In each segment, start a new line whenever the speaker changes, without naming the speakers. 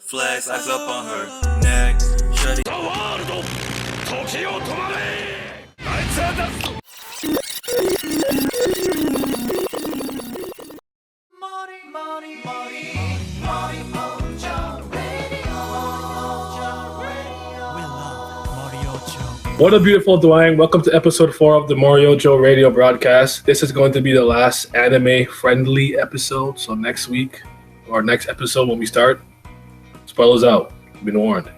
Flex eyes up on her neck. Shutty.
What a beautiful Dwayne. Welcome to episode 4 of the Morioh Cho radio broadcast. This is going to be the last anime-friendly episode. So next week, or next episode when we start, spoilers out. You've been warned.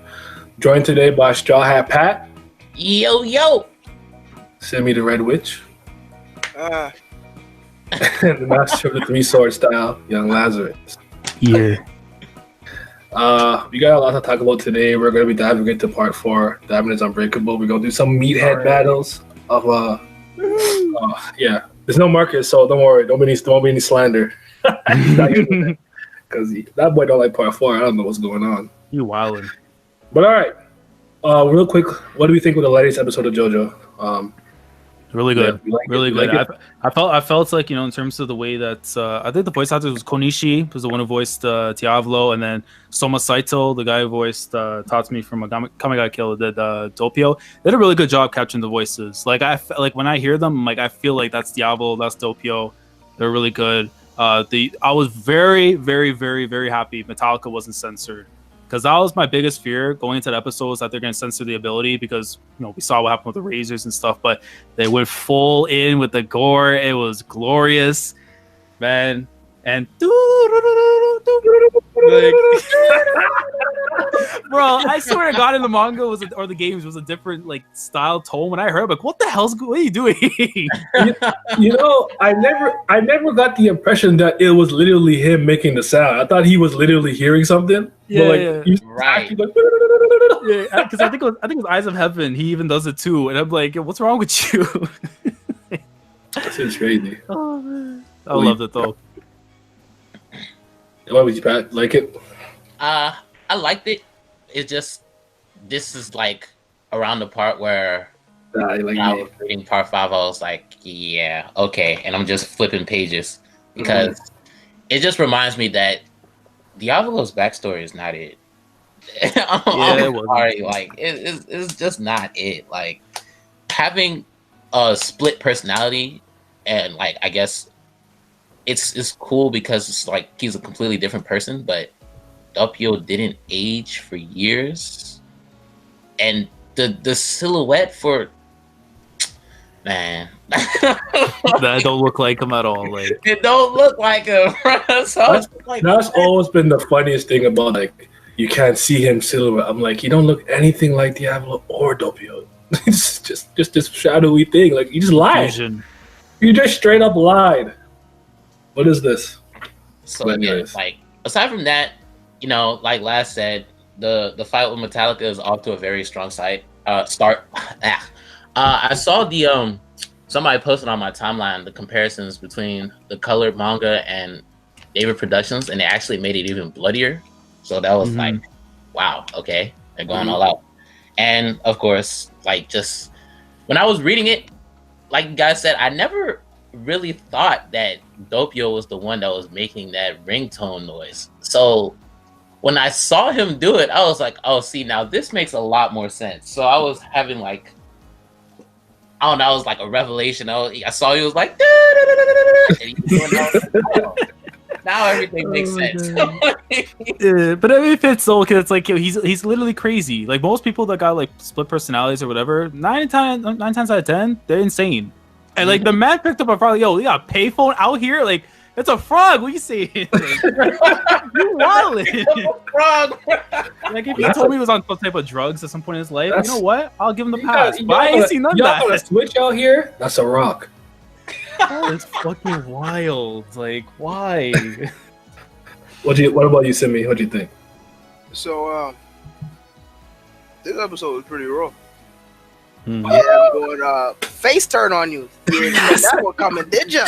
Joined today by Straw Hat Pat.
Yo.
Simmy the Red Witch. And the master of the three-sword style, Young Lazarus.
Yeah.
We got a lot to talk about today. We're going to be diving into part 4, diving into Unbreakable. We're going to do some meathead battles of, yeah. There's no Marcus, so don't worry. Don't be any slander. Because that boy don't like part 4. I don't know what's going on.
You wildin'.
But all right. Real quick, what do we think of the latest episode of Jojo?
Really good.
Yeah,
really good. I felt like, in terms of the way that I think the voice actor was Koichi, was the one who voiced Diavolo, and then Soma Saito, the guy who voiced Tatsumi from Kamiga Kill, did Doppio. They did a really good job capturing the voices. Like when I hear them, I feel like that's Diavolo, that's Doppio. They're really good. I was very, very, very, very happy Metallica wasn't censored. Because that was my biggest fear going into the episodes, that they're going to censor the ability, because we saw what happened with the razors and stuff, but they went full in with the gore. It was glorious, man. And bro, I swear to God, in the manga or the games was a different style tone. When I heard, what the hell's what are you doing?
I never got the impression that it was literally him making the sound. I thought he was literally hearing something.
Yeah, right.
Yeah, because I think it was Eyes of Heaven. He even does it too, and I'm like, what's wrong with you?
That's just crazy.
Oh man, I loved it though.
What was you, Pat? Like it?
I liked it. It's just this is around the part where I was reading part 5. I was like, yeah, okay, and I'm just flipping pages because it just reminds me that Diavolo's backstory is not it. I'm sorry, it's just not it. Having a split personality, and I guess it's cool because it's he's a completely different person, but Doppio didn't age for years, and the silhouette for man
that don't look like him at all.
It don't look like him. So
that's always been the funniest thing about you can't see him silhouette. I'm like, you don't look anything like Diavolo or Doppio. It's just this shadowy thing. You just lied.
Fusion.
You just straight up lied. What is this?
So aside from that, like Laz said, the fight with Metallica is off to a very strong start. I saw the somebody posted on my timeline the comparisons between the colored manga and David Productions, and they actually made it even bloodier. So that was wow, okay, they're going all out. And of course, just when I was reading it, like you guys said, I never really thought that Doppio was the one that was making that ringtone noise. So when I saw him do it, I was like, oh, see, now this makes a lot more sense. So I was having I don't know, it was a revelation. I saw he was like, and he was doing now everything makes sense.
But it fits though, because it's he's literally crazy. Most people that got split personalities or whatever, 9 times out of 10, they're insane. And the man picked up a frog. Yo, you got a payphone out here? It's a frog. What are you saying? You wildin'.
Frog.
If he told me he was on some type of drugs at some point in his life, you know what? I'll give him the pass. But I ain't seen none of that.
Got a switch out here? That's a rock.
It's fucking wild. Why?
What about you, Simmy? What do you think?
So, this episode was pretty raw.
Mm-hmm.
Yeah, I'm going face turn on you. That one coming, did ya?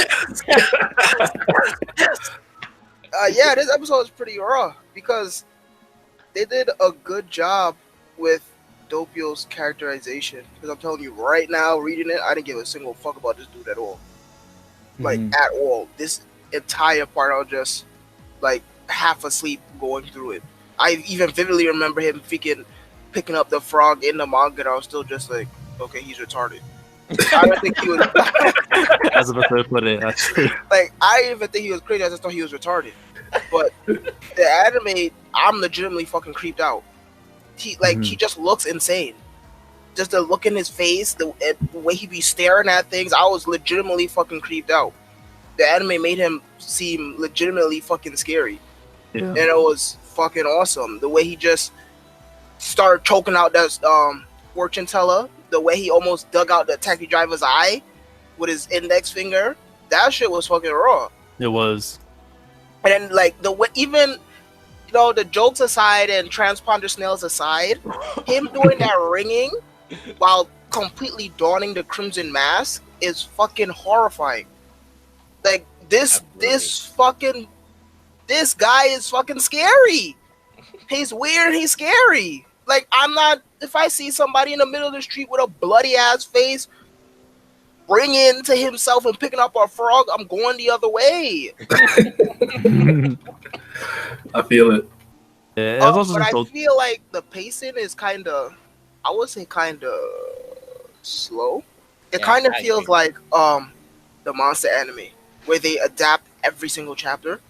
Yeah, this episode is pretty raw because they did a good job with Doppio's characterization. Because I'm telling you right now, reading it, I didn't give a single fuck about this dude at all. At all. This entire part, I was just half asleep going through it. I even vividly remember him picking up the frog in the manga, and I was still just like, okay, he's retarded. I don't think he was.
That's the best way to put it. Actually,
Like, I didn't even think he was crazy. I just thought he was retarded. But the anime, I'm legitimately fucking creeped out. He just looks insane. Just the look in his face, the way he be staring at things, I was legitimately fucking creeped out. The anime made him seem legitimately fucking scary.
yeah.
And it was fucking awesome. The way he just started choking out that fortune teller, the way he almost dug out the taxi driver's eye with his index finger, that shit was fucking raw.
It was.
And then, like, the way, even, you know, the jokes aside and transponder snails aside, him doing that ringing while completely donning the crimson mask is fucking horrifying. Like, this guy is fucking scary. He's weird, he's scary. Like, if I see somebody in the middle of the street with a bloody ass face ringing to himself and picking up a frog, I'm going the other way.
I feel it.
Yeah,
But I feel like the pacing is kind of, I would say, kind of slow. It
Yeah,
kind of
I
feels
agree.
like the monster anime, where they adapt every single chapter.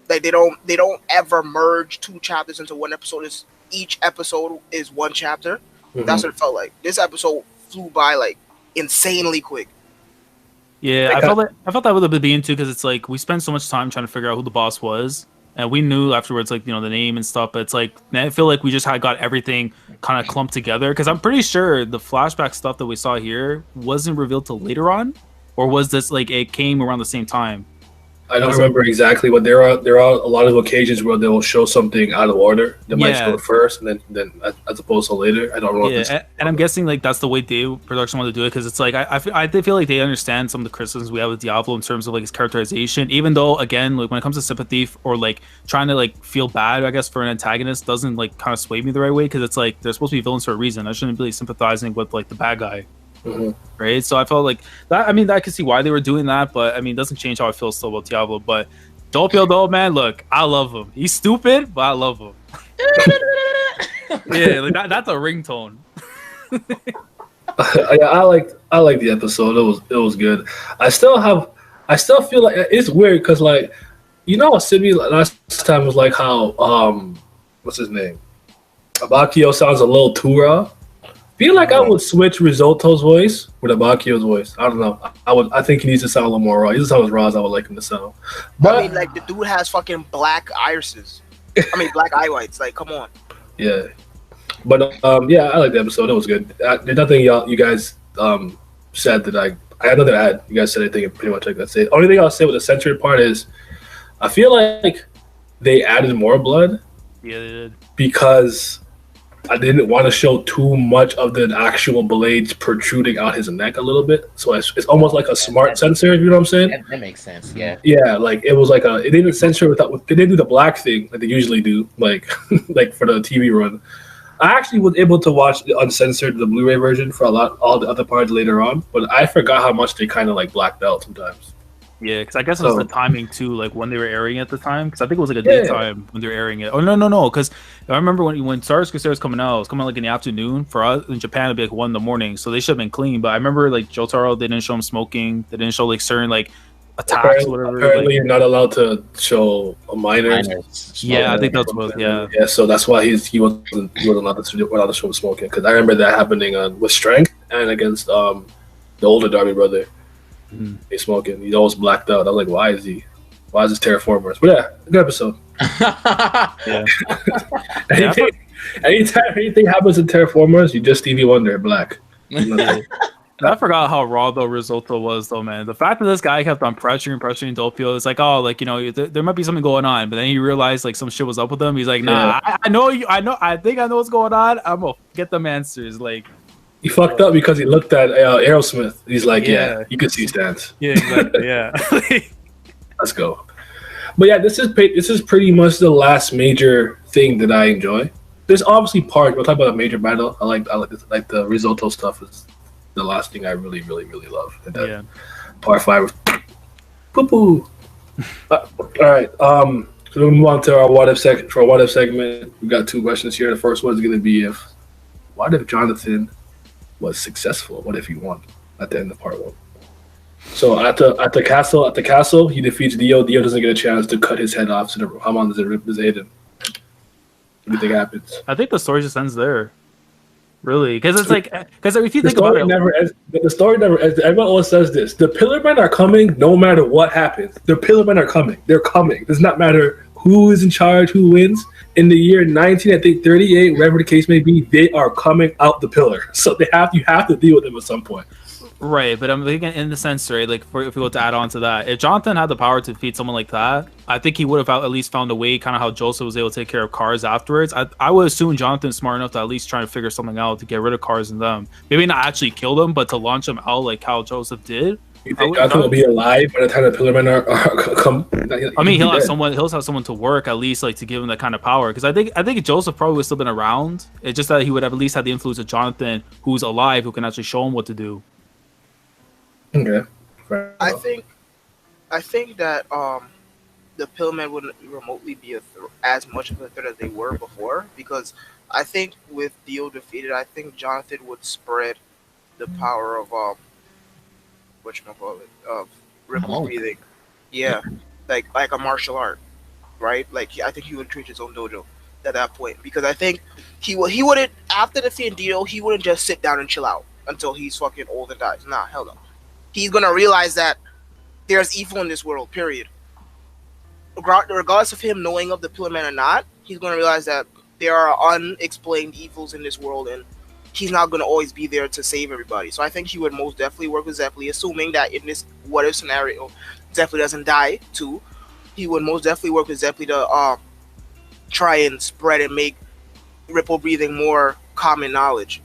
Like, they don't ever merge two chapters into one episode. Each episode is one chapter.
Mhm.
That's what it felt like. This episode flew by like insanely quick.
Yeah, I felt that with the beginning too, because it's like we spent so much time trying to figure out who the boss was, and we knew afterwards, like, you know, the name and stuff. But it's like, I feel like we just had got everything kind of clumped together, because I'm pretty sure the flashback stuff that we saw here wasn't revealed till later on, or was this like it came around the same time?
I don't remember exactly, but there are a lot of occasions where they will show something out of order. They might show it first, and then as opposed to later. I don't know.
Yeah, and I'm guessing like that's the way production wanted to do it, because it's like I feel like they understand some of the criticisms we have with Diablo in terms of like his characterization. Even though, again, like when it comes to sympathy or like trying to like feel bad, I guess, for an antagonist doesn't like kind of sway me the right way, because it's like they're supposed to be villains for a reason. I shouldn't be like, sympathizing with like the bad guy.
Mhm.
Right, so I felt like that. I mean, I could see why they were doing that, but I mean, it doesn't change how I feel still about Diablo. But Doppio, though, man, look, I love him. He's stupid, but I love him. Yeah, like that's a ringtone.
Yeah, I like the episode. It was good. I still feel like it's weird because, like, you know, Simmy last time was like how what's his name, Abakio sounds a little too raw. Feel like I would switch Risotto's voice with Abakio's voice. I don't know. I think he needs to sound a little more raw. He doesn't sound as raw as I would like him to sound. But
I mean, like, the dude has fucking black irises. I mean, black eye whites. Like, come on.
yeah, but yeah, I like the episode. It was good. There's nothing you guys said that I had nothing to add. You guys said everything pretty much like that's it. Only thing I'll say with the censored part is I feel like they added more blood.
Yeah, they did.
Because I didn't want to show too much of the actual blades protruding out his neck a little bit. So it's almost like a smart censor, you know what I'm saying?
That makes sense, yeah.
Yeah, like it was like it didn't censor they didn't do the black thing like they usually do, like like for the TV run. I actually was able to watch the uncensored, the Blu-ray version for all the other parts later on, but I forgot how much they kind of like blacked out sometimes.
Yeah, because I guess it was the timing too, like when they were airing it at the time. Because I think it was like a daytime when they were airing it. Oh no, because I remember when Stardust Crusaders was coming out, it was coming out like in the afternoon. For us in Japan, it'd be like 1 in the morning, so they should have been clean. But I remember like Jotaro, they didn't show him smoking. They didn't show like certain like attacks, whatever.
Apparently, you're not allowed to show a minor.
Yeah, I think that's what. Yeah,
yeah. So that's why he wasn't allowed to show him smoking. Because I remember that happening with Strength and against the older Darby brother. He's smoking. He's always blacked out. I was like, why is this Terraformers? But yeah, good episode.
yeah.
Anytime anything happens in Terraformers, you just Stevie Wonder black.
I forgot how raw though Risotto was though, man. The fact that this guy kept on pressuring Doppio, it's like, oh, like, you know, there might be something going on, but then he realized like some shit was up with him. He's like, nah, I know you, I think I know what's going on. I'm gonna get them answers. Like,
he fucked up because he looked at Aerosmith. He's like, yeah, you can see stands.
Yeah, exactly. Yeah.
Let's go. But yeah, this is pretty much the last major thing that I enjoy. There's obviously parts. We'll talk about a major battle. I like the Risotto stuff is the last thing I really, really, really love. And then part 5 was poo poo. All right. So we'll move on to our what if segment. We got 2 questions here. The first one is going to be what if Jonathan was successful? What if he won at the end of part 1? So at the castle, he defeats Dio. Dio doesn't get a chance to cut his head off. So Hamon doesn't rip his head in. What do you think happens?
I think the story just ends there. Really, because it's like, because if you think about it,
the story never ends. Everyone always says this: the Pillarmen are coming, no matter what happens. The Pillarmen are coming. They're coming. It does not matter who is in charge, who wins. In the year 1938, wherever the case may be, they are coming out the pillar. So you have to deal with them at some point.
Right, but I'm thinking in the sense, right, like if we go to add on to that, if Jonathan had the power to defeat someone like that, I think he would have at least found a way, kind of how Joseph was able to take care of cars afterwards. I would assume Jonathan's smart enough to at least try to figure something out to get rid of cars and them. Maybe not actually kill them, but to launch them out like how Joseph did.
You think Jonathan will be alive by the time the Pillarmen are come?
I mean, he'll have someone to work at least, like to give him that kind of power. Because I think Joseph probably would still been around. It's just that he would have at least had the influence of Jonathan, who's alive, who can actually show him what to do.
Okay.
I think that the Pillmen wouldn't remotely be as much of a threat as they were before, because I think with Dio defeated, I think Jonathan would spread the power of of ripple breathing. Yeah, like a martial art, right? Like I think he would create his own dojo at that point, because I think he wouldn't, after defeating Dio, he wouldn't just sit down and chill out until he's fucking old and dies. Nah, hell no. He's gonna realize that there's evil in this world, period. Regardless of him knowing of the Pillarmen or not, he's gonna realize that there are unexplained evils in this world, and he's not gonna always be there to save everybody. So I think he would most definitely work with Zeppeli, assuming that in this what if scenario, Zeppeli doesn't die too. He would most definitely work with Zeppeli to try and spread and make ripple breathing more common knowledge,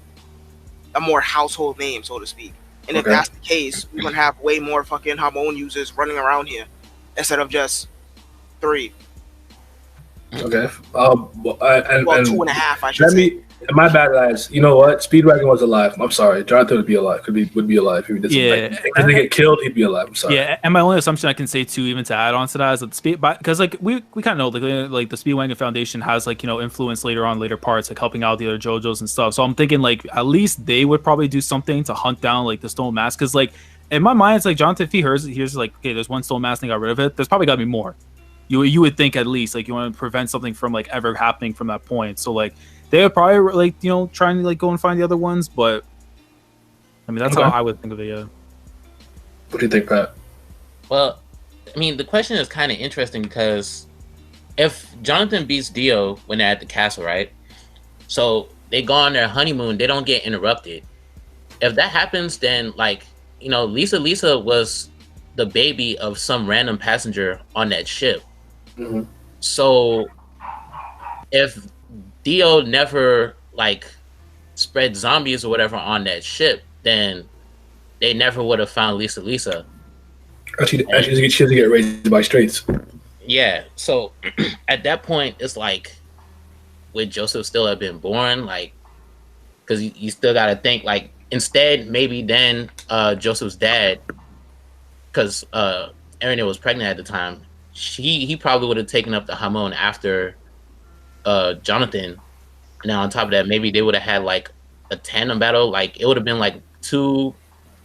a more household name, so to speak. And if that's the case, we're gonna have way more fucking Hamon users running around here instead of just 3.
Okay.
Well, 2.5, I should say.
My bad, guys. You know what? Speedwagon was alive. I'm sorry. Jonathan would be alive. Would be alive if he did if they get killed, he'd be alive. I'm sorry.
Yeah, and my only assumption I can say too, even to add on to that, is that because like we kind of know like the Speedwagon Foundation has like influence later parts, like helping out the other JoJos and stuff. So I'm thinking like at least they would probably do something to hunt down like the Stone Mask, because like in my mind it's like Jonathan, if he hears like, okay, there's one Stone Mask and they got rid of it, there's probably got to be more. You would think at least like you want to prevent something from like ever happening from that point. So like they would probably like trying to like go and find the other ones, but I mean that's how I would think of it. Yeah.
What do you think, Pat?
Well, I mean the question is kind of interesting because if Jonathan beats Dio when they're at the castle, right? So they go on their honeymoon, they don't get interrupted. If that happens, then like Lisa was the baby of some random passenger on that ship.
Mm-hmm.
So if Dio never like spread zombies or whatever on that ship, then they never would have found Lisa.
She doesn't get raised by straits.
Yeah. So at that point, it's like, would Joseph still have been born? Like, because you still got to think like instead maybe then Joseph's dad, because Erin was pregnant at the time, he probably would have taken up the Hamon after Jonathan. And then on top of that, maybe they would have had like a tandem battle. Like it would have been like 2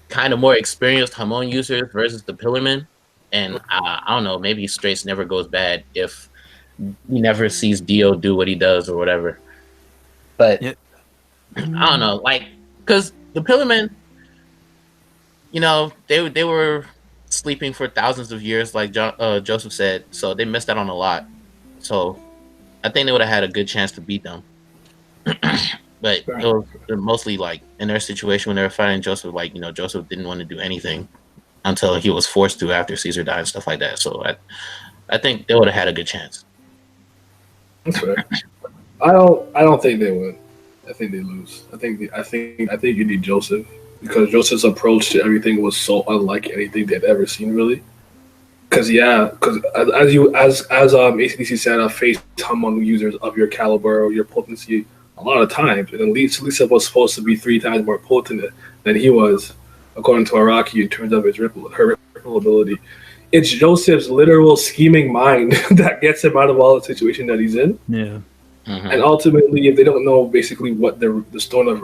kind of more experienced Hamon users versus the Pillarmen. And I don't know, maybe Straits never goes bad if he never sees Dio do what he does or whatever. But I don't know, like, because the Pillarmen, they were sleeping for thousands of years, like Joseph said, so they missed out on a lot. So I think they would have had a good chance to beat them. But it was mostly like in their situation when they were fighting Joseph, like Joseph didn't want to do anything until he was forced to after Caesar died and stuff like that. So I think they would have had a good chance.
That's fair. I don't think they win. I think they lose. I think you need Joseph, because Joseph's approach to everything was so unlike anything they'd ever seen, really. Because as ACDC said, I've faced Hamon users of your caliber or your potency a lot of times, and then Lisa was supposed to be 3 times more potent than he was, according to Araki, in terms of her ripple ability. it's Joseph's literal scheming mind that gets him out of all the situation that he's in.
Yeah.
And ultimately, if they don't know basically what the stone of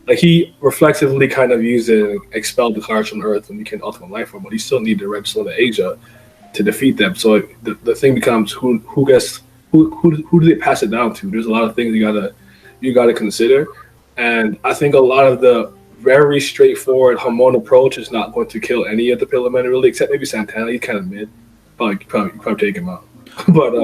like he reflexively kind of used it and expelled the cards from Earth and became ultimate life form, but he still need the red stone of Asia to defeat them. So the thing becomes who do they pass it down to? There's a lot of things you gotta consider, and I think a lot of the very straightforward Hamon approach is not going to kill any of the Pillar Men really, except maybe Santana. He's kind of mid. Probably take him out. But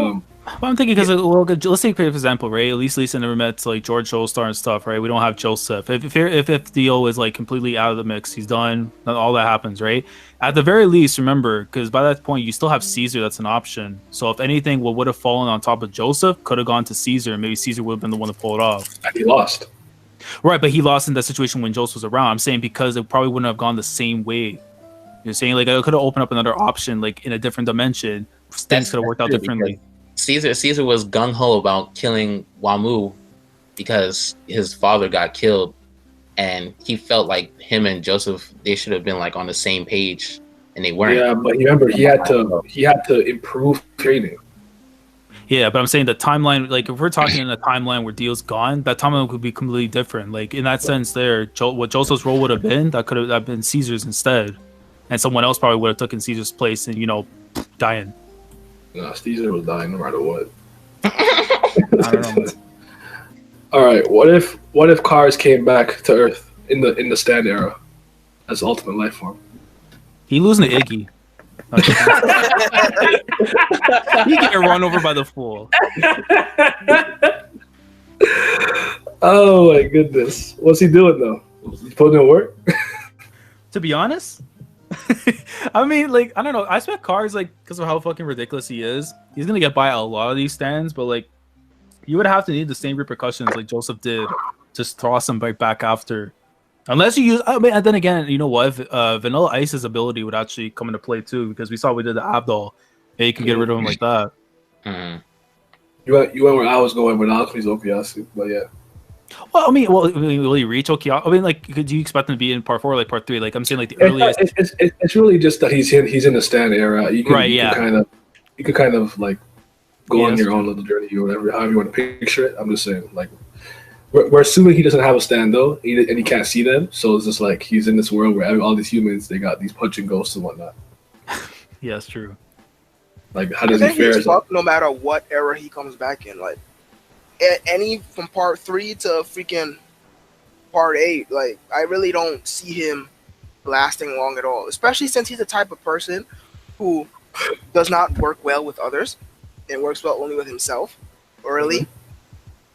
I'm thinking because let's take for example, right? At least Lisa never met like George Joestar and stuff, right? We don't have Joseph. If Dio is like completely out of the mix, he's done. All that happens, right? At the very least, remember, because by that point you still have Caesar. That's an option. So if anything, what would have fallen on top of Joseph could have gone to Caesar, and maybe Caesar would have been the one to pull it off.
And he lost.
Right, but he lost in that situation when Joseph was around. I'm saying because it probably wouldn't have gone the same way. You're saying like it could have opened up another option, like in a different dimension. Things could have worked out differently.
Caesar was gung ho about killing Wamu because his father got killed, and he felt like him and Joseph, they should have been like on the same page, and they weren't.
Yeah, but remember he had to improve training.
Yeah, but I'm saying the timeline, like if we're talking in a timeline where Dio's gone, that timeline could be completely different. Like in that sense, what Joseph's role would have been, that could have been Caesar's instead, and someone else probably would have taken Caesar's place and dying.
No, Caesar was dying no matter what.
I don't know.
All right, what if cars came back to Earth in the Stand era as ultimate life form?
He losing to Iggy. He get run over by the fool.
Oh my goodness, what's he doing though? He's putting in work.
To be honest, I mean, like I don't know. I expect cars like because of how fucking ridiculous he is. He's gonna get by a lot of these stands, but like you would have to need the same repercussions like Joseph did. Just toss him right back after. Unless you use, I mean, and then again, you know what? Vanilla Ice's ability would actually come into play too, because we saw we did the Abdul. Yeah, you can get rid of him like that.
Mm-hmm.
You went where I was going with Alchemy's Okuyasu, but yeah.
Well, I mean, will he reach Okuyasu? I mean, like, could you expect him to be in part 4 or like part 3? Like, I'm saying, like the earliest.
It's really just that he's in the Stand era. You could kind of like go on your own little journey or whatever, however you want to picture it. I'm just saying, like. We're assuming he doesn't have a stand though, and he can't see them. So it's just like he's in this world where all these humans, they got these punching ghosts and whatnot.
Yeah, that's true.
Like, how does he fare?
No matter what era he comes back in, like any from part 3 to freaking part 8, like I really don't see him lasting long at all. Especially since he's the type of person who does not work well with others and works well only with himself. Really. Mm-hmm.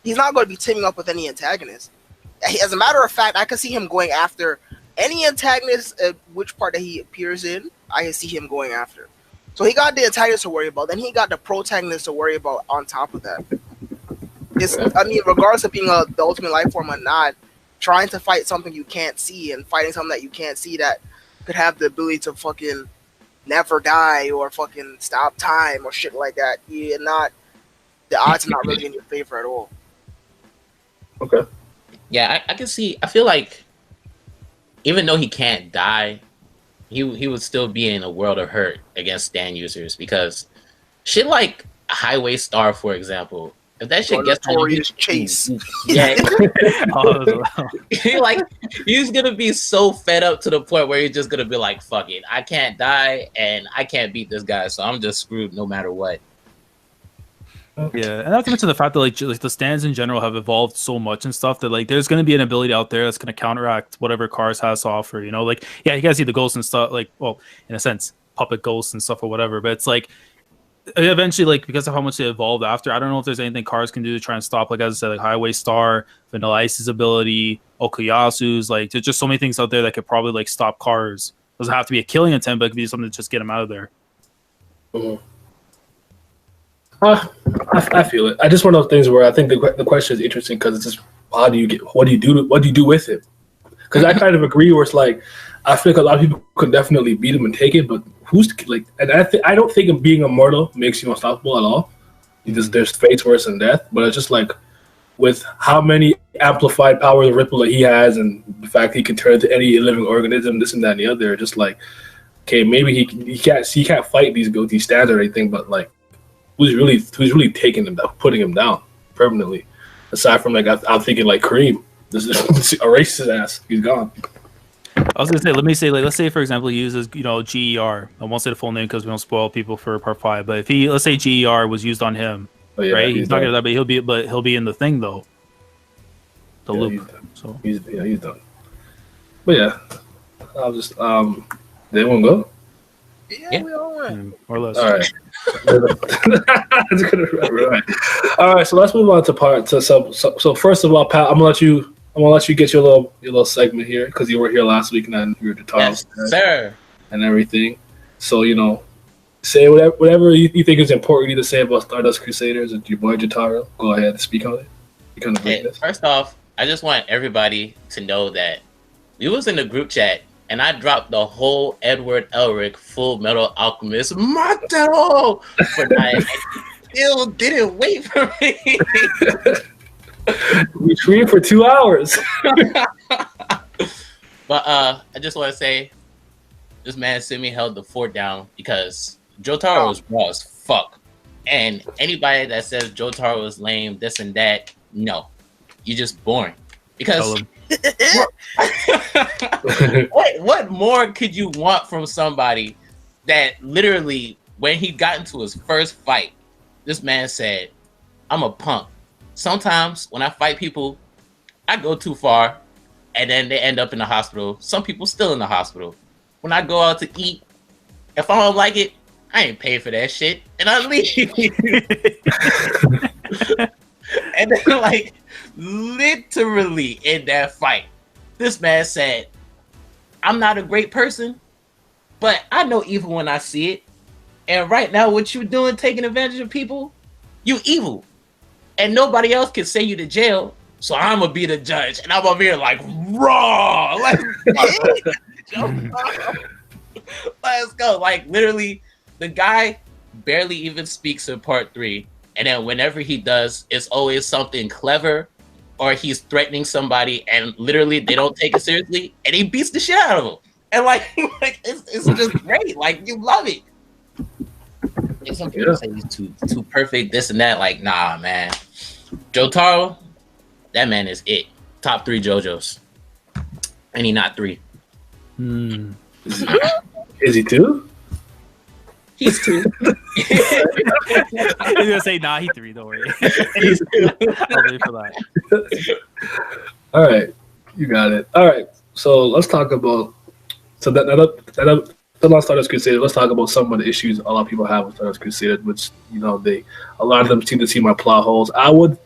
He's not going to be teaming up with any antagonist. As a matter of fact, I can see him going after any antagonist, which part that he appears in, I can see him going after. So he got the antagonist to worry about, then he got the protagonist to worry about on top of that. I mean, regardless of being the ultimate life form or not, trying to fight something you can't see and fighting something that you can't see that could have the ability to fucking never die or fucking stop time or shit like that, the odds are not really in your favor at all.
Okay.
Yeah, I can see. I feel like even though he can't die, he would still be in a world of hurt against stand users because shit like Highway Star, for example, if that shit gets
Notorious Chase,
yeah, like he's gonna be so fed up to the point where he's just gonna be like, "Fuck it, I can't die and I can't beat this guy, so I'm just screwed no matter what."
Yeah, and not to mention the fact that like the stands in general have evolved so much and stuff that like there's going to be an ability out there that's going to counteract whatever Cars has to offer. You know, like yeah, you guys see the ghosts and stuff. Like, well, in a sense, puppet ghosts and stuff or whatever. But it's like eventually, like because of how much they evolved after, I don't know if there's anything Cars can do to try and stop. Like as I said, like Highway Star, Vanilla Ice's ability, Okuyasu's. Like there's just so many things out there that could probably like stop Cars. Doesn't have to be a killing intent, but it could be something to just get them out of there.
Mm-hmm. I feel it. I just one of those things where I think the question is interesting because it's just what do you do with it? Because I kind of agree where it's like I feel like a lot of people could definitely beat him and take it, but who's like? And I don't think of being immortal makes you unstoppable at all. There's fates worse than death, but it's just like with how many amplified powers of Ripple that he has, and the fact he can turn into any living organism, this and that and the other, just like okay, maybe he can't fight these stands or anything, but like who's really taking him down, putting him down permanently? Aside from like I'm thinking like Kareem, just erase his ass, he's gone.
I was gonna say, let's say for example he uses GER. I won't say the full name because we don't spoil people for part 5. But if let's say GER was used on him, right? He's not gonna die, but he'll be in the thing though. The loop.
He's done. But yeah, I'll just did everyone go?
Yeah, we all went.
More or less.
All right. That's good. Right. All right, so let's move on to part. So first of all, Pat, I'm gonna let you get your little segment here because you were here last week and then you were Jotaro.
Yes, sir.
And everything. So say whatever you think is important you need to say about Stardust Crusaders and your boy Jotaro. Go ahead and speak on it. You kind of break this.
First off, I just want everybody to know that we was in the group chat and I dropped the whole Edward Elric Full Metal Alchemist motto for night. Still didn't wait for me.
We streamed for 2 hours.
But I just want to say, this man Simmy held the fort down because Jotaro was raw as fuck. And anybody that says Jotaro is lame, this and that, no. You're just boring. Because what more could you want from somebody that literally, when he got into his first fight, this man said, I'm a punk. Sometimes when I fight people, I go too far and then they end up in the hospital. Some people still in the hospital. When I go out to eat, if I don't like it, I ain't pay for that shit and I leave. And then like literally in that fight, this man said, I'm not a great person, but I know evil when I see it. And right now what you doing, taking advantage of people, you evil. And nobody else can send you to jail, so I'm gonna be the judge, and I'm over here like raw, like let's go. Like literally, the guy barely even speaks in part 3, and then whenever he does, it's always something clever, or he's threatening somebody, and literally they don't take it seriously, and he beats the shit out of them, and like it's just great. Like you love it. And some people say he's too perfect, this and that. Like, nah, man. Jotaro, that man is it. Top 3 JoJos. And he not 3.
Is he 2?
He's 2.
He's gonna say, nah, he 3, don't worry.
He's 2.
I'll wait for that.
All right. You got it. All right. So let's talk about the Stardust Crusaders. Let's talk about some of the issues a lot of people have with Stardust Crusaders, which a lot of them seem to see my plot holes. I would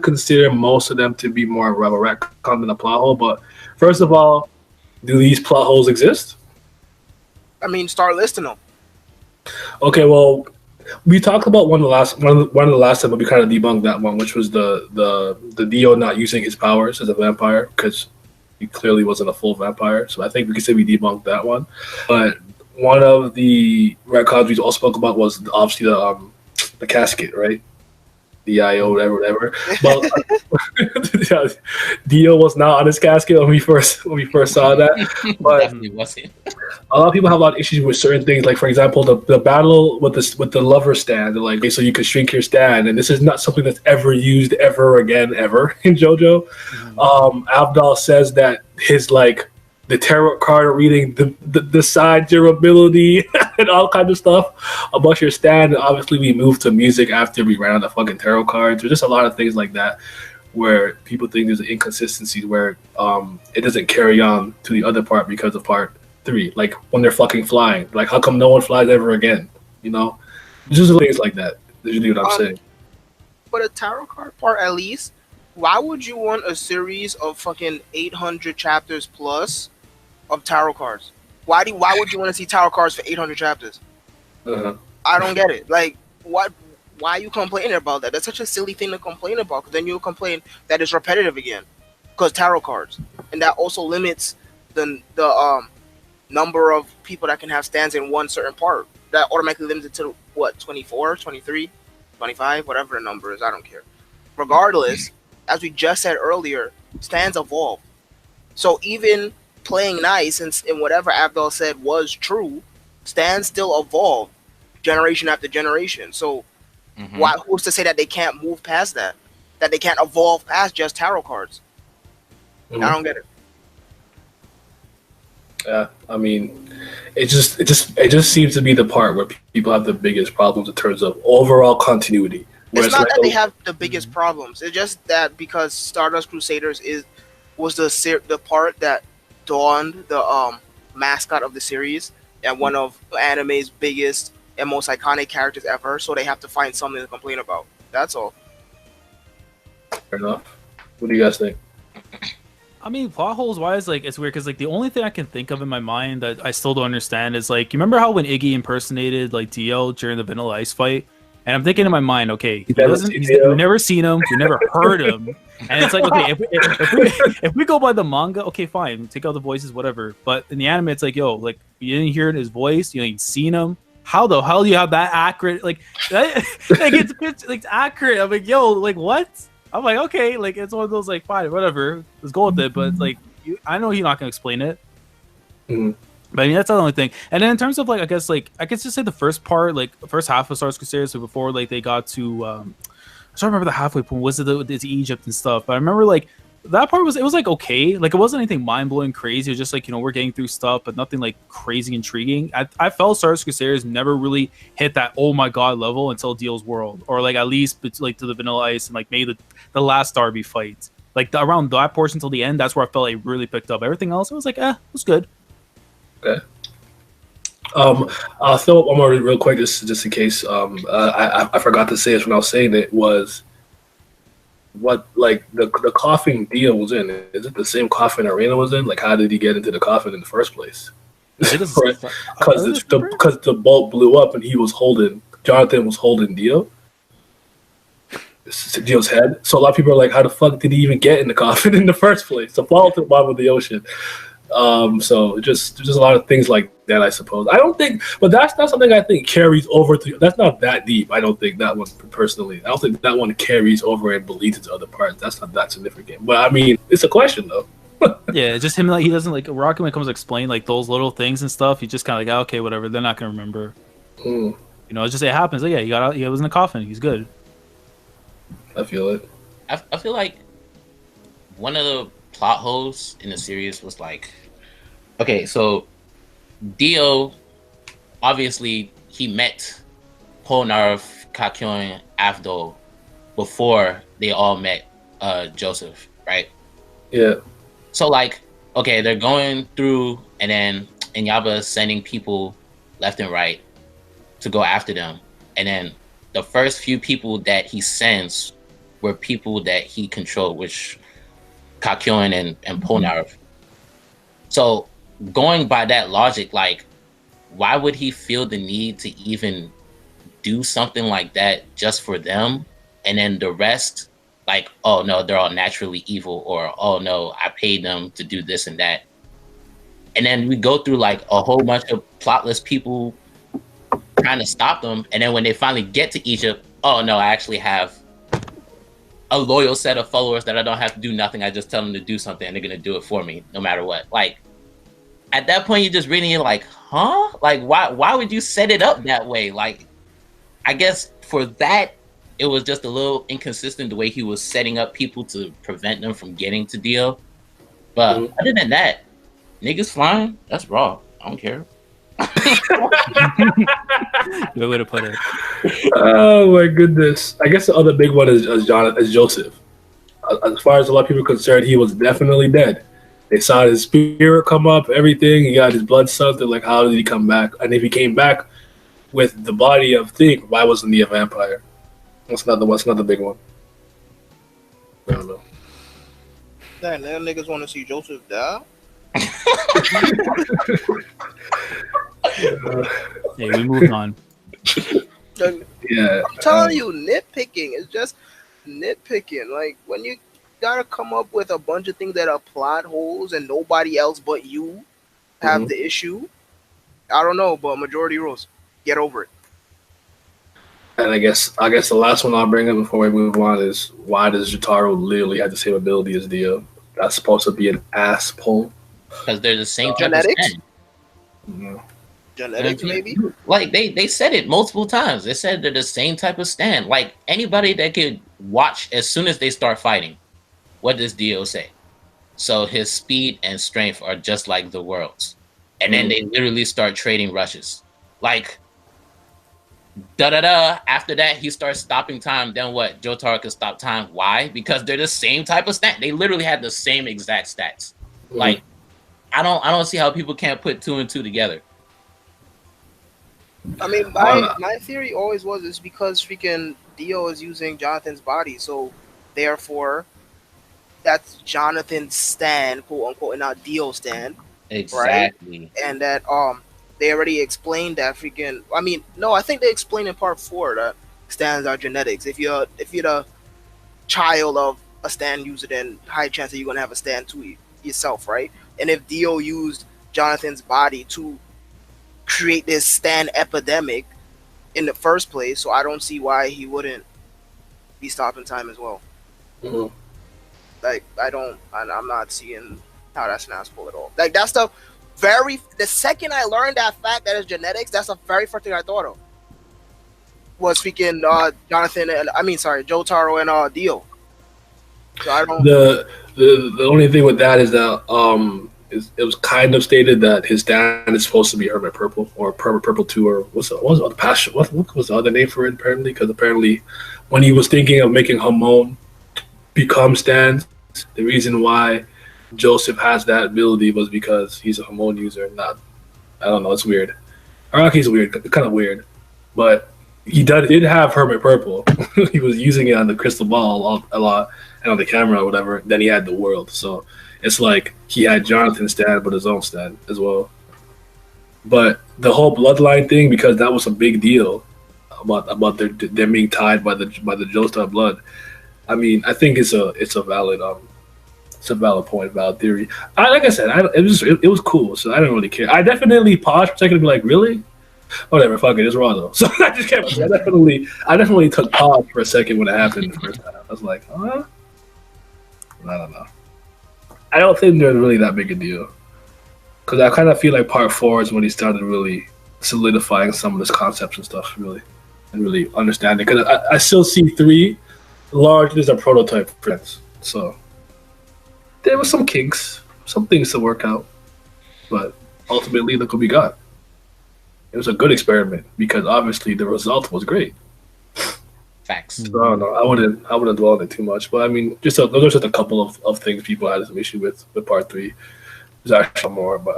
consider most of them to be more of a retcon than a plot hole. But first of all, do these plot holes exist?
I mean, start listing them.
Okay, well, we talked about one of the last time, but we kind of debunked that one, which was the Dio not using his powers as a vampire because he clearly wasn't a full vampire. So I think we could say we debunked that one. But one of the retcons we also spoke about was obviously the casket, right? The IO, whatever. But Dio was not on his casket when we first saw that. But
Definitely wasn't.
a lot of people have a lot of issues with certain things. Like for example, the battle with the lover stand, like so you could shrink your stand, and this is not something that's ever used ever again in JoJo. Abdal says that his the tarot card reading, the side durability, and all kinds of stuff about your stand. And obviously, we moved to music after we ran out of fucking tarot cards. There's just a lot of things like that where people think there's an inconsistency where it doesn't carry on to the other part because of part 3. Like when they're fucking flying, like how come no one flies ever again? Just things like that. That's usually what I'm saying.
But a tarot card part, at least, why would you want a series of fucking 800 chapters plus of tarot cards? Why would you want to see tarot cards for 800 chapters? I don't get it. Like, what? Why are you complaining about that? That's such a silly thing to complain about. Because then you'll complain that it's repetitive again. Because tarot cards, and that also limits the number of people that can have stands in one certain part. That automatically limits it to what, 24, 23, 25, whatever the number is. I don't care. Regardless, as we just said earlier, stands evolve. So even playing nice and whatever Abdul said was true, stand still evolve generation after generation. So why? Who's to say that they can't move past that? That they can't evolve past just tarot cards? I don't get it.
Yeah, I mean, it just seems to be the part where people have the biggest problems in terms of overall continuity.
It's not that they have the biggest problems. It's just that because Stardust Crusaders was the part that dawned the mascot of the series and one of anime's biggest and most iconic characters ever. So they have to find something to complain about. That's all.
Fair enough. What do you guys think?
I mean, plot holes wise, like it's weird because like the only thing I can think of in my mind that I still don't understand is like, you remember how when Iggy impersonated like Dio during the Vanilla Ice fight? And I'm thinking in my mind, okay, we've never seen him, we've never heard him, and it's like, okay, if we go by the manga, okay, fine, take out the voices, whatever. But in the anime, it's like, yo, like you didn't hear his voice, you ain't seen him. How the hell do you have that accurate? Like, like it's accurate. I'm like, yo, like what? I'm like, okay, like it's one of those like, fine, whatever, let's go with it. But like, I know you're not gonna explain it. But I mean, that's the only thing. And then in terms of like, I guess just say the first part, like the first half of Stardust Crusaders, so before like they got to, I don't remember the halfway point. Was it's Egypt and stuff? But I remember like that part was like okay, like it wasn't anything mind blowing crazy. It was just like, you know, we're getting through stuff, but nothing like crazy intriguing. I felt Stardust Crusaders never really hit that oh my god level until Deal's World, or like at least like to the Vanilla Ice and like maybe the last Darby fight. Like around that portion till the end, that's where I felt like really picked up. Everything else, it was like, it was good.
Okay. I'll throw up one more real quick, just in case. I forgot to say this when I was saying it, was what like the coffin Dio was in. Is it the same coffin Arena was in? Like, how did he get into the coffin in the first place? Because the bolt blew up and Jonathan was holding Dio's head. So a lot of people are like, how the fuck did he even get in the coffin in the first place? So fall to the bottom of the ocean. So just a lot of things like that, I suppose. I don't think, but that's not something I think carries over to. That's not that deep. I don't think that one personally. I don't think that one carries over and bleeds into other parts. That's not that significant. But I mean, it's a question though.
Yeah, just him, like he doesn't like Rocky when it comes to explain like those little things and stuff. He just kind of like, okay, whatever. They're not gonna remember. You know, it's just it happens. Like, yeah, he got out. He was in the coffin. He's good.
I feel it.
I feel like one of the plot holes in the series was like, okay, so Dio, obviously he met Polnareff, Kakyoin, Avdol before they all met Joseph, right?
Yeah.
So like, okay, they're going through, and then Inaba is sending people left and right to go after them, and then the first few people that he sends were people that he controlled, which Kakyoin and Polnareff. So going by that logic, like, why would he feel the need to even do something like that just for them? And then the rest, like, oh no, they're all naturally evil, or oh no, I paid them to do this and that. And then we go through like a whole bunch of plotless people trying to stop them. And then when they finally get to Egypt, oh no, I actually have a loyal set of followers that I don't have to do nothing. I just tell them to do something and they're going to do it for me no matter what. Like, at that point, you're just reading it like, huh? Like, why would you set it up that way? Like, I guess for that, it was just a little inconsistent the way he was setting up people to prevent them from getting to Dio. But other than that, niggas flying, that's raw. I don't care.
Good way to put it.
Oh my goodness! I guess the other big one is Joseph. As far as a lot of people are concerned, he was definitely dead. They saw his spirit come up, everything. He got his blood sucked. They're like, how did he come back? And if he came back with the body of Thing, why wasn't he a vampire? What's another big one? I don't know.
Damn, them niggas want to see Joseph die?
Hey, we moved on.
Yeah,
I'm telling you, nitpicking is just nitpicking. Like, when you gotta come up with a bunch of things that are plot holes and nobody else but you have the issue, I don't know, but majority rules. Get over it.
And I guess the last one I'll bring up before we move on is, why does Jotaro literally have the same ability as Dio? That's supposed to be an ass pull.
Because they're the same
genetics.
Yeah.
Genetics, maybe.
Like they said it multiple times. They said they're the same type of stand. Like anybody that could watch as soon as they start fighting, what does Dio say? So his speed and strength are just like the world's. And then they literally start trading rushes. Like after that he starts stopping time. Then what? Jotaro could stop time. Why? Because they're the same type of stat. They literally had the same exact stats. Like I don't see how people can't put 2 and 2 together.
I mean, my theory always was it's because freaking Dio is using Jonathan's body, so therefore that's Jonathan's stand, quote unquote, and not Dio's stand.
Exactly.
Right? And that they already explained that freaking. I mean, no, I think they explained in part 4 that stands are genetics. If you're the child of a stand user, then high chance that you're gonna have a stand to yourself, right? And if Dio used Jonathan's body to create this stand epidemic in the first place, so I don't see why he wouldn't be stopping time as well. Like I'm not seeing how that's natural at all. Like that's the second I learned that fact that it's genetics, that's the very first thing I thought of was freaking Jotaro and Dio. So I don't.
The only thing with that is that it was kind of stated that his stand is supposed to be Hermit Purple or Hermit Purple 2 or what was the other name for it apparently? Because apparently when he was thinking of making Hamon become stands, the reason why Joseph has that ability was because he's a Hamon user. I don't know, it's weird. Araki's weird, kind of weird, but he did have Hermit Purple. He was using it on the crystal ball a lot and on the camera or whatever. Then he had the world, so it's like he had Jonathan's stand, but his own stand as well. But the whole bloodline thing, because that was a big deal about them being tied by the Joestar blood. I mean, I think it's a valid point, valid theory. Like I said, it was cool, so I didn't really care. I definitely paused for a second to be like, really? Whatever, fuck it, it's raw though. So I just kept. I definitely took pause for a second when it happened the first time. I was like, huh? I don't know. I don't think they're really that big a deal. Because I kind of feel like part 4 is when he started really solidifying some of his concepts and stuff, really understanding. Because I still see 3 largely as a prototype friends. So there was some kinks, some things to work out. But ultimately, look what we got. It was a good experiment because obviously the result was great.
Facts.
So, I don't know. I wouldn't dwell on it too much, but I mean, those are just a couple of things people had some issue with part 3. There's actually more, but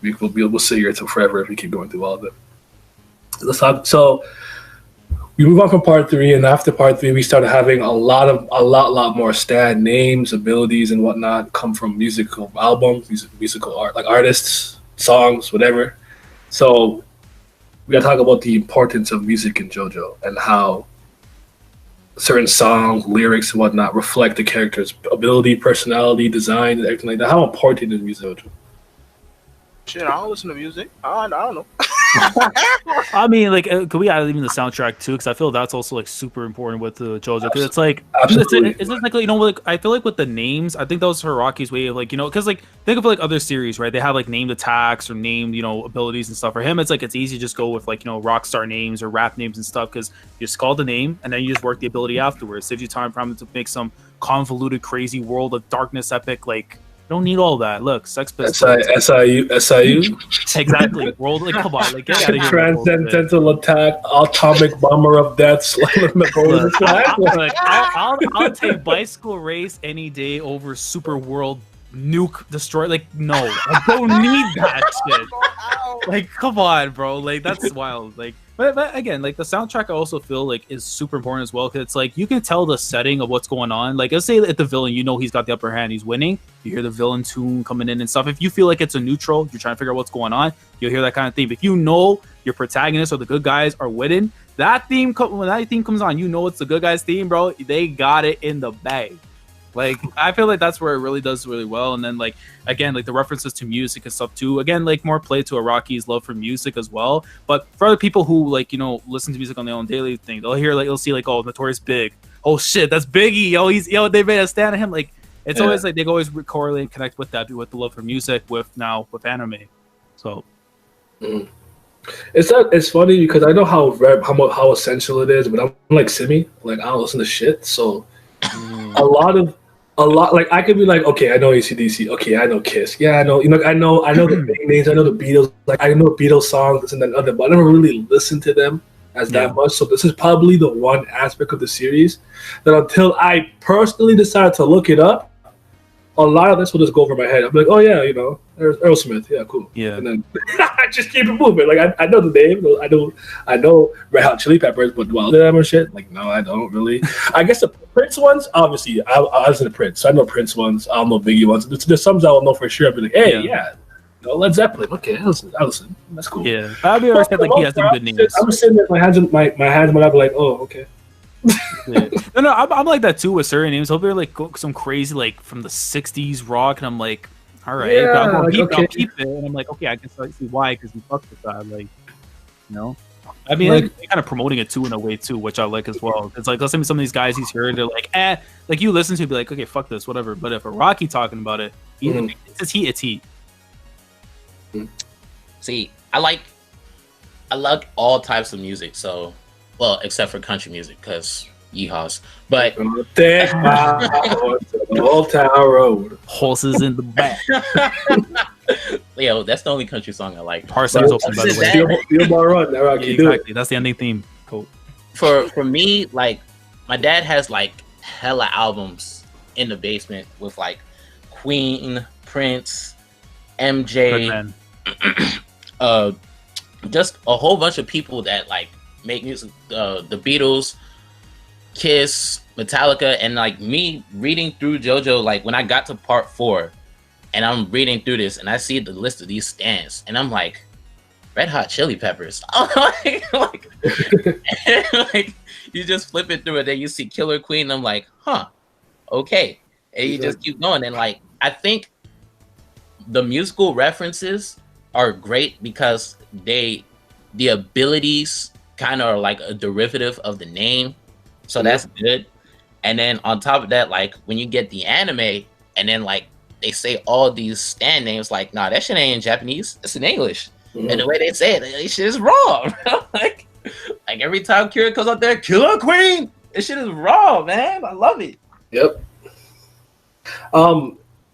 we'll sit here till forever if we keep going through all of it. Let's talk. So we move on from part 3, and after part 3, we started having a lot more stand names, abilities, and whatnot come from musical albums, musical art, like artists, songs, whatever. So we gotta talk about the importance of music in JoJo and how certain songs, lyrics, and whatnot reflect the character's ability, personality, design, and everything like that. How important is music?
Shit, I don't listen to music. I don't know.
I mean, like, could we add even the soundtrack too? Because I feel that's also like super important with the JoJo. Because it's like, it's like like I feel like with the names, I think that was Hiraki's way of like because like think of like other series, right? They have like named attacks or named abilities and stuff. For him, it's like it's easy to just go with like rock star names or rap names and stuff because you just call the name and then you just work the ability afterwards. Saves you time for him to make some convoluted, crazy world of darkness epic like. Don't need all that. Look, Sex Pistols.
SIU.
Exactly. World, like, come on, like, get out of here.
Transcendental attack, atomic bomber of death.
I'll take bicycle race any day over super world nuke destroy. Like, no, I don't need that shit. Like, come on, bro. Like, that's wild. Like. But again, like the soundtrack, I also feel like is super important as well because it's like you can tell the setting of what's going on. Like, let's say at the villain, he's got the upper hand, he's winning. You hear the villain tune coming in and stuff. If you feel like it's a neutral, you're trying to figure out what's going on, you'll hear that kind of theme. If you know your protagonist or the good guys are winning, when that theme comes on, it's the good guys theme, bro. They got it in the bag. Like, I feel like that's where it really does really well. And then, like, again, like the references to music and stuff too. Again, like more play to Araki's love for music as well. But for other people who like, listen to music on their own daily thing, they'll see like, oh, Notorious Big. Oh shit, that's Biggie. They made a stand at him. Like, it's always like they always correlate and connect with that, with the love for music with anime. So.
Mm. It's funny because I know how essential it is, but I'm like Simmy. Like I don't listen to shit, so a lot like I could be like, okay, I know AC/DC, okay, I know Kiss, yeah, I know, I know the big names, I know the Beatles, like I know Beatles songs and then other, but I never really listened to them as that much. So this is probably the one aspect of the series that until I personally decided to look it up, a lot of this will just go over my head. I'm like, oh yeah, there's Aerosmith, yeah, cool.
Yeah.
And then I just keep it moving. Like I know the name, I know Red Hot Chili Peppers, but well, them or shit, like no, I don't really. I guess the Prince ones, obviously, I listen to Prince, so I know Prince ones. I don't know Biggie ones. There's some I will know for sure. I'll be like, hey, yeah. Led Zeppelin. Okay, I listen. That's cool.
Yeah, I'll be honest. Like he has some good names.
I'm sitting there, my hands, but I'll be like, oh, okay.
Yeah. No, I'm like that too with certain names. I'll be like some crazy like from the '60s rock, and I'm like, all right, I'll keep it, and I'm like, okay, I can see why because we fucked with that, like, I mean, like, kind of promoting it too in a way too, which I like as well. It's like let's say some of these guys he's heard, they're like, like you listen to, be like, okay, fuck this, whatever. But if a Rocky talking about it, it's heat.
See, I like all types of music, so well, except for country music, because yeehaws. But
take my horse to the Old Town Road.
Horses in the back.
Yo, that's the only country song I like.
Parsons open, by the way.
Feel Bar Run.
Exactly. That's the ending theme. Cool.
For me, like my dad has like hella albums in the basement with like Queen, Prince, MJ, just a whole bunch of people that like make music. The Beatles, Kiss, Metallica, and like me reading through JoJo. Like when I got to part 4, and I'm reading through this, and I see the list of these stands, and I'm like, Red Hot Chili Peppers. like you just flip it through it, then you see Killer Queen, and I'm like, huh, okay, and you just keep going, and like I think the musical references are great because the abilities kind of are like a derivative of the name, so that's good. And then on top of that, like when you get the anime, and then like they say all these stand names, like nah, that shit ain't in Japanese, it's in English. And the way they say it, this shit is wrong. like every time Kira comes out there, Killer Queen, this shit is raw, man. I love it.
Yep.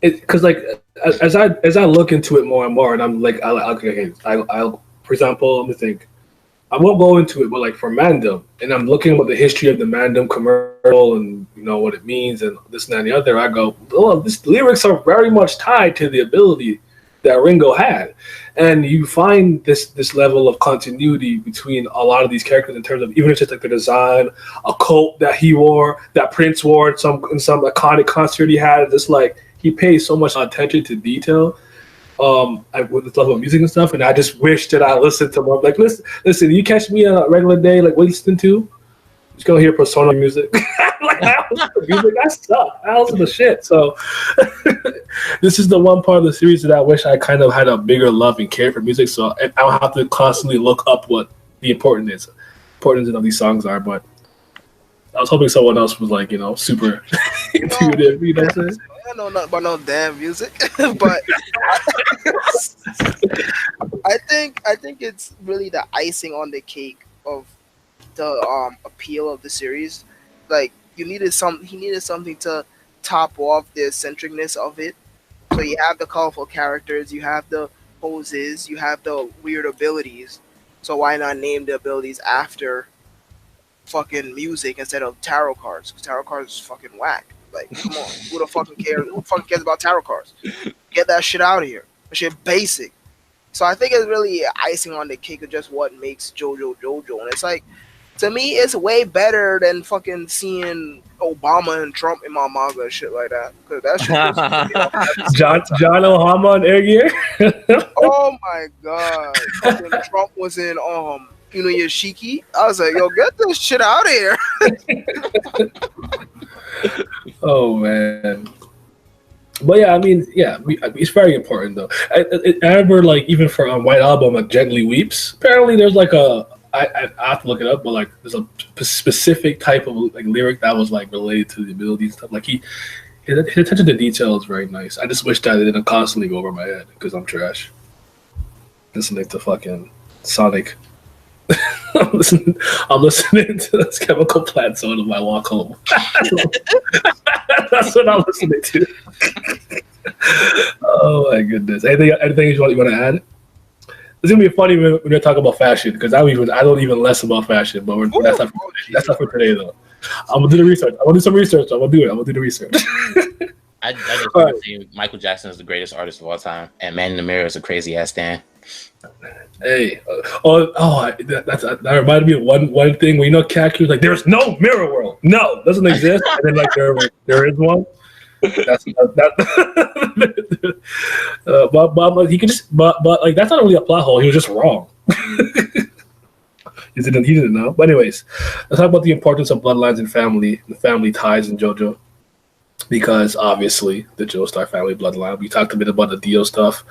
Because like as I look into it more and more, and I'm like, I'll for example, let me think. I won't go into it, but like for Mandem, and I'm looking at the history of the Mandem commercial and what it means and this and that and the other. I go, oh, these lyrics are very much tied to the ability that Ringo had, and you find this level of continuity between a lot of these characters in terms of even if it's just like the design, a coat that he wore, that Prince wore in some iconic concert he had. Just like he pays so much attention to detail with this level of music and stuff, and I just wish that I listened to more. Like listen, you catch me on a regular day, like what you listen to? Just go hear Persona music. Like I listen to music, I suck. I listen to shit. So this is the one part of the series that I wish I kind of had a bigger love and care for music. So I don't have to constantly look up what the importance of these songs are. But I was hoping someone else was like super intuitive. You know what I'm saying?
I know nothing about no damn music, but I think it's really the icing on the cake of the appeal of the series. Like he needed something to top off the eccentricness of it. So you have the colorful characters, you have the poses, you have the weird abilities. So why not name the abilities after fucking music instead of tarot cards? Because tarot cards is fucking whack. Like, come on, who the fucking cares? Who fucking cares about tarot cards? Get that shit out of here. That shit basic. So I think it's really icing on the cake of just what makes JoJo JoJo. And it's like, to me, it's way better than fucking seeing Obama and Trump in my manga and shit like that. Because that shit
John Ohama and Air Gear.
Oh my god. Fucking Trump was in Yoshiki. I was like, yo, get this shit out of here.
Oh man. But yeah, I mean, it's very important though. I remember, like, even for White Album, like Gently Weeps. Apparently, there's like I have to look it up, but like there's a specific type of like lyric that was like related to the abilities and stuff. Like his attention to detail is very nice. I just wish that it didn't constantly go over my head because I'm trash. Listening to fucking Sonic. I'm listening to this Chemical Plant song on my walk home. That's what I'm listening to. Oh my goodness! Anything you want to add? It's gonna be funny when we talk about fashion because I don't even less about fashion, but that's not for today though. I'm gonna do the research. I'm gonna do some research. I'm gonna do the research.
I just want to say Michael Jackson is the greatest artist of all time, and Man in the Mirror is a crazy ass stand.
Hey, that reminded me of one thing where Cat was like, "There's no mirror world, no, doesn't exist," and then like there is one. That's that. But he could just, but like that's not really a plot hole. He was just wrong. He didn't know. But anyways, let's talk about the importance of bloodlines and the family ties in JoJo. Because obviously the Joestar family bloodline. We talked a bit about the Dio stuff,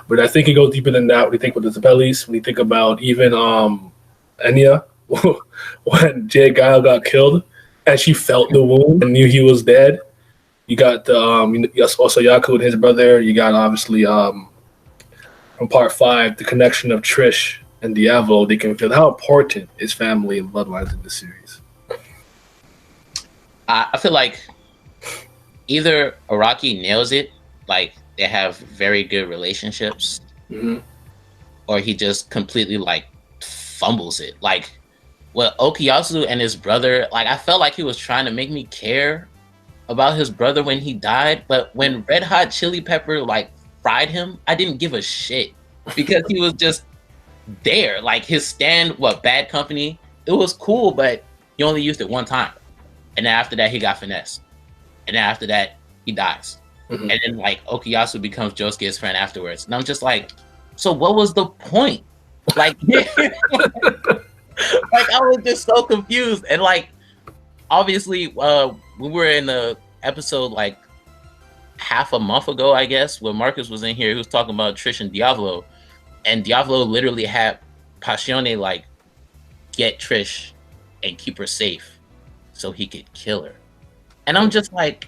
but I think it goes deeper than that. When you think about the Zabellis, when you think about even Enya, when Jay Guile got killed and she felt the wound and knew he was dead. You got also Yaku and his brother. You got obviously from part 5 the connection of Trish and Diavolo. They can feel how important is family and bloodlines in this series.
I feel like either Araki nails it, like they have very good relationships, or he just completely like fumbles it. Like with Okuyasu and his brother, like I felt like he was trying to make me care about his brother when he died, but when Red Hot Chili Pepper like fried him, I didn't give a shit because he was just there. Like his stand, Bad Company, it was cool, but he only used it one time, and then after that he got finessed. And then after that, he dies. And then, like, Okuyasu becomes Josuke's friend afterwards. And I'm just like, so what was the point? Like, like I was just so confused. And, like, obviously, we were in the episode, like, half a month ago, I guess, when Marcus was in here. He was talking about Trish and Diavolo. And Diavolo literally had Passione, like, get Trish and keep her safe so he could kill her. And I'm just like,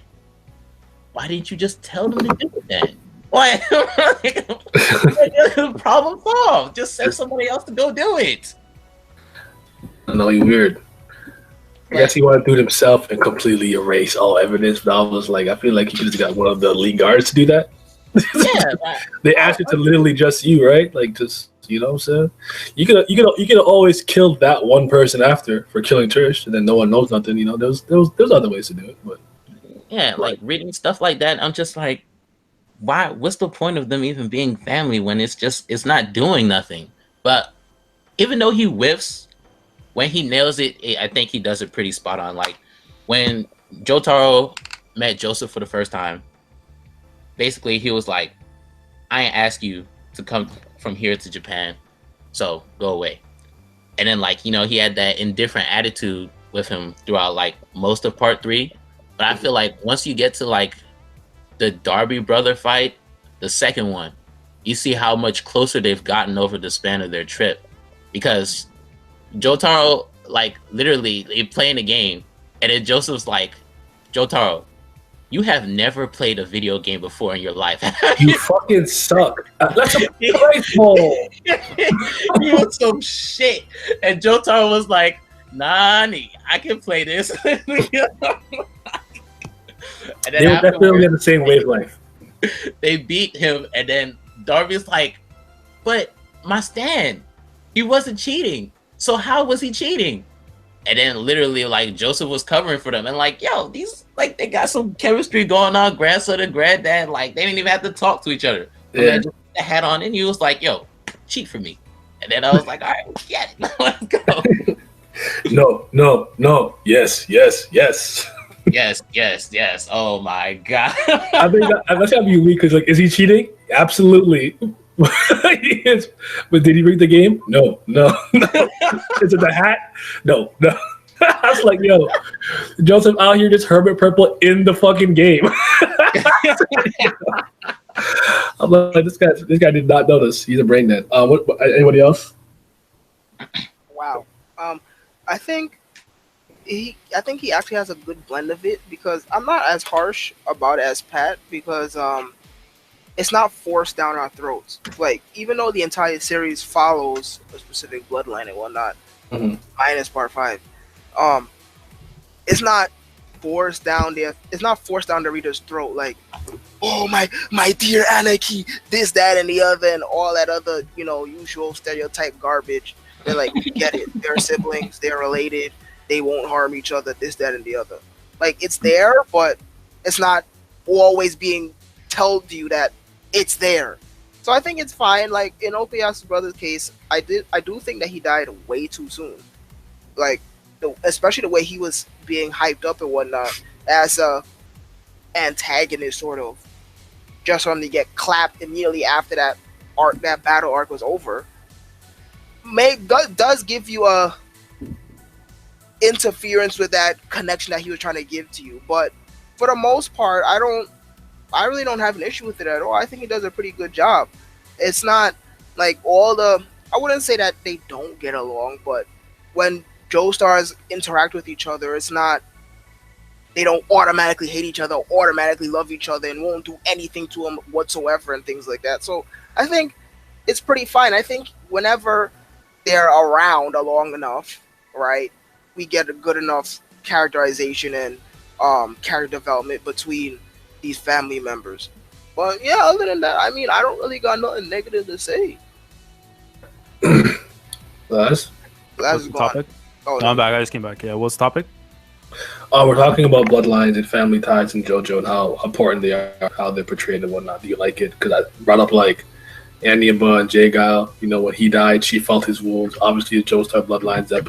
why didn't you just tell them to do it then? Why? Problem solved. Just send somebody else to go do it.
I know you're weird. I guess he wanted to do it himself and completely erase all evidence. But I was like, I feel like you just got one of the lead guards to do that.
Yeah.
They asked you to literally just you, right? Like just you know what I'm saying? You could always kill that one person after for killing Trish, and then no one knows nothing. There's other ways to do it, but
yeah, like reading stuff like that, I'm just like, why? What's the point of them even being family when it's not doing nothing? But even though he whiffs, when he nails it, I think he does it pretty spot on. Like when Jotaro met Joseph for the first time, basically he was like, I ain't ask you to come from here to Japan, so go away. And then like, he had that indifferent attitude with him throughout like most of part 3. But I feel like once you get to like the Darby brother fight, the second one, you see how much closer they've gotten over the span of their trip. Because Jotaro, like literally playing a game, and then Joseph's like, Jotaro, you have never played a video game before in your life.
You fucking suck. That's a playful.
You was some shit. And Jotaro was like, Nani, I can play this. And then
they were definitely on the same wavelength.
They beat him, and then Darby's like, but my stand, he wasn't cheating. So how was he cheating? And then literally like Joseph was covering for them and like, yo, these like they got some chemistry going on, grandson and granddad, like they didn't even have to talk to each other. Yeah. And then just put the hat on and he was like, yo, cheat for me. And then I was like, all right, get it. Let's go.
No. Yes.
Yes. Oh my god.
I think that's gotta be weak because like, is he cheating? Absolutely. He is. But did he rig the game? No. Is it the hat? No. I was like, yo, Joseph out here just Herbert Purple in the fucking game. I'm like, this guy did not notice. He's a brain dead. Anybody else?
Wow. I think he actually has a good blend of it because I'm not as harsh about it as Pat because it's not forced down our throats. Like, even though the entire series follows a specific bloodline and whatnot, minus part 5, it's not forced down the reader's throat. Like, oh my dear Anarchy, this, that, and the other, and all that other, usual stereotype garbage. They're like, we get it. They're siblings. They're related. They won't harm each other. This, that, and the other. Like, it's there, but it's not always being told to you that it's there. So I think it's fine. Like, in Okuyasu brother's case, I do think that he died way too soon. Like, especially the way he was being hyped up and whatnot as a antagonist, sort of, just for him to get clapped immediately after that battle arc was over. Does give you a interference with that connection that he was trying to give to you, but for the most part, I really don't have an issue with it at all. I think he does a pretty good job. It's not like I wouldn't say that they don't get along, but when Joestars interact with each other, it's not, they don't automatically hate each other, or automatically love each other, and won't do anything to them whatsoever and things like that. So I think it's pretty fine. I think whenever they're around long enough, right, we get a good enough characterization and character development between these family members. But yeah, other than that, I mean, I don't really got nothing negative to say.
Laz?
Laz is gone.
Topic?
Oh,
no, I'm back. I just came back. Yeah, what's the topic?
We're talking about bloodlines and family ties in JoJo and how important they are, how they're portrayed and whatnot. Do you like it? Because I brought up like Aniamba and J-Gal. When he died, she felt his wounds. Obviously, the Joestar bloodlines that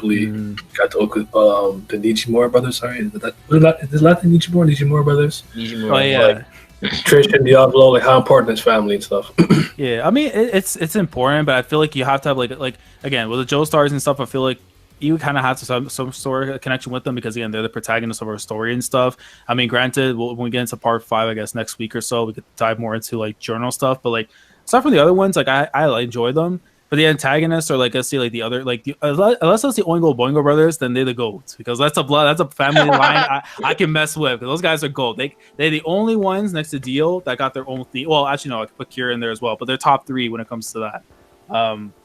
got to the Nichimura brothers. Sorry, is that the Nichimura brothers?
Nijimura.
Oh yeah.
Like, Trish and Diablo, like how important is family and stuff.
Yeah, I mean it's important, but I feel like you have to have like again with the Joestars and stuff. I feel like you kind of have to have some sort of connection with them because again they're the protagonists of our story and stuff. I mean, granted, when we get into part 5, I guess next week or so, we could dive more into like journal stuff. But like aside from the other ones, like I enjoy them. But the antagonists are like, let's see, like the other, like unless it's the Oingo Boingo brothers, then they're the GOATs because that's a family line I can mess with because those guys are GOAT. They're the only ones next to Dio that got their own theme. Well, actually no, I could put Kira in there as well, but they're top 3 when it comes to that.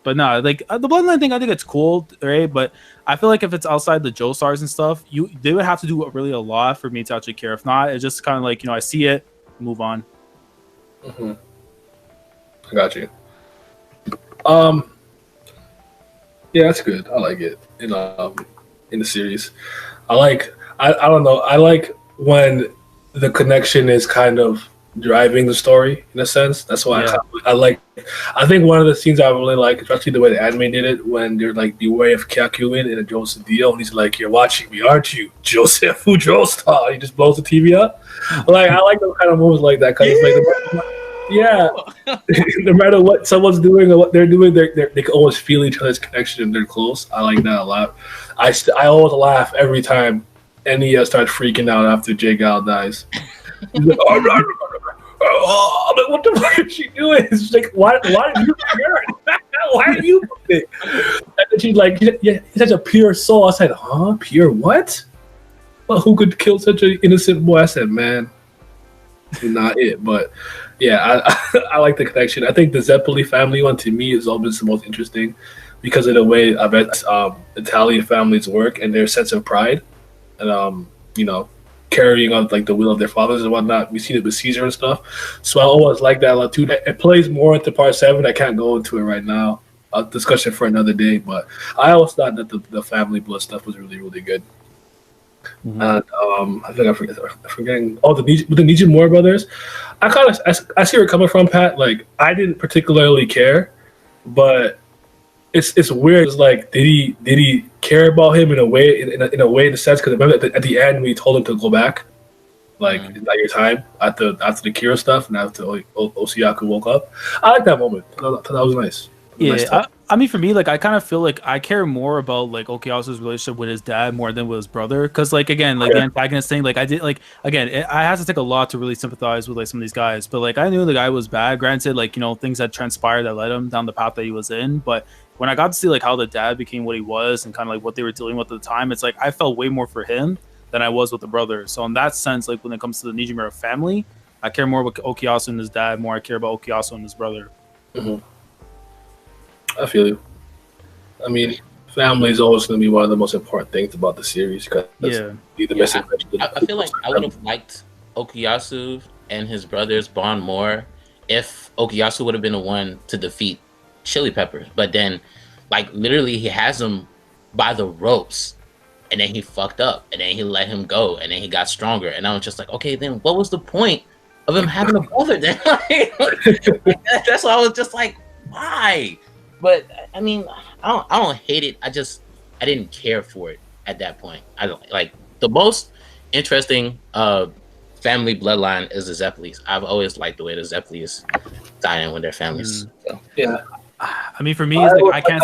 But no, like the bloodline thing, I think it's cool, right? But I feel like if it's outside the Joestars and stuff, they would have to do really a lot for me to actually care. If not, it's just kind of like I see it, move on.
Mm-hmm. I got you. Yeah, that's good. I like it in the series. I don't know. I like when the connection is kind of driving the story in a sense. That's why I think one of the scenes I really like, especially the way the anime did it, when they're like, beware of Kyakuin in a Joseph deal, and he's like, you're watching me, aren't you? Joseph Joestar. He just blows the TV up. Like, I like those kind of moves like that. Cause it's like, yeah, no matter what someone's doing or what they're doing, they can always feel each other's connection and they're close. I like that a lot. I always laugh every time Enya starts freaking out after J-Gal dies. He's like, I'm like, what the fuck is she doing? It's like, why are you care? Why are you? And then she's like, yeah, he's such a pure soul. I said, huh? Pure what? Well, who could kill such an innocent boy? I said, man, not it. But yeah, I like the connection. I think the Zeppeli family one to me is always the most interesting because of the way I bet Italian families work and their sense of pride and carrying on like the will of their fathers and whatnot. We see it with Caesar and stuff. So I always like that a lot too. It plays more into part 7. I can't go into it right now. A discussion for another day. But I always thought that the family blood stuff was really, really good. Mm-hmm. And I think I'm forgetting. Oh, the Nijimura brothers. I see where you're coming from, Pat. Like, I didn't particularly care, but it's weird. It's like, did he care about him in a way, in a sense? Because remember at the end we told him to go back, like it's not your time after the Kira stuff, and after Oshiaku woke up. I like that moment. I thought that was nice.
Yeah, I mean, for me, like, I kind of feel like I care more about like Okuyasu's relationship with his dad more than with his brother, because like again, like the antagonist thing, like I did, like again, I had to take a lot to really sympathize with like some of these guys, but like I knew the guy was bad. Granted, like things that transpired that led him down the path that he was in, but when I got to see like how the dad became what he was and kind of like what they were dealing with at the time, it's like I felt way more for him than I was with the brother. So in that sense, like when it comes to the Nijimura family, I care more about Okuyasu and his dad more. I care about Okuyasu and his brother.
Mm-hmm. I feel you. I mean, family is always going to be one of the most important things about the series.
Yeah.
I feel like I would have liked Okuyasu and his brother's bond more if Okuyasu would have been the one to defeat Chili Peppers. But then, like, literally, he has him by the ropes, and then he fucked up, and then he let him go, and then he got stronger. And I was just like, okay, then what was the point of him having a brother then? That's why I was just like, why? But I mean, I don't hate it. I didn't care for it at that point. I don't like the most interesting family bloodline is the Zeppelis. I've always liked the way the Zeppelis tie in with their families. So.
Yeah.
I mean, for me, it's like I can't.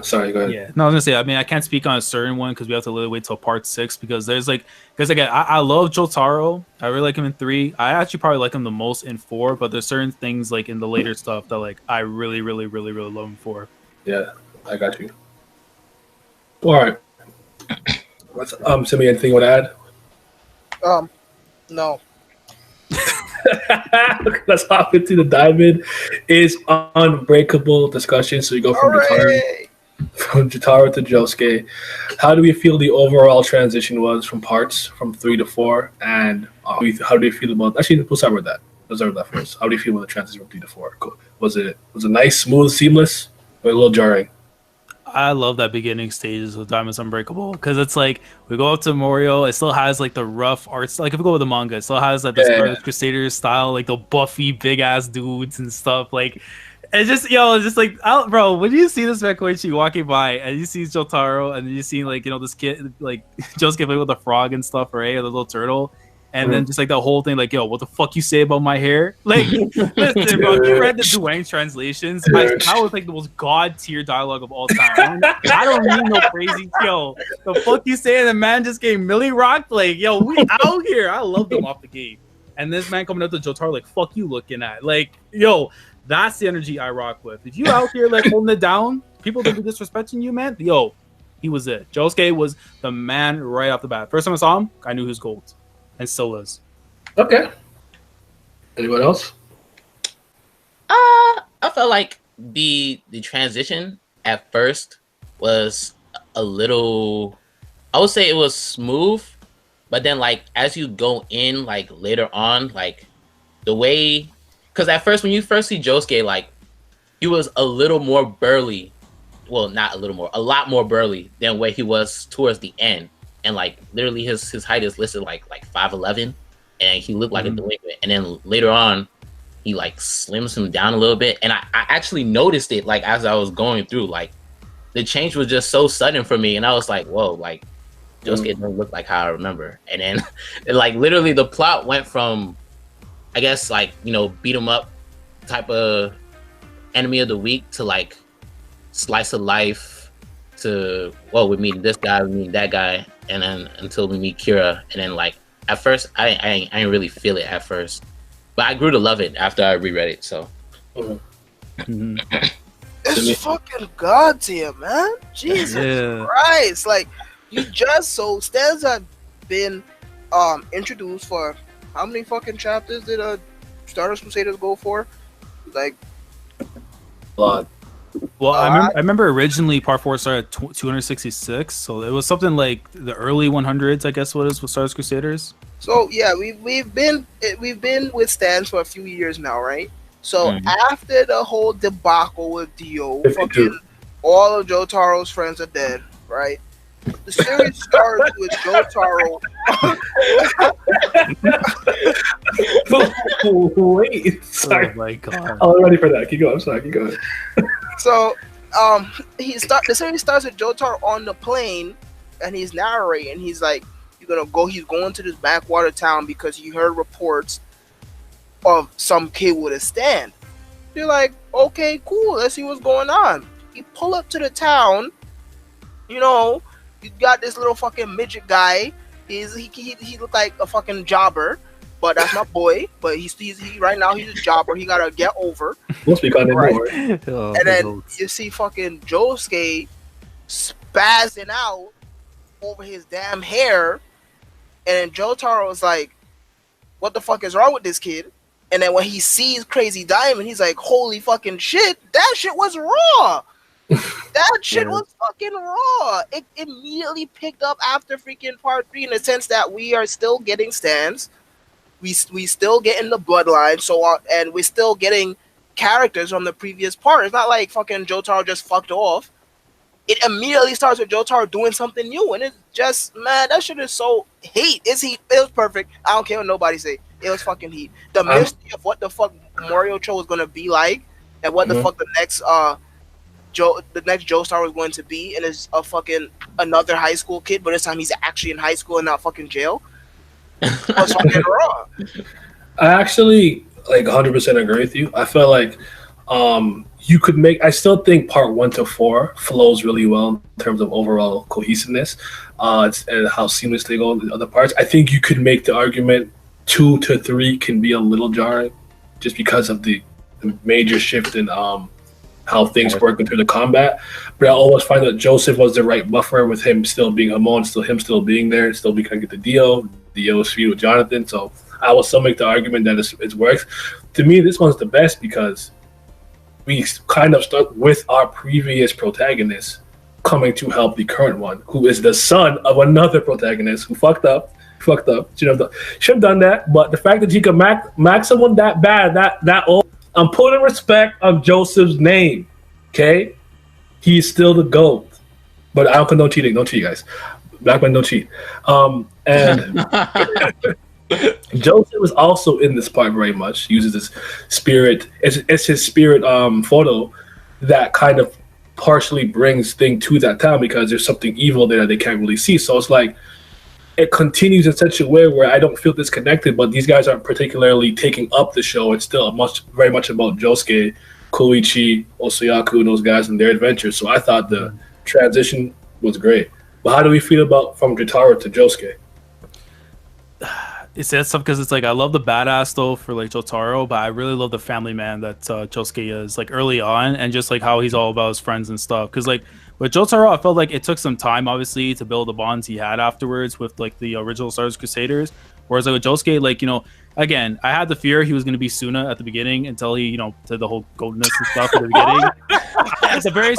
Sorry, go ahead.
Yeah, no, I was gonna say. I mean, I can't speak on a certain one because we have to literally wait till part 6 because again, I love Jotaro. I really like him in 3. I actually probably like him the most in 4, but there's certain things like in the later stuff that like I really love him for.
Yeah, I got you. All right. Simmy, anything you want to
add? No.
Let's hop into the diamond. Is Unbreakable discussion. So you go from Jotaro to Josuke. How do we feel the overall transition was from parts from 3 to 4? And how do you feel about? Actually, we'll start with that. Let's start with that first. How do you feel about the transition from 3 to 4? Cool. Was it nice, smooth, seamless, or a little jarring?
I love that beginning stages of Diamonds Unbreakable because it's like we go up to Morioh. It still has like the rough arts. Like if we go with the manga, it still has like the Stardust Crusaders style, like the buffy big ass dudes and stuff. Like it's just like bro. When you see this man Koichi walking by and you see Jotaro and you see like this kid like Josuke playing with the frog and stuff, right? Or the little turtle. And then just like the whole thing, like, yo, what the fuck you say about my hair? Like, listen, bro, you read the Duane translations. That was like the most god tier dialogue of all time. I don't need no crazy, yo. The fuck you say? And the man just getting Millie rocked. Like, yo, we out here. I love them off the gate. And this man coming up to Jotaro, like, fuck you looking at. Like, yo, that's the energy I rock with. If you out here, like, holding it down, people that be disrespecting you, man, yo, he was it. Josuke was the man right off the bat. First time I saw him, I knew he was gold. And still is.
Okay. Anyone else?
I felt like the transition at first was a little. I would say it was smooth, but then like as you go in, like later on, like the way, because at first when you first see Josuke, like he was a little more burly. Well, not a little more, a lot more burly than where he was towards the end. And like literally his height is listed like 5'11", and he looked like a delinquent. And then later on, he like slims him down a little bit. And I actually noticed it like as I was going through, like the change was just so sudden for me. And I was like, whoa, like Josuke doesn't look like how I remember. And then like literally the plot went from, I guess like, beat him up type of enemy of the week to like slice of life to, well, we meet this guy, we meet that guy. And then until we meet Kira, and then like at first, I didn't really feel it at first, but I grew to love it after I reread it. So
it's fucking god tier, man. Jesus Christ! Like stands have been introduced for how many fucking chapters did Stardust Crusaders go for? Like
a lot.
Well, I remember originally Part 4 started at 266, so it was something like the early 100s, I guess. What is with Stardust Crusaders?
So yeah, we've been with stands for a few years now, right? So after the whole debacle with Dio, fucking all of Jotaro's friends are dead, right? The series starts with Jotaro.
Wait, sorry.
Oh my god!
I'm ready for that. Keep going. I'm sorry. Keep going.
So, the series starts with Jotaro on the plane, and he's narrating. He's like, He's going to this backwater town because he heard reports of some kid with a stand. You're like, okay, cool. Let's see what's going on. You pull up to the town. You got this little fucking midget guy. He looked like a fucking jobber, but that's my boy. But he right now he's a jobber. He gotta get over.
We'll speak on it more.
And then you see fucking Josuke spazzing out over his damn hair, and then Jotaro was like, what the fuck is wrong with this kid? And then when he sees Crazy Diamond, he's like, holy fucking shit, that shit was raw. That shit was fucking raw. It immediately picked up after freaking part 3 in the sense that we are still getting stands. We still getting the bloodline, and we're still getting characters from the previous part. It's not like fucking Jotaro just fucked off. It immediately starts with Jotaro doing something new, and it's just, man, that shit is so heat. It's heat. It was perfect. I don't care what nobody say. It was fucking heat. The mystery of what the fuck Morioh Cho was gonna be like, and what the fuck the next Joestar was going to be, and is a fucking another high school kid, but this time he's actually in high school and not fucking jail. Was fucking raw.
I actually 100% agree with you. I feel like you could make. I still think part 1 to 4 flows really well in terms of overall cohesiveness, and how seamless they go in the other parts. I think you could make the argument 2 to 3 can be a little jarring, just because of the major shift in how things work through the combat. But I always find that Joseph was the right buffer with him still being Hamon, still being there, still be kind of get the deal. The yellow speed with Jonathan. So I will still make the argument that it works. To me, this one's the best because we kind of stuck with our previous protagonist coming to help the current one, who is the son of another protagonist who fucked up. Should have done that. But the fact that he could mac someone that bad, that old, I'm putting respect on Joseph's name. Okay? He's still the GOAT. But I don't condone cheating. Don't cheat, guys. Black men don't cheat. And Joseph was also in this part very much. He uses his spirit. It's his spirit photo that kind of partially brings thing to that town because there's something evil there that they can't really see. So it's like it continues in such a way where I don't feel disconnected, but these guys aren't particularly taking up the show. It's still very much about Josuke, Koichi, Osayaku, and those guys and their adventures. So I thought the transition was great. But how do we feel about from Jotaro to Josuke?
It's that stuff because it's like I love the badass though for like Jotaro, but I really love the family man that Josuke is like early on, and just like how he's all about his friends and stuff. Because like with Jotaro, I felt like it took some time obviously to build the bonds he had afterwards with like the original Stardust Crusaders. Whereas like with Josuke, like again, I had the fear he was going to be Suna at the beginning until he did the whole goldness and stuff at the beginning. At the very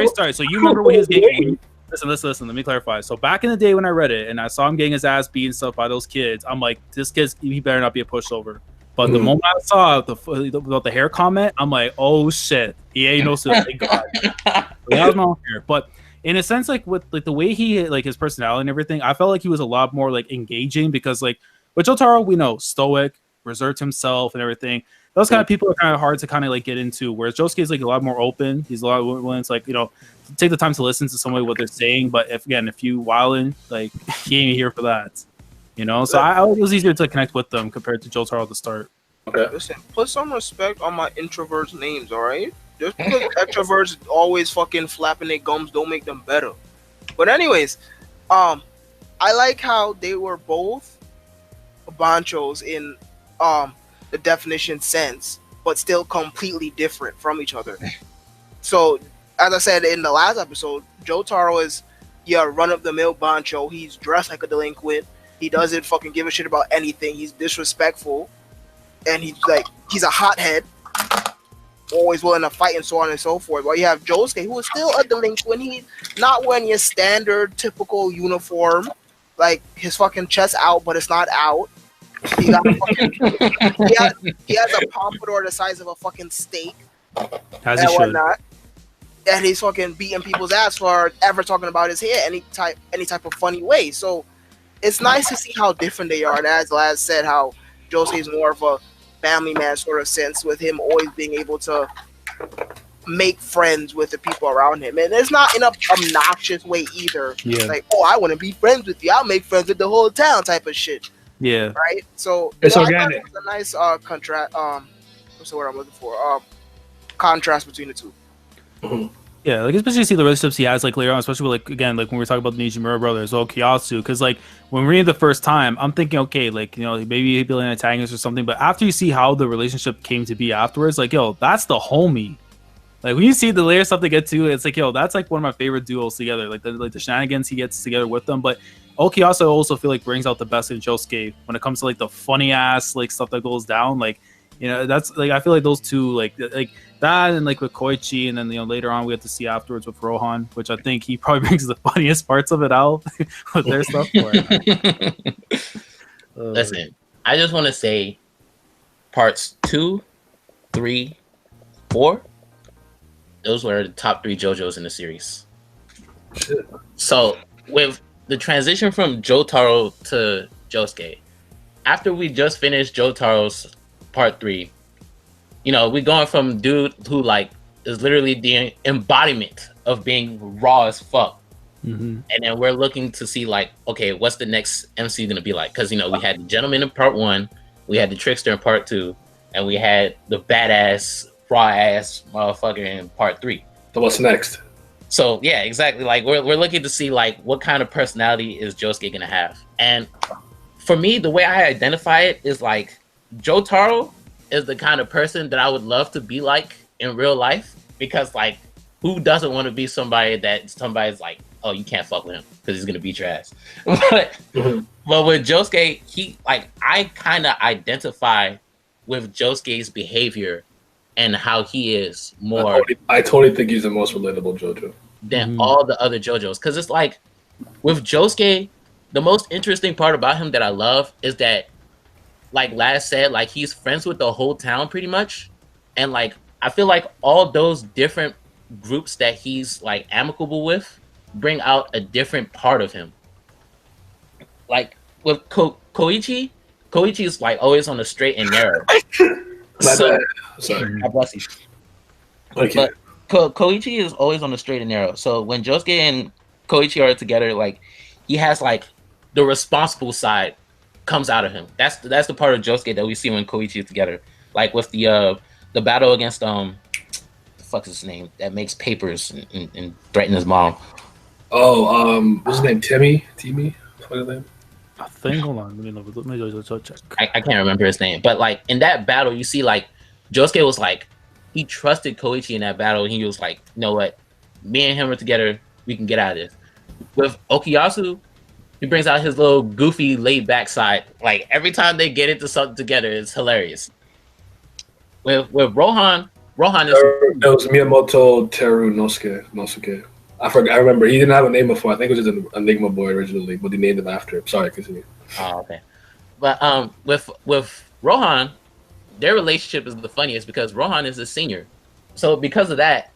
start. So you remember when he was getting. Listen. Let me clarify. So back in the day when I read it and I saw him getting his ass beat and stuff by those kids, I'm like, he better not be a pushover. But the moment I saw the hair comment, I'm like, oh shit, he ain't no shit. Thank God. That was my own fear. But in a sense, like with like the way he like his personality and everything, I felt like he was a lot more like engaging because like with Jotaro, we know stoic, reserved himself and everything. Those kind of people are kind of hard to kind of like get into. Whereas Josuke is like a lot more open. He's a lot willing to like take the time to listen to somebody what they're saying. But if you wildin', like he ain't here for that. So it was easier to connect with them compared to Jotaro at the start.
Okay.
Listen, put some respect on my introverts' names, all right? Just because extroverts always fucking flapping their gums don't make them better. But anyways, I like how they were both banchos in the definition sense, but still completely different from each other. So, as I said in the last episode, Jotaro is run-of-the-mill bancho. He's dressed like a delinquent. He doesn't fucking give a shit about anything. He's disrespectful, and he's a hothead, always willing to fight and so on and so forth. While you have Josuke, who is still a delinquent. He's not wearing your standard, typical uniform, like his fucking chest out, but it's not out. He got he has a pompadour the size of a fucking steak
As he should.
Whatnot. And he's fucking beating people's ass for ever talking about his hair any type of funny way. So it's nice to see how different they are. And as Laz said, how Josuke is more of a family man sort of sense, with him always being able to make friends with the people around him. And it's not in an obnoxious way either. Yeah. Like, I want to be friends with you. I'll make friends with the whole town type of shit.
Yeah.
Right? So
it's organic.
It's a nice contrast. What's the word I'm looking for? Contrast between the two.
Mm-hmm.
Yeah, like especially see the relationships he has like later on, especially with, like again, like when we were talking about the Nijimura brothers, Kiyasu, because like when we read it the first time, I'm thinking, okay, like maybe he'd be an antagonist or something, but after you see how the relationship came to be afterwards, like that's the homie. Like when you see the layer stuff they get to, it's like, yo, that's like one of my favorite duos together. Like the shenanigans he gets together with them. But Okiyasu also feel like brings out the best in Josuke when it comes to like the funny ass like stuff that goes down. Like, you know, that's like I feel like those two like that and like with Koichi, and then later on we have to see afterwards with Rohan, which I think he probably brings the funniest parts of it out with their stuff.
Listen, I just want to say parts 2, 3, 4. Those were the top 3 JoJos in the series.
Shit.
So with the transition from Jotaro to Josuke, after we just finished Jotaro's part 3, you know, we're going from dude who like is literally the embodiment of being raw as fuck. And then we're looking to see like, okay, what's the next MC gonna be like? Because, you know, we had the gentleman in part 1, we had the trickster in part 2, and we had the badass raw ass motherfucker in part 3.
So what's next?
So yeah, exactly. Like we're looking to see like what kind of personality is Josuke gonna have. And for me, the way I identify it is like Jotaro is the kind of person that I would love to be like in real life, because like who doesn't want to be somebody that somebody's like, oh, you can't fuck with him because he's gonna beat your ass. But with Josuke, he like I kind of identify with Josuke's behavior and how he is more.
I totally think he's the most relatable JoJo
than all the other JoJos, because it's like with Josuke, the most interesting part about him that I love is that, like Laz said, like he's friends with the whole town pretty much, and like I feel like all those different groups that he's like amicable with bring out a different part of him. Like with Koichi is like always on the straight and narrow.
Sorry.
God bless you.
Okay.
But Koichi is always on the straight and narrow. So when Josuke and Koichi are together, like he has like the responsible side comes out of him. That's the part of Josuke that we see when Koichi is together. Like with the battle against the fuck's his name that makes papers and threaten his mom.
Oh, what's his name? Timmy? What's his name?
I think. Hold on, let me just check.
I can't remember his name, but like in that battle, you see like Josuke was like he trusted Koichi in that battle. And he was like, you know what, me and him are together, we can get out of this. With Okiyasu, he brings out his little goofy, laid back side. Like every time they get into something together, it's hilarious. With Rohan is
it was Miyamoto Teru Nosuke. I forgot. I remember he didn't have a name before. I think it was just an Enigma boy originally, but they named him after him. Sorry, continue.
Oh, okay. But with Rohan, their relationship is the funniest because Rohan is a senior. So because of that,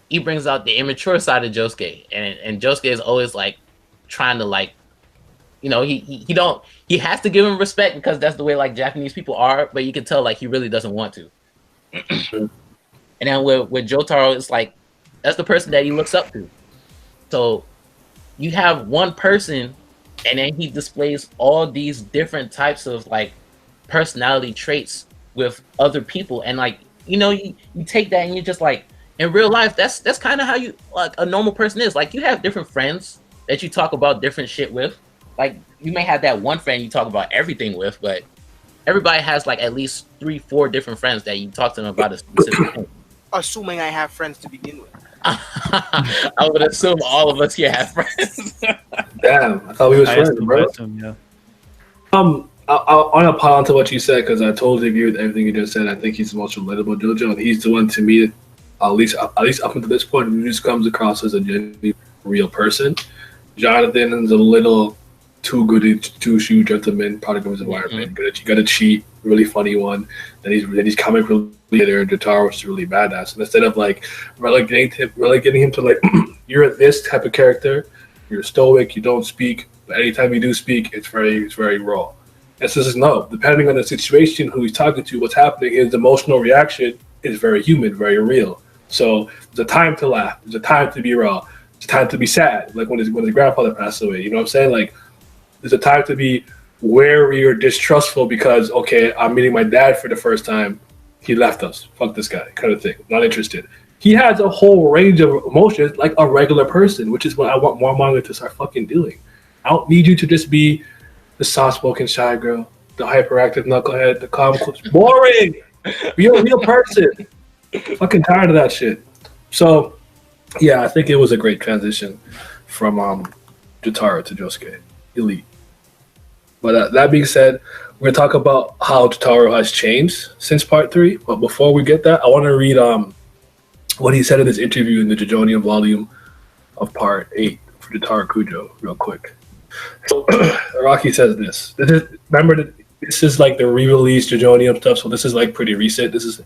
he brings out the immature side of Josuke, and Josuke is always like trying to like, you know, he has to give him respect because that's the way like Japanese people are, but you can tell like he really doesn't want to. And then with Jotaro, it's like that's the person that he looks up to. So you have one person, and then he displays all these different types of like personality traits with other people, and like you know, you take that and you're just like in real life, that's kind of how you like a normal person is. Like you have different friends that you talk about different shit with. Like you may have that one friend you talk about everything with, but everybody has like at least 3-4 different friends that you talk to them about a specific thing.
Assuming I have friends to begin with.
I would assume all of us here have friends.
Damn, I thought we was friends, bro.
Yeah.
I want to pile onto what you said because I totally agree with everything you just said. I think he's the most relatable JoJo, and he's the one to me, at least up until this point, who just comes across as a genuinely real person. Jonathan is a little too good to shoe gentleman, product of his environment. You gotta cheat, really funny one. Then he's comic relief later. Jotaro is really badass. And instead of like relegating him to like you're this type of character, you're stoic, you don't speak, but anytime you do speak, it's very raw. And so no, depending on the situation, who he's talking to, what's happening, his emotional reaction is very human, very real. So there's a time to laugh, there's a time to be raw, there's a time to be sad, like when his grandfather passed away. You know what I'm saying? Like there's a time to be wary or distrustful because, okay, I'm meeting my dad for the first time. He left us. Fuck this guy, kind of thing. Not interested. He has a whole range of emotions like a regular person, which is what I want more manga to start fucking doing. I don't need you to just be the soft-spoken shy girl, the hyperactive knucklehead, the calm, boring. Be a real person. Fucking tired of that shit. So, yeah, I think it was a great transition from Jotaro to Josuke Elite. But that being said, we're going to talk about how Jotaro has changed since part 3. But before we get that, I want to read what he said in his interview in the Jojonium volume of part 8 for Jotaro Kujo real quick. So Rocky says this. Remember that this is like the re-release Jojonium stuff, so this is like pretty recent. This is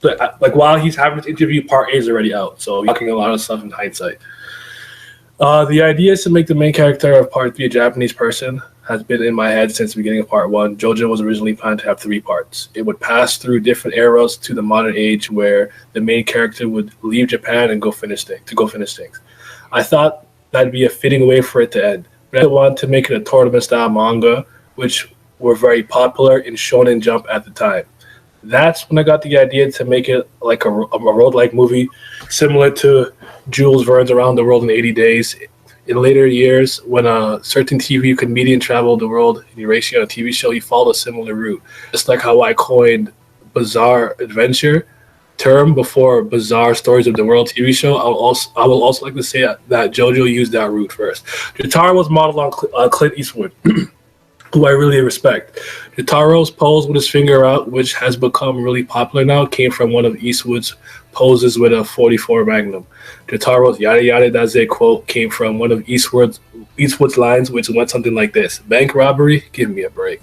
like while he's having this interview, part 8 is already out, so he's talking a lot of stuff in hindsight. The idea is to make the main character of part 3 a Japanese person has been in my head since the beginning of part 1. Jojo was originally planned to have 3 parts. It would pass through different eras to the modern age where the main character would leave Japan and go finish things. I thought that'd be a fitting way for it to end. But I wanted to make it a tournament-style manga, which were very popular in Shonen Jump at the time. That's when I got the idea to make it like a road-like movie, similar to Jules Verne's Around the World in 80 Days. In later years, when a certain TV comedian traveled the world in Eurasia on a TV show, he followed a similar route. Just like how I coined bizarre adventure term before Bizarre Stories of the World TV show, I will also like to say that Jojo used that route first. Jotaro was modeled on Clint Eastwood, who I really respect. Jotaro's pose with his finger out, which has become really popular now, came from one of Eastwood's poses with a 44 Magnum. Jotaro's yada yada daze quote came from one of Eastwood's lines, which went something like this: "Bank robbery, give me a break."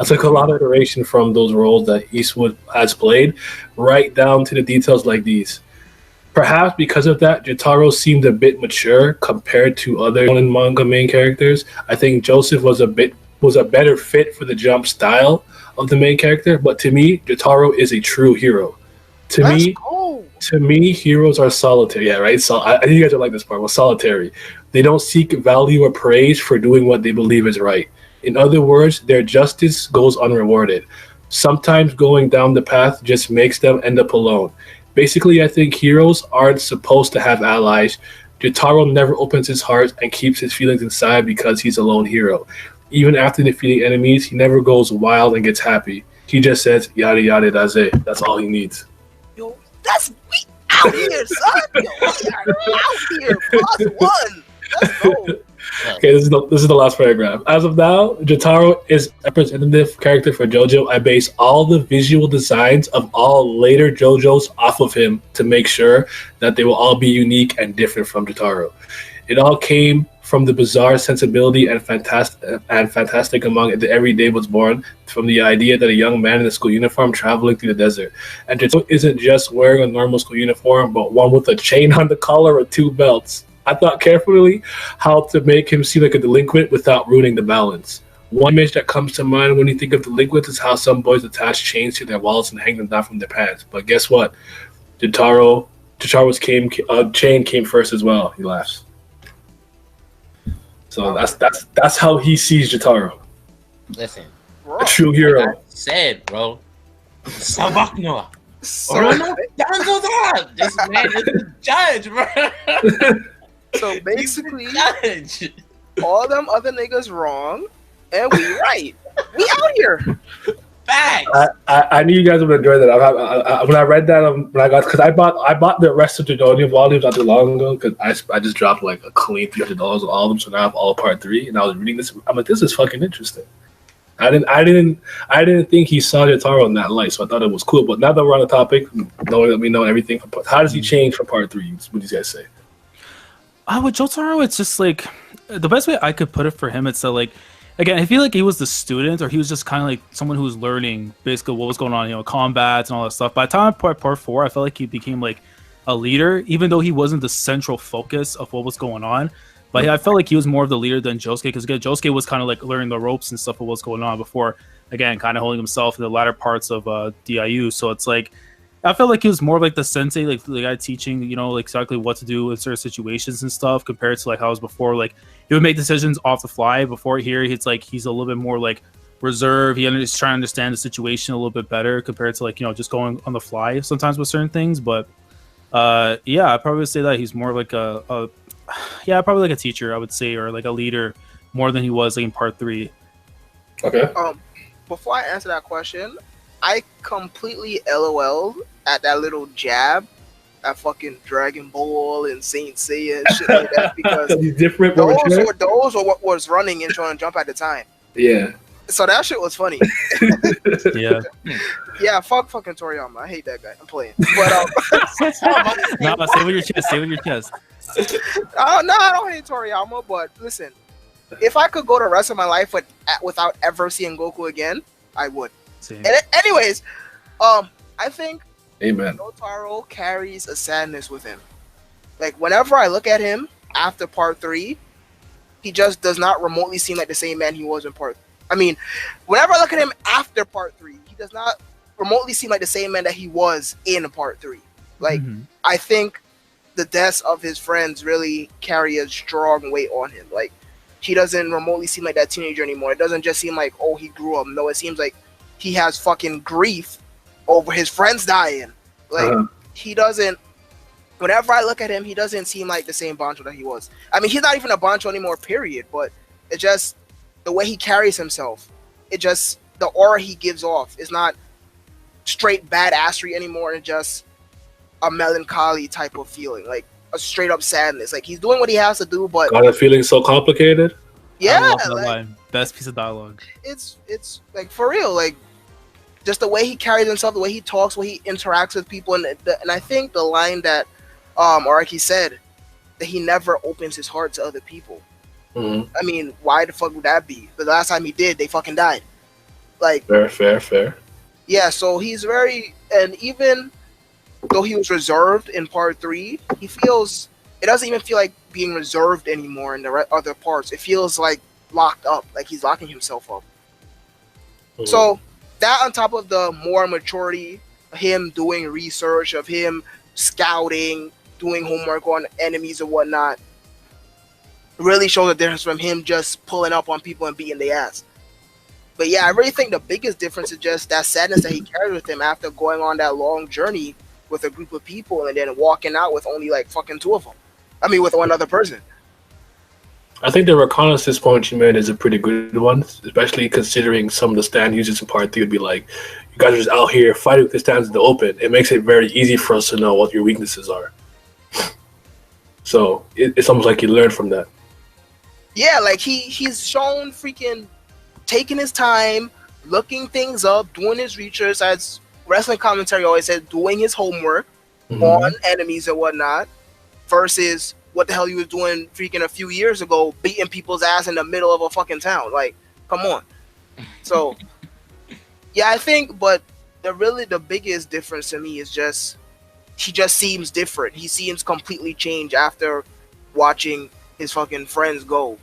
I took a lot of iteration from those roles that Eastwood has played, right down to the details like these. Perhaps because of that, Jotaro seemed a bit mature compared to other manga main characters. I think Joseph was a better fit for the Jump style of the main character, but to me, Jotaro is a true hero. To me, heroes are solitary. Yeah, right? So I think you guys will like this part. Well, solitary. They don't seek value or praise for doing what they believe is right. In other words, their justice goes unrewarded. Sometimes going down the path just makes them end up alone. Basically, I think heroes aren't supposed to have allies. Jotaro never opens his heart and keeps his feelings inside because he's a lone hero. Even after defeating enemies, he never goes wild and gets happy. He just says, yada yada daze. That's all he needs.
Yo, we out here, son. Yo, we are out here. +1. Let's go.
Okay, this is the last paragraph. As of now, Jotaro is a representative character for JoJo. I base all the visual designs of all later JoJos off of him to make sure that they will all be unique and different from Jotaro. It all came from the bizarre sensibility and fantastic among the everyday was born from the idea that a young man in a school uniform traveling through the desert. And Jotaro isn't just wearing a normal school uniform, but one with a chain on the collar or 2 belts. I thought carefully how to make him seem like a delinquent without ruining the balance. One image that comes to mind when you think of delinquents is how some boys attach chains to their wallets and hang them down from their pants. But guess what? Jotaro's chain came first as well. He laughs. So that's how he sees Jotaro.
Listen,
a true hero.
Like I said, bro. Sabaknoa.
So,
This man is the judge, bro.
So basically, all them other niggas wrong, and we right. We out here.
Facts.
I knew you guys would enjoy that. When I read that, because I bought the rest of the Jojonium volumes not too long ago, because I just dropped like a clean $300 on all of them, so now I have all part 3, and I was reading this. I'm like, this is fucking interesting. I didn't think he saw Jotaro in that light, so I thought it was cool. But now that we're on the topic, knowing that we know everything, how does he change from part 3? What do you guys say?
With Jotaro, it's just like the best way I could put it for him. It's that, like, again, I feel like he was the student, or he was just kind of like someone who was learning basically what was going on, combats and all that stuff. By the time part 4, I felt like he became like a leader, even though he wasn't the central focus of what was going on. But I felt like he was more of the leader than Josuke, because again, Josuke was kind of like learning the ropes and stuff of what's going on before, again, kind of holding himself in the latter parts of DIU. So it's like, I felt like he was more of like the sensei, like the guy teaching, like exactly what to do in certain situations and stuff, compared to like how it was before. Like, he would make decisions off the fly. Before here, it's like he's a little bit more like reserved. He's trying to understand the situation a little bit better compared to like, just going on the fly sometimes with certain things. But yeah, I probably would say that he's more like probably like a teacher, I would say, or like a leader more than he was like in part 3.
Okay.
Before I answer that question, I completely LOL'd at that little jab at fucking Dragon Ball and Saint Seiya and shit like that because
different
those were what was running in Shonen Jump at the time.
Yeah.
So that shit was funny.
Yeah.
Yeah, fuck fucking Toriyama. I hate that guy. I'm playing. But
No, stay with your chest. Stay with your chest.
I don't hate Toriyama, but listen, if I could go the rest of my life without ever seeing Goku again, I would.
Same.
And anyways, I think
Amen.
Jotaro carries a sadness with him. Like whenever I look at him after part 3, he just does not remotely seem like the same man he was in part. I mean, whenever I look at him after part 3, he does not remotely seem like the same man that he was in part 3. Like I think the deaths of his friends really carry a strong weight on him. Like he doesn't remotely seem like that teenager anymore. It doesn't just seem like, oh, he grew up. No, it seems like he has fucking grief over his friends dying. Like he doesn't. Whenever I look at him, he doesn't seem like the same Bancho that he was. I mean, he's not even a Bancho anymore, period. But it just the way he carries himself. It just the aura he gives off is not straight badassery anymore. It's just a melancholy type of feeling, like a straight up sadness. Like he's doing what he has to do, but
got a feeling so complicated.
Yeah,
I love that line. Best piece of dialogue.
It's like for real, like just the way he carries himself, the way he talks, the way he interacts with people, and I think the line that Araki said that he never opens his heart to other people. I mean, why the fuck would that be? The last time he did, they fucking died. Like
fair.
Yeah, so he's very, and even though he was reserved in part 3, he feels it doesn't even feel like being reserved anymore in the other parts. It feels like locked up, like he's locking himself up. So that on top of the more maturity, him doing research, of him scouting, doing homework on enemies and whatnot, really shows the difference from him just pulling up on people and beating their ass. But yeah, I really think the biggest difference is just that sadness that he carries with him after going on that long journey with a group of people and then walking out with only like fucking 2 of them. I mean, with one other person.
I think the reconnaissance point you made is a pretty good one, especially considering some of the stand users in part 3 would be like, you guys are just out here fighting with the stands in the open. It makes it very easy for us to know what your weaknesses are. So it's almost like you learn from that.
Yeah, like he's shown freaking taking his time, looking things up, doing his research, as wrestling commentary always said, doing his homework on enemies and whatnot, versus what the hell he was doing freaking a few years ago, beating people's ass in the middle of a fucking town. Like, come on. So, yeah, I think, but the biggest difference to me is just, he just seems different. He seems completely changed after watching his fucking friends go,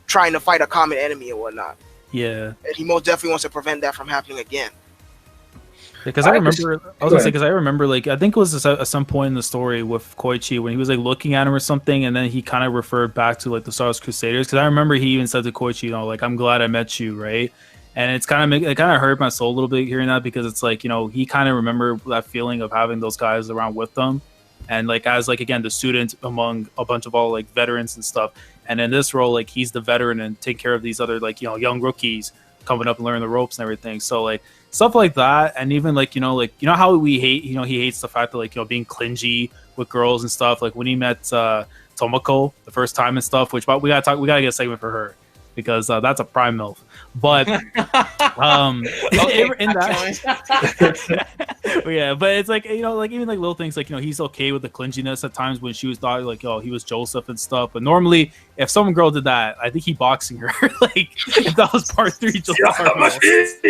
trying to fight a common enemy and whatnot.
Yeah.
And he most definitely wants to prevent that from happening again.
Because I remember, like, I think it was at some point in the story with Koichi when he was like looking at him or something, and then he kind of referred back to like the Stardust Crusaders. Because I remember he even said to Koichi, you know, like, I'm glad I met you, right? And it kind of hurt my soul a little bit hearing that, because it's like, you know, he kind of remembered that feeling of having those guys around with them, and like as like again the student among a bunch of all like veterans and stuff. And in this role, like he's the veteran and take care of these other like, you know, young rookies coming up and learning the ropes and everything. So like stuff like that, and even like, you know how we hate, you know, he hates the fact that like, you know, being clingy with girls and stuff. Like when he met Tomoko the first time and stuff, which we gotta get a segment for her, because that's a prime MILF. But in that, yeah, but it's like, you know, like even like little things like, you know, he's okay with the clinginess at times when she was thought like, oh, he was Joseph and stuff. But normally, if some girl did that, I think he boxing her. Like if that was part 3, just yeah, it's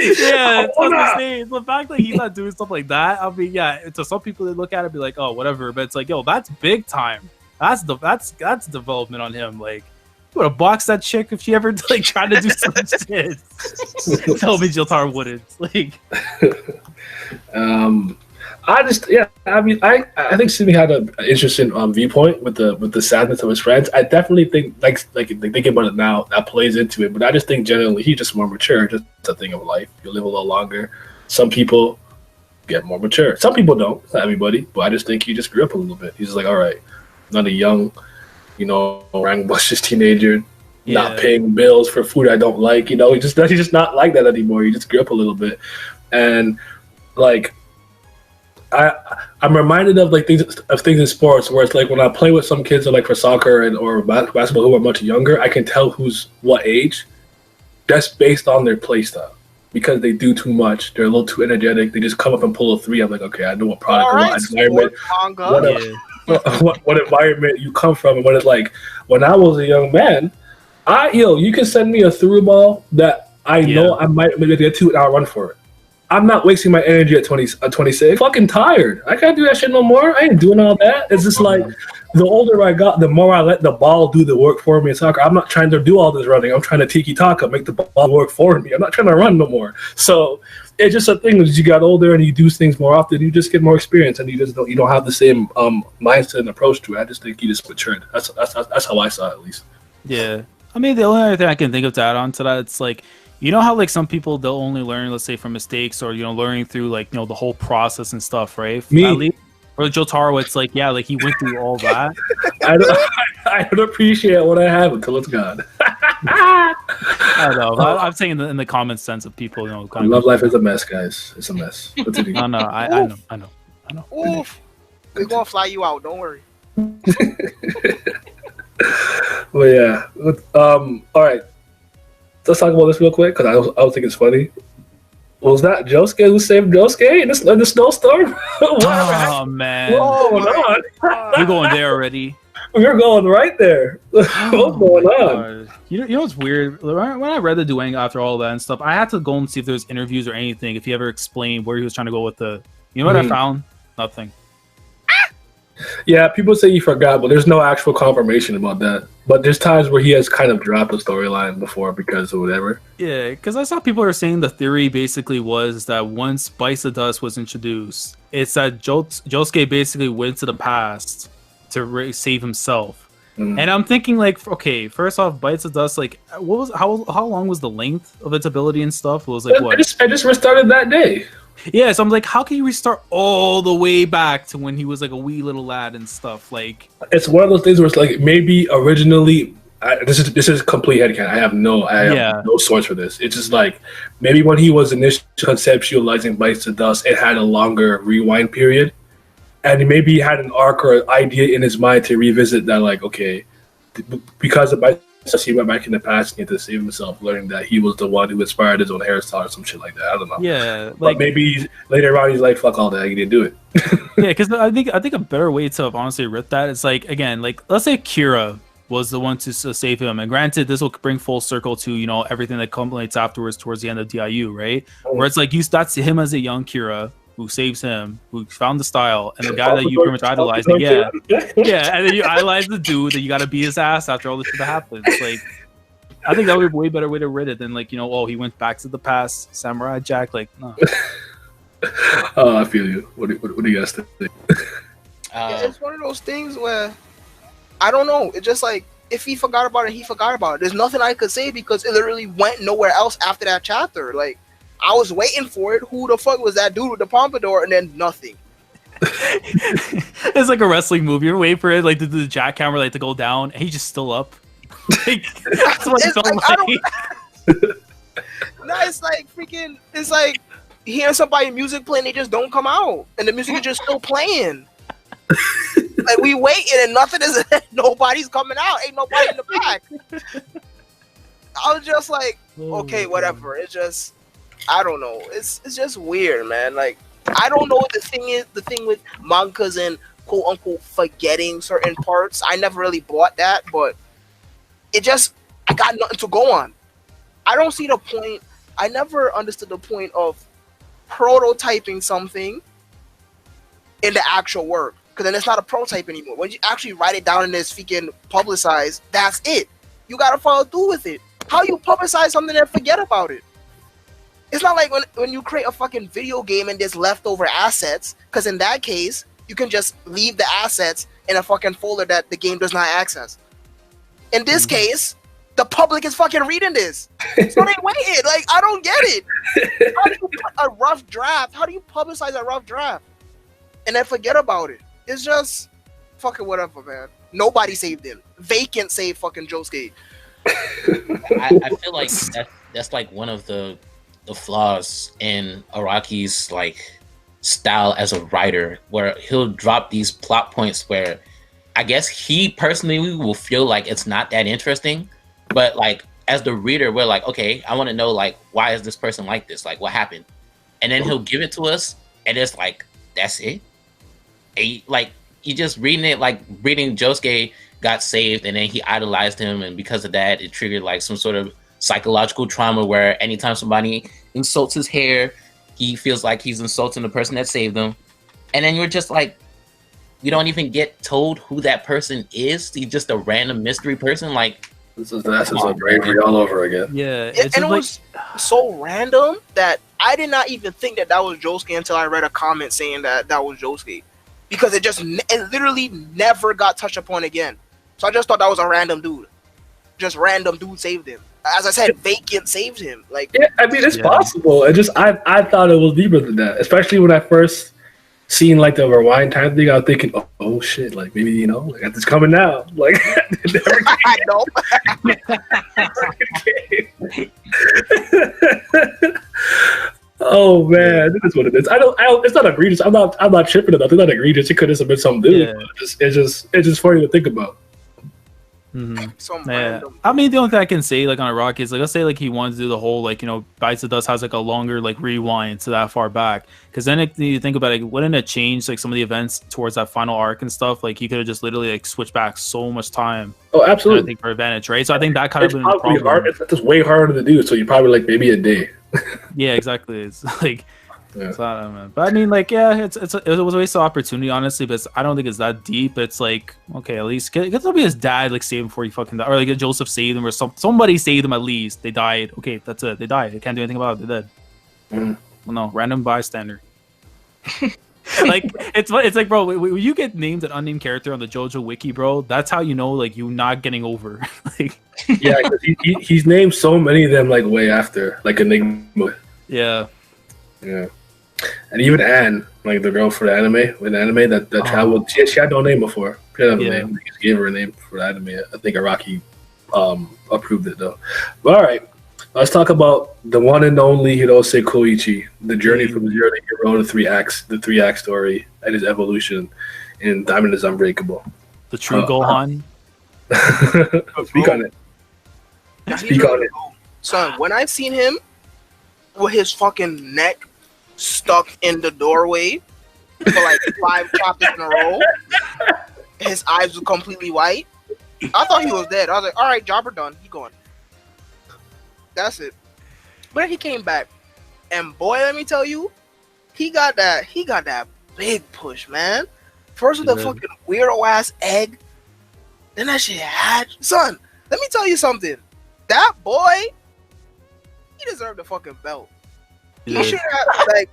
the fact that he's not doing stuff like that. I mean, yeah, to some people they look at it and be like, oh, whatever. But it's like, yo, that's big time. That's development on him. Like, you would have boxed that chick if she ever like tried to do some shit. Tell me Jotaro wouldn't. Like,
I mean, I think Simmy had an interesting viewpoint with the sadness of his friends. I definitely think like thinking about it now, that plays into it. But I just think generally he's just more mature. Just a thing of life. You live a little longer. Some people get more mature. Some people don't. Not everybody. But I just think he just grew up a little bit. He's just like, all right, not a young, you know, rambunctious teenager, not paying bills for food I don't like. You know, he's just not like that anymore. He just grew up a little bit, and like I'm reminded of like things in sports where it's like when I play with some kids like for soccer or basketball who are much younger, I can tell who's what age. That's based on their play style. Because they do too much, they're a little too energetic. They just come up and pull a three. I'm like, okay, I know what product, what environment you come from, and what it's like. When I was a young man, you can send me a through ball that I know I might maybe get to, and I'll run for it. I'm not wasting my energy at 26. Fucking tired. I can't do that shit no more. I ain't doing all that. It's just like the older I got, the more I let the ball do the work for me in soccer. I'm not trying to do all this running. I'm trying to tiki-taka, make the ball work for me. I'm not trying to run no more. So it's just a thing. As you got older and you do things more often, you just get more experience, and you don't have the same mindset and approach to it. I just think you just matured. That's how I saw it, at least.
Yeah. I mean, the only other thing I can think of to add on to that, it's like, you know how like some people they'll only learn, let's say, from mistakes or learning through like the whole process and stuff, right?
Me.
Or Jotaro, it's like like he went through all that.
I don't appreciate what I have until it's gone.
I know. I'm saying in the common sense of people, kind of
love life is a mess, guys. It's a mess.
No, I know.
Oof. We're gonna fly you out. Don't worry.
Well, yeah. All right. Let's talk about this real quick because I don't think it's funny. Was that Josuke who saved Josuke in the snowstorm?
Oh man!
What's going on?
We're going there already.
We're going right there. What's going on?
You know what's weird? When I read the Duang after all that and stuff, I had to go and see if there's interviews or anything. If he ever explained where he was trying to go with the, what I found? Nothing.
Yeah, people say he forgot, but there's no actual confirmation about that. But there's times where he has kind of dropped a storyline before because of whatever.
Yeah, because I saw people are saying the theory basically was that once Bites of Dust was introduced, it's that Josuke basically went to the past to save himself. And I'm thinking like, okay, first off, Bites of Dust, like, how long was the length of its ability and stuff? It was like what?
I just restarted that day.
Yeah, so I'm like, how can you restart all the way back to when he was like a wee little lad and stuff? Like,
it's one of those things where it's like maybe originally this is complete headcanon. I have no source for this. It's just like maybe when he was initially conceptualizing Bites of Dust, it had a longer rewind period, and maybe he had an arc or idea in his mind to revisit that. Like, okay, because of Bites of Dust, he went back in the past and he had to save himself, learning that he was the one who inspired his own hairstyle or some shit like that. I don't know.
Yeah,
but maybe later on he's like, "Fuck all that, he didn't do it."
Yeah, because I think a better way to have honestly writ that is like, again, like let's say Kira was the one to save him, and granted, this will bring full circle to everything that culminates afterwards towards the end of DIU, right? Where it's like that's him as a young Kira who saves him, who found the style, and the guy that you pretty much idolize. Yeah, and then you idolize the dude that you got to beat his ass after all the shit that happens. Like, I think that would be a way better way to writ it than like he went back to the past, Samurai Jack. Like, no.
Oh, I feel you. What do you guys think?
It's one of those things where I don't know. It's just like if he forgot about it, he forgot about it. There's nothing I could say because it literally went nowhere else after that chapter. Like, I was waiting for it. Who the fuck was that dude with the pompadour? And then nothing.
It's like a wrestling movie. You're waiting for it, like the jackhammer, like to go down, and he's just still up. Like, that's what it felt like.
No, it's like freaking. It's like hearing somebody music playing, they just don't come out, and the music is just still playing. Like, we waiting and nothing is. Nobody's coming out. Ain't nobody in the back. I was just like, okay, whatever. It's just. I don't know. It's just weird, man. Like, I don't know what the thing is. The thing with mangas and quote unquote forgetting certain parts. I never really bought that, but it just I got nothing to go on. I don't see the point. I never understood the point of prototyping something in the actual work, because then it's not a prototype anymore. When you actually write it down and it's freaking publicized, that's it. You gotta follow through with it. How you publicize something and forget about it? It's not like when you create a fucking video game and there's leftover assets, because in that case, you can just leave the assets in a fucking folder that the game does not access. In this case, the public is fucking reading this. So they waited. Like, I don't get it. How do you put a rough draft? How do you publicize a rough draft and then forget about it? It's just fucking whatever, man. Nobody saved him. Vacant saved fucking Josuke.
I feel like that's like one of the flaws in Araki's like style as a writer, where he'll drop these plot points where I guess he personally will feel like it's not that interesting, but like as the reader, we're like, okay, I want to know like why is this person like this? Like what happened? And then he'll give it to us, and it's like that's it. And like you just reading it, like reading Josuke got saved, and then he idolized him, and because of that, it triggered like some sort of psychological trauma where anytime somebody insults his hair, he feels like he's insulting the person that saved him. And then you're just like, you don't even get told who that person is. He's just a random mystery person. Like
that's a bravery all over again.
Yeah,
and it was so random that I did not even think that was Josuke until I read a comment saying that was Josuke, because it literally never got touched upon again. So I just thought that was a random dude. Just random dude saved him. As I said, Vacant saved him. Like,
yeah, I mean, it's possible. I thought it was deeper than that, especially when I first seen like the rewind time thing. I was thinking, oh shit, like maybe like it's coming now. Like,
I know.
Oh man, this is what it is. I don't. It's not egregious. I'm not tripping enough. It's not egregious. It could have been some dude.
Yeah.
It's just funny to think about.
Random.
I mean, the only thing I can say, like on a rock, is like let's say like he wanted to do the whole like Bites the Dust has like a longer like rewind to that far back, because then you think about it, wouldn't it change like some of the events towards that final arc and stuff? Like he could have just literally like switched back so much time.
Oh, absolutely.
I think for advantage, right? So I think that kind of been
probably
the problem.
hard. It's just way harder to do. So you probably like maybe a day.
Yeah, exactly. It's like.
Yeah.
So, I don't know, man. But I mean, like, yeah, it was a waste of opportunity, honestly. But I don't think it's that deep. It's like, okay, at least get to be his dad, like, save him before he fucking died, or like Joseph saved him, or somebody saved him at least. They died. Okay, that's it. They died. They can't do anything about it. They're dead. Well, no, random bystander. Like it's like, bro, when you get named an unnamed character on the Jojo wiki, bro, that's how you know like you're not getting over. Like,
yeah, because he's named so many of them like way after, like Enigma.
Yeah.
And even Anne, like the girl for the anime, that traveled, she had no name before. She had no name. They just gave her a name for the anime. I think Araki approved it though. But all right, let's talk about the one and only Hirose Koichi, the journey from zero to hero, the three act story, and his evolution in Diamond is Unbreakable.
The true Gohan.
Speak on it. Speak on it.
Son, when I seen him with his fucking neck stuck in the doorway for like 5 chapters in a row, his eyes were completely white. I thought he was dead. I was like, all right, jobber done. He gone. That's it. But then he came back, and boy, let me tell you, he got that big push, man. First with the fucking weirdo ass egg, then that shit hatched. Son, let me tell you something. That boy, he deserved the fucking belt. He should have, like,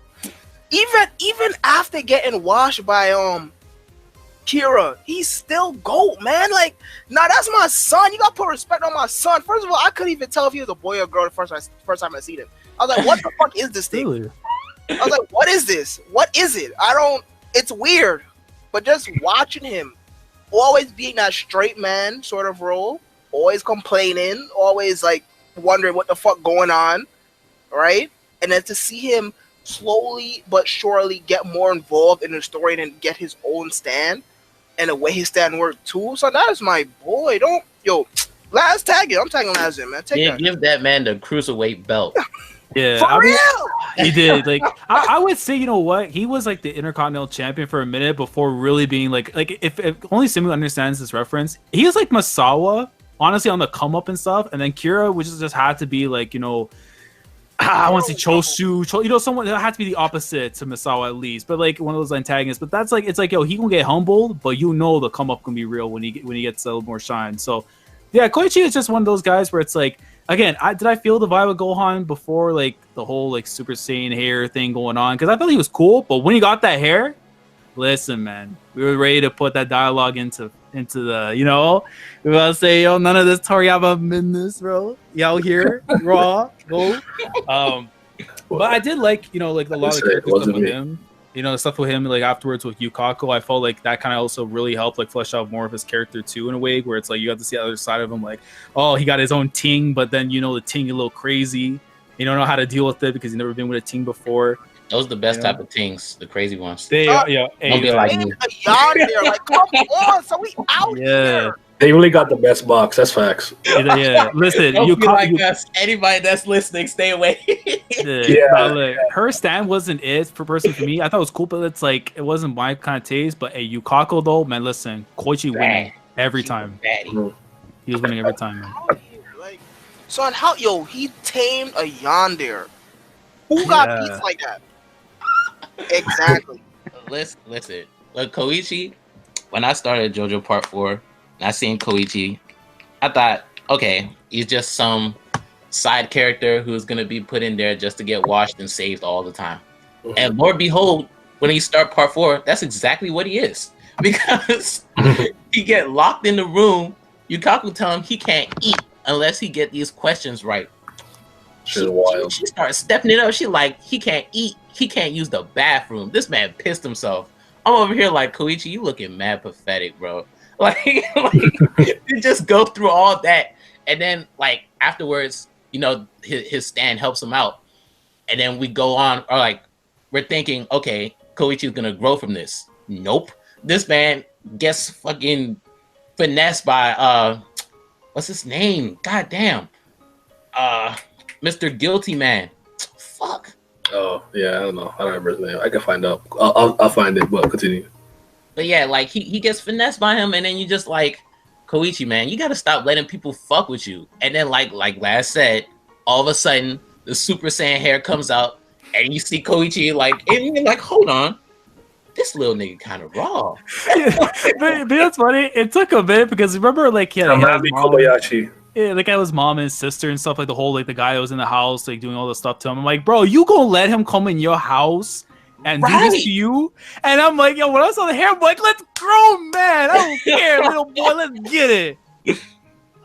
even after getting washed by Kira, he's still GOAT, man. Like, nah, that's my son. You gotta put respect on my son. First of all, I couldn't even tell if he was a boy or girl the first time I seen him. I was like, what the fuck is this thing?
Really?
I was like, what is this? What is it? It's weird. But just watching him always being that straight man sort of role, always complaining, always like wondering what the fuck going on, right? And then to see him slowly but surely get more involved in the story and get his own stand and the way his stand worked too. So that is my boy. Laz tag it. I'm tagging Laz in, man.
Give that man the cruiserweight belt.
Yeah,
For real?
He did. Like, I would say, you know what? He was like the Intercontinental Champion for a minute before really being like if only Simmy understands this reference. He was like Masawa, honestly, on the come up and stuff, and then Kira, which just had to be like, I want to say Chosu, someone that had to be the opposite to Masawa at least, but like one of those antagonists. But that's like, it's like, he can get humbled, but the come up can be real when he gets a little more shine. So yeah, Koichi is just one of those guys where it's like, again, did I feel the vibe of Gohan before like the whole like Super Saiyan hair thing going on? Because I thought he was cool, but when he got that hair, listen, man, we were ready to put that dialogue into the, we were about to say, none of this Toriyama business, bro. Y'all here, raw, go. But I did like, like a lot of the character stuff with him. Stuff with him, like afterwards with Yukako, I felt like that kind of also really helped like flesh out more of his character too, in a way where it's like you got to see the other side of him, like, oh, he got his own ting, but then the ting a little crazy. You don't know how to deal with it because he's never been with a ting before.
Those are the best type of things, the crazy ones.
They
Don't be like me.
A yawn there, like come on, so we out here.
They really got the best box. That's facts.
Yeah. Listen,
Don't be like us. Anybody that's listening, stay away.
Her stand wasn't it for me. I thought it was cool, but it's like it wasn't my kind of taste. But Yukako though, man, listen, Koichi winning every time. He was winning every time, man.
Like, son, how he tamed a yandere. Who got beats like that? Exactly.
Listen. Look, Koichi. When I started JoJo Part 4, and I seen Koichi, I thought, okay, he's just some side character who's gonna be put in there just to get washed and saved all the time. And Lord behold, when he start Part 4, that's exactly what he is. Because he get locked in the room. Yukaku tell him he can't eat unless he get these questions right. She starts stepping it up. She like, he can't eat. He can't use the bathroom. This man pissed himself. I'm over here like, Koichi, you looking mad pathetic, bro. Like you just go through all that. And then like afterwards, you know, his stand helps him out. And then we go on, or like, we're thinking, okay, Koichi's gonna grow from this. Nope. This man gets fucking finessed by what's his name? God damn. Mr. Guilty Man. Fuck.
Oh yeah, I don't know. I don't remember his name. I can find out. I'll find it, but continue.
But yeah, like he gets finessed by him, and then you just like, Koichi, man, you gotta stop letting people fuck with you. And then like Laz said, all of a sudden the Super Saiyan hair comes out, and you see Koichi like, and you're like, hold on. This little nigga kind of raw.
but that's funny. It took a bit because remember, like,
Kobayashi.
Yeah, the guy was mom and his sister and stuff, like the whole like the guy that was in the house, like doing all the stuff to him. I'm like, bro, you gonna let him come in your house and do this to you? And I'm like, yo, when I saw the hair, I'm like, let's grow, man. I don't care, little boy, let's get it.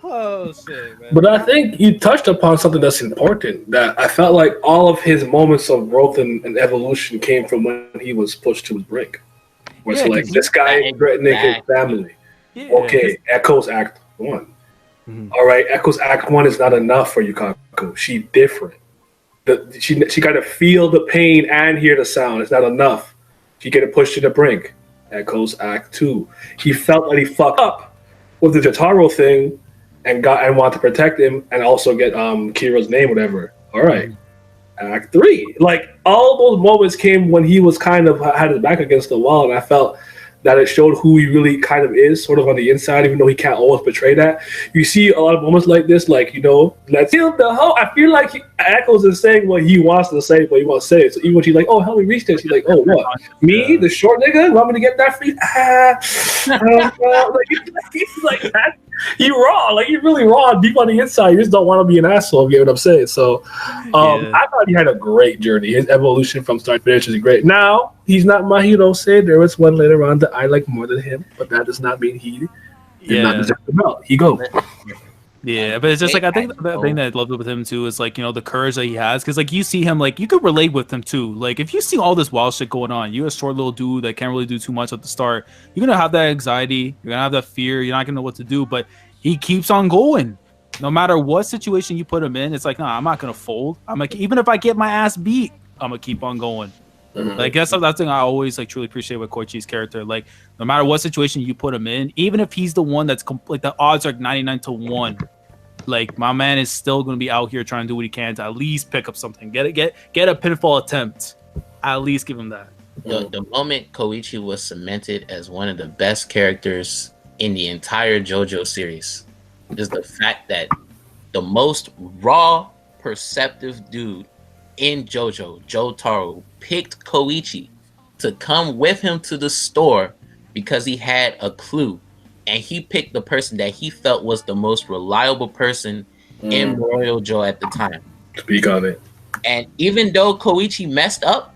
Oh shit, man.
But I think you touched upon something that's important. That I felt like all of his moments of growth and evolution came from when he was pushed to his brink. Where it's like this guy threatening his family. Yeah, okay, Echoes Act 1. Mm-hmm. All right, Echoes Act 1 is not enough for Yukaku. She different. She got to feel the pain and hear the sound. It's not enough. She get pushed to the brink. Echoes Act 2. He felt that he fucked up with the Jotaro thing and wanted to protect him and also get Kira's name, whatever. All right. Act 3. Like all those moments came when he was kind of had his back against the wall, and I felt that it showed who he really kind of is, sort of on the inside, even though he can't always portray that. You see a lot of moments like this, like, you know, let's kill the hoe. I feel like Echoes is saying what he wants to say, but he wants to say it. So even when she's like, oh, help me reach this, he's like, oh, what? Me, the short nigga? Want me to get that for you? He's like that. He raw, like he's really raw, deep on the inside. You just don't want to be an asshole. You get what I'm saying? So, I thought he had a great journey. His evolution from start to finish is great. Now he's not my hero. Said there was one later on that I like more than him, but that does not mean he did not deserve the belt. He go.
Yeah, but it's just like I think the thing that I loved with him too is like, you know, the courage that he has, because like you see him, like you could relate with him too. Like if you see all this wild shit going on, you're a short little dude that can't really do too much at the start. You're gonna have that anxiety, you're gonna have that fear, you're not gonna know what to do. But he keeps on going, no matter what situation you put him in. It's like, nah, I'm not gonna fold. I'm like, even if I get my ass beat, I'm gonna keep on going. Mm-hmm. Like that's the thing I always like truly appreciate with Koichi's character. Like no matter what situation you put him in, even if he's the one that's like the odds are like 99-1. Like my man is still going to be out here trying to do what he can to at least pick up something, get a pinfall attempt. At least give him that.
The moment Koichi was cemented as one of the best characters in the entire JoJo series is the fact that the most raw, perceptive dude in JoJo, Jotaro, picked Koichi to come with him to the store because he had a clue. And he picked the person that he felt was the most reliable person in Morioh Cho at the time.
Speak on it.
And even though Koichi messed up,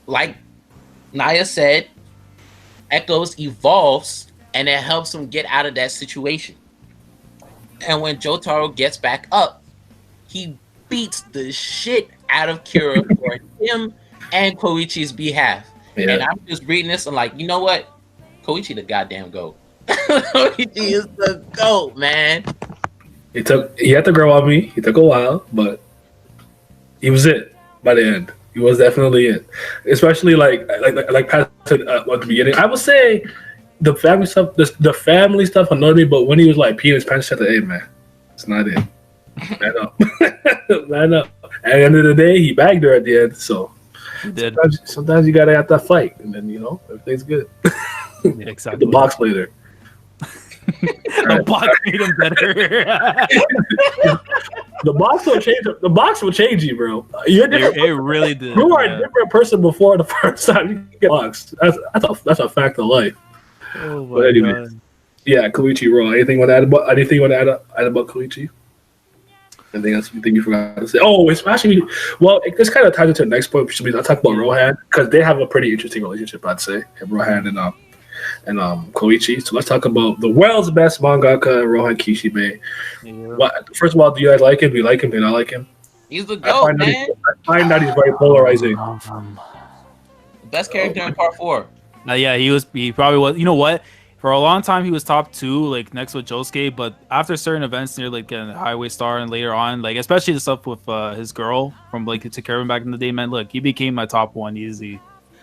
like Naya said, Echoes evolves and it helps him get out of that situation. And when Jotaro gets back up, he beats the shit out of Kira for him and Koichi's behalf. Yeah. And I'm just reading this and like, you know what? Koichi the goddamn GOAT. He is the GOAT, man.
He had to grow on me. He took a while, but he was it by the end. He was definitely it, especially like Pat said at the beginning. I would say the family stuff, the family stuff annoyed me, but when he was like peeing his pants, I said, "Hey man, it's not it. Man up, man up." At the end of the day, he bagged her at the end. So
He did.
sometimes you gotta have that fight, and then everything's good.
Yeah, exactly.
The box later.
The box made him better.
The box will change. The box will change you, bro. You're different.
It really did.
You are a different person before the first time you get boxed. That's a fact of life.
Oh my
But anyway,
god.
yeah, Koichi Raw. Anything you want to add about Koichi? Anything else you think you forgot to say? Oh, it's actually this kind of ties into the next point. Which I'll talk about Rohan because they have a pretty interesting relationship. I'd say Rohan and Koichi. So let's talk about the world's best mangaka, Rohan Kishibe.
Yeah.
First of all, do you guys like him? Do you like him? Do you not like him?
He's the GOAT, man.
I find that he's very polarizing.
Best character in part 4.
Yeah, he probably was. You know what? For a long time, he was top 2, like next with Josuke. But after certain events near like Highway Star and later on, like especially the stuff with his girl from like to Karen back in the day, man, look, he became my top 1 easy.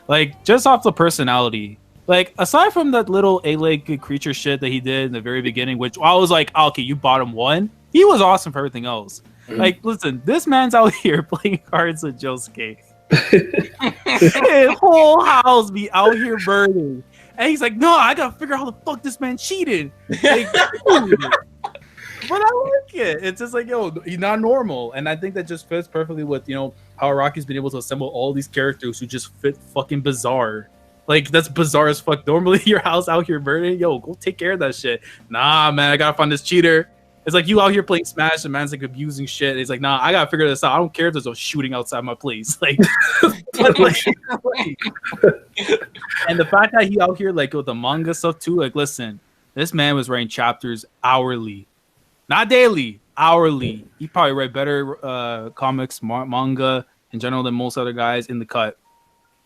Like just off the personality. Like aside from that little A-leg creature shit that he did in the very beginning, which I was like, okay, you bottom 1. He was awesome for everything else.
Mm-hmm.
Like, listen, this man's out here playing cards with Josuke. His whole house be out here burning. And he's like, no, I gotta figure out how the fuck this man cheated. Like, dude. But I like it. It's just like, yo, he's not normal. And I think that just fits perfectly with, how Araki's been able to assemble all these characters who just fit fucking bizarre. Like, that's bizarre as fuck. Normally, your house out here burning. Yo, go take care of that shit. Nah, man, I gotta find this cheater. It's like you out here playing Smash and man's like abusing shit. He's like, nah, I gotta figure this out. I don't care if there's a shooting outside my place. Like, and the fact that he out here like with the manga stuff too. Like, listen, this man was writing chapters hourly, not daily, hourly. He probably write better comics, manga in general than most other guys in the cut.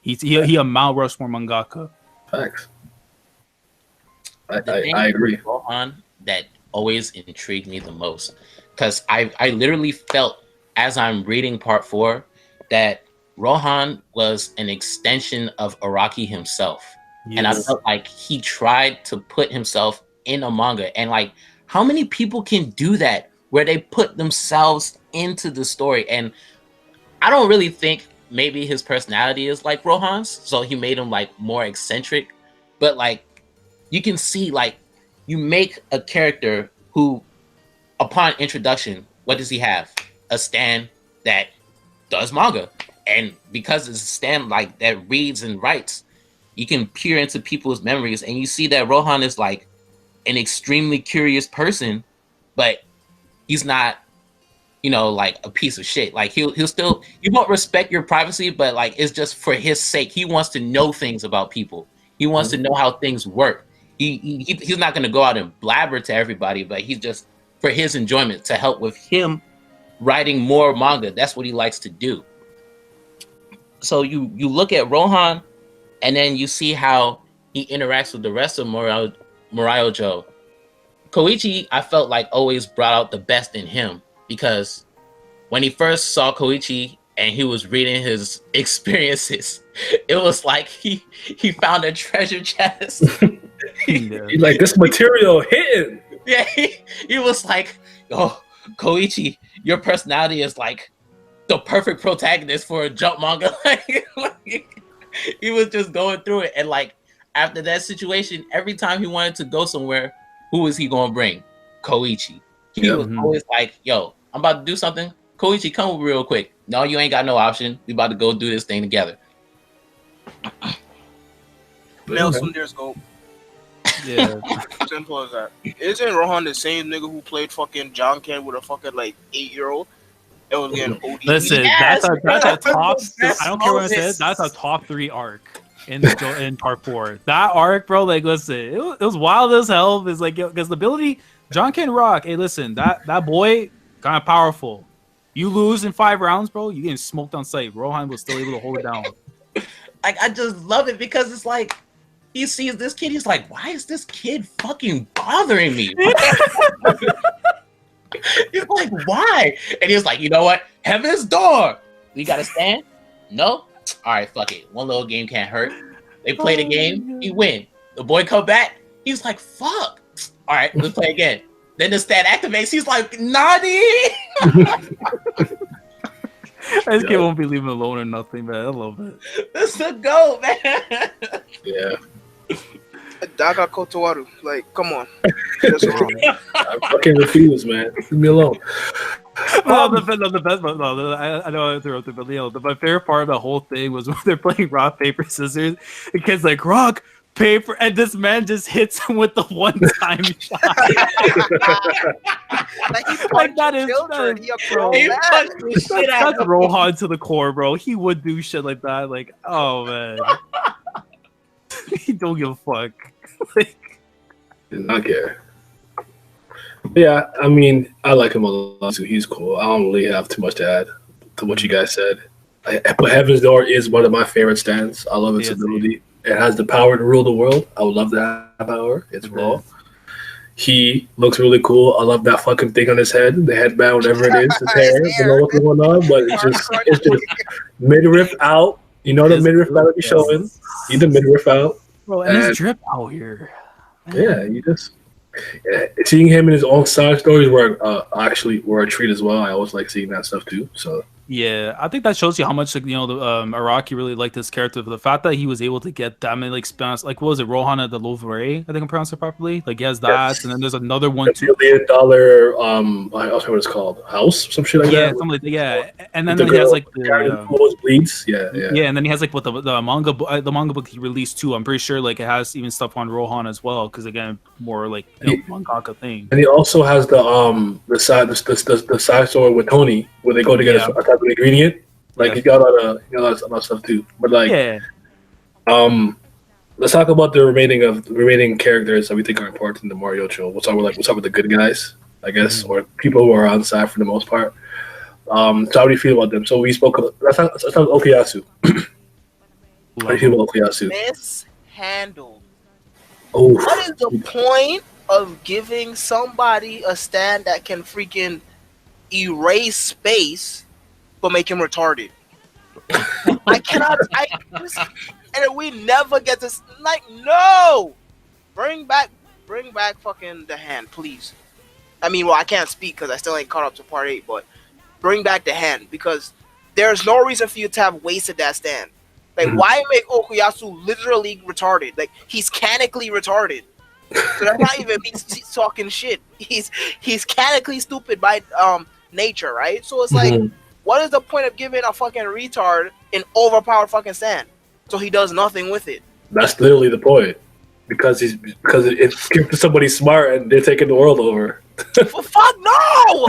He a Mount Rushmore mangaka.
Facts.
The
I agree.
Rohan that always intrigued me the most, because I literally felt as I'm reading part 4 that Rohan was an extension of Araki himself. Yes. And I felt like he tried to put himself in a manga. And like, how many people can do that where they put themselves into the story? And I don't really think maybe his personality is like Rohan's, so he made him like more eccentric. But like, you can see like, you make a character who, upon introduction, what does he have? A stand that does manga. And because it's a stand like that reads and writes, you can peer into people's memories and you see that Rohan is like an extremely curious person, but he's not, like a piece of shit. Like he'll still, you won't respect your privacy, but like it's just for his sake. He wants to know things about people. He wants to know how things work. He's not going to go out and blabber to everybody, but he's just for his enjoyment, to help with him writing more manga. That's what he likes to do. So you look at Rohan, and then you see how he interacts with the rest of Morioh Cho. Koichi, I felt like always brought out the best in him, because when he first saw Koichi and he was reading his experiences, it was like he found a treasure chest.
He's like, this material hidden.
Yeah, he was like, oh, Koichi, your personality is like the perfect protagonist for a jump manga. He was just going through it. And like, after that situation, every time he wanted to go somewhere, who was he going to bring? Koichi. He was always like, yo, I'm about to do something. Koichi, come over real quick. No, you ain't got no option. We about to go do this thing together.
Male Sundar Scope.
Yeah.
Simple as that. Isn't Rohan the same nigga who played fucking John Ken with a fucking like 8-year-old? It was getting OD.
Listen,
Yes,
that's a top.
that's
I don't care what I
Moses.
said. That's a top 3 arc in part 4. That arc, bro. Like, listen, it was wild as hell. It's like, because the ability, John Ken rock. Hey, listen, that boy kind of powerful. You lose in 5 rounds, bro. You getting smoked on sight. Rohan was still able to hold it down.
Like, I just love it because it's like, he sees this kid, he's like, why is this kid fucking bothering me? He's like, why? And he was like, you know what? Heaven's door. We got to stand. No? All right, fuck it. One little game can't hurt. They play the game, he win. The boy come back, he's like, fuck. All right, let's play again. Then the stat activates, he's like, Nani!
I just won't be leaving alone or nothing, man. I love it.
This is the goat, man.
Yeah.
Daga Kotowaru. Like, come on. That's wrong.
I fucking refuse, man. Leave me alone.
The best, I know I interrupted, but my favorite part of the whole thing was when they're playing rock, paper, scissors. The kid's like, rock, paper, and this man just hits him with the one-time shot.
Like that is children.
That's Rohan to the core, bro. He would do shit like that. Like, oh man, he don't give a fuck.
Did not care. Yeah, I mean, I like him a lot too. He's cool. I don't really have too much to add to what you guys said. But Heaven's Door is one of my favorite stands. I love its ability. It has the power to rule the world. I would love that power. It's raw. He looks really cool. I love that fucking thing on his head, the headband, whatever it is, his hair. I don't know what's going on, but it's just midriff out. You know the midriff that'll be showing. He's the midriff out.
Bro, and his drip out here.
Yeah, you just seeing him in his own side stories were actually were a treat as well. I always like seeing that stuff too. So
yeah, I think that shows you how much the Araki really liked this character. For the fact that he was able to get that many spans, what was it, Rohan at the Louvre? I think I'm pronouncing it properly. Like he has that, and then there's another one too.
$1 billion, I don't know what it's called, house, some shit like that.
Something like and then he has like
the bleeds, yeah,
and then he has like what the manga book he released too. I'm pretty sure like it has even stuff on Rohan as well, because again, more like mangaka thing.
And he also has the side story with Tony where they go to get a type of ingredient. Like he got a lot of stuff too. But like, let's talk about the remaining characters that we think are important in the Morioh Cho. We'll start with the good guys, I guess, or people who are on side for the most part. So how do you feel about them? So we spoke. Let's talk Okuyasu. How do you feel about Okuyasu?
Mishandled.
Oh,
what is the point of giving somebody a stand that can freaking erase space but make him retarded? I cannot. And we never get this. Like, no, bring back fucking the hand, please. I mean, well, I can't speak because I still ain't caught up to part 8, but bring back the hand, because there's no reason for you to have wasted that stand. Like, why make Okuyasu literally retarded? Like, he's canically retarded. So that's not even me talking shit. He's canically stupid by nature, right? So it's like, what is the point of giving a fucking retard an overpowered fucking stand so he does nothing with it?
That's literally the point. Because it's giving somebody smart and they're taking the world over.
Fuck no!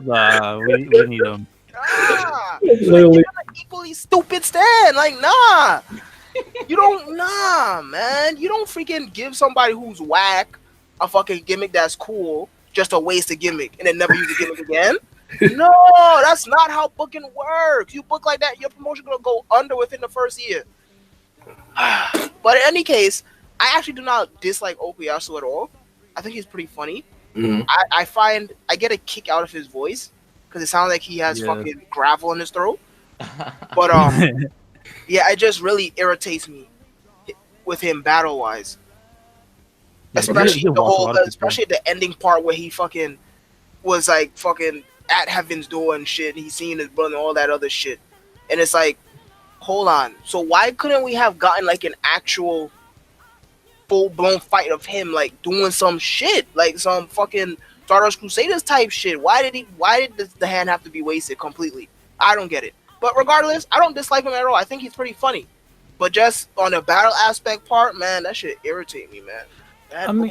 Nah, we need him.
Nah. Literally an equally stupid stand. Like, nah. You don't, man. You don't freaking give somebody who's whack a fucking gimmick that's cool just to waste a gimmick and then never use the gimmick again. No, that's not how booking works. You book like that, your promotion gonna go under within the first year. But in any case, I actually do not dislike Okuyasu at all. I think he's pretty funny. I find I get a kick out of his voice because it sounds like he has fucking gravel in his throat. But yeah, it just really irritates me with him battle wise. Especially especially the ending part where he fucking was like fucking at Heaven's Door and shit, and he's seeing his brother and all that other shit. And it's like, hold on. So why couldn't we have gotten like an actual full-blown fight of him like doing some shit, like some fucking Stardust Crusaders type shit? Why did the hand have to be wasted completely? I don't get it. But regardless, I don't dislike him at all. I think he's pretty funny. But just on the battle aspect part, man, that shit irritate me, man.
I mean,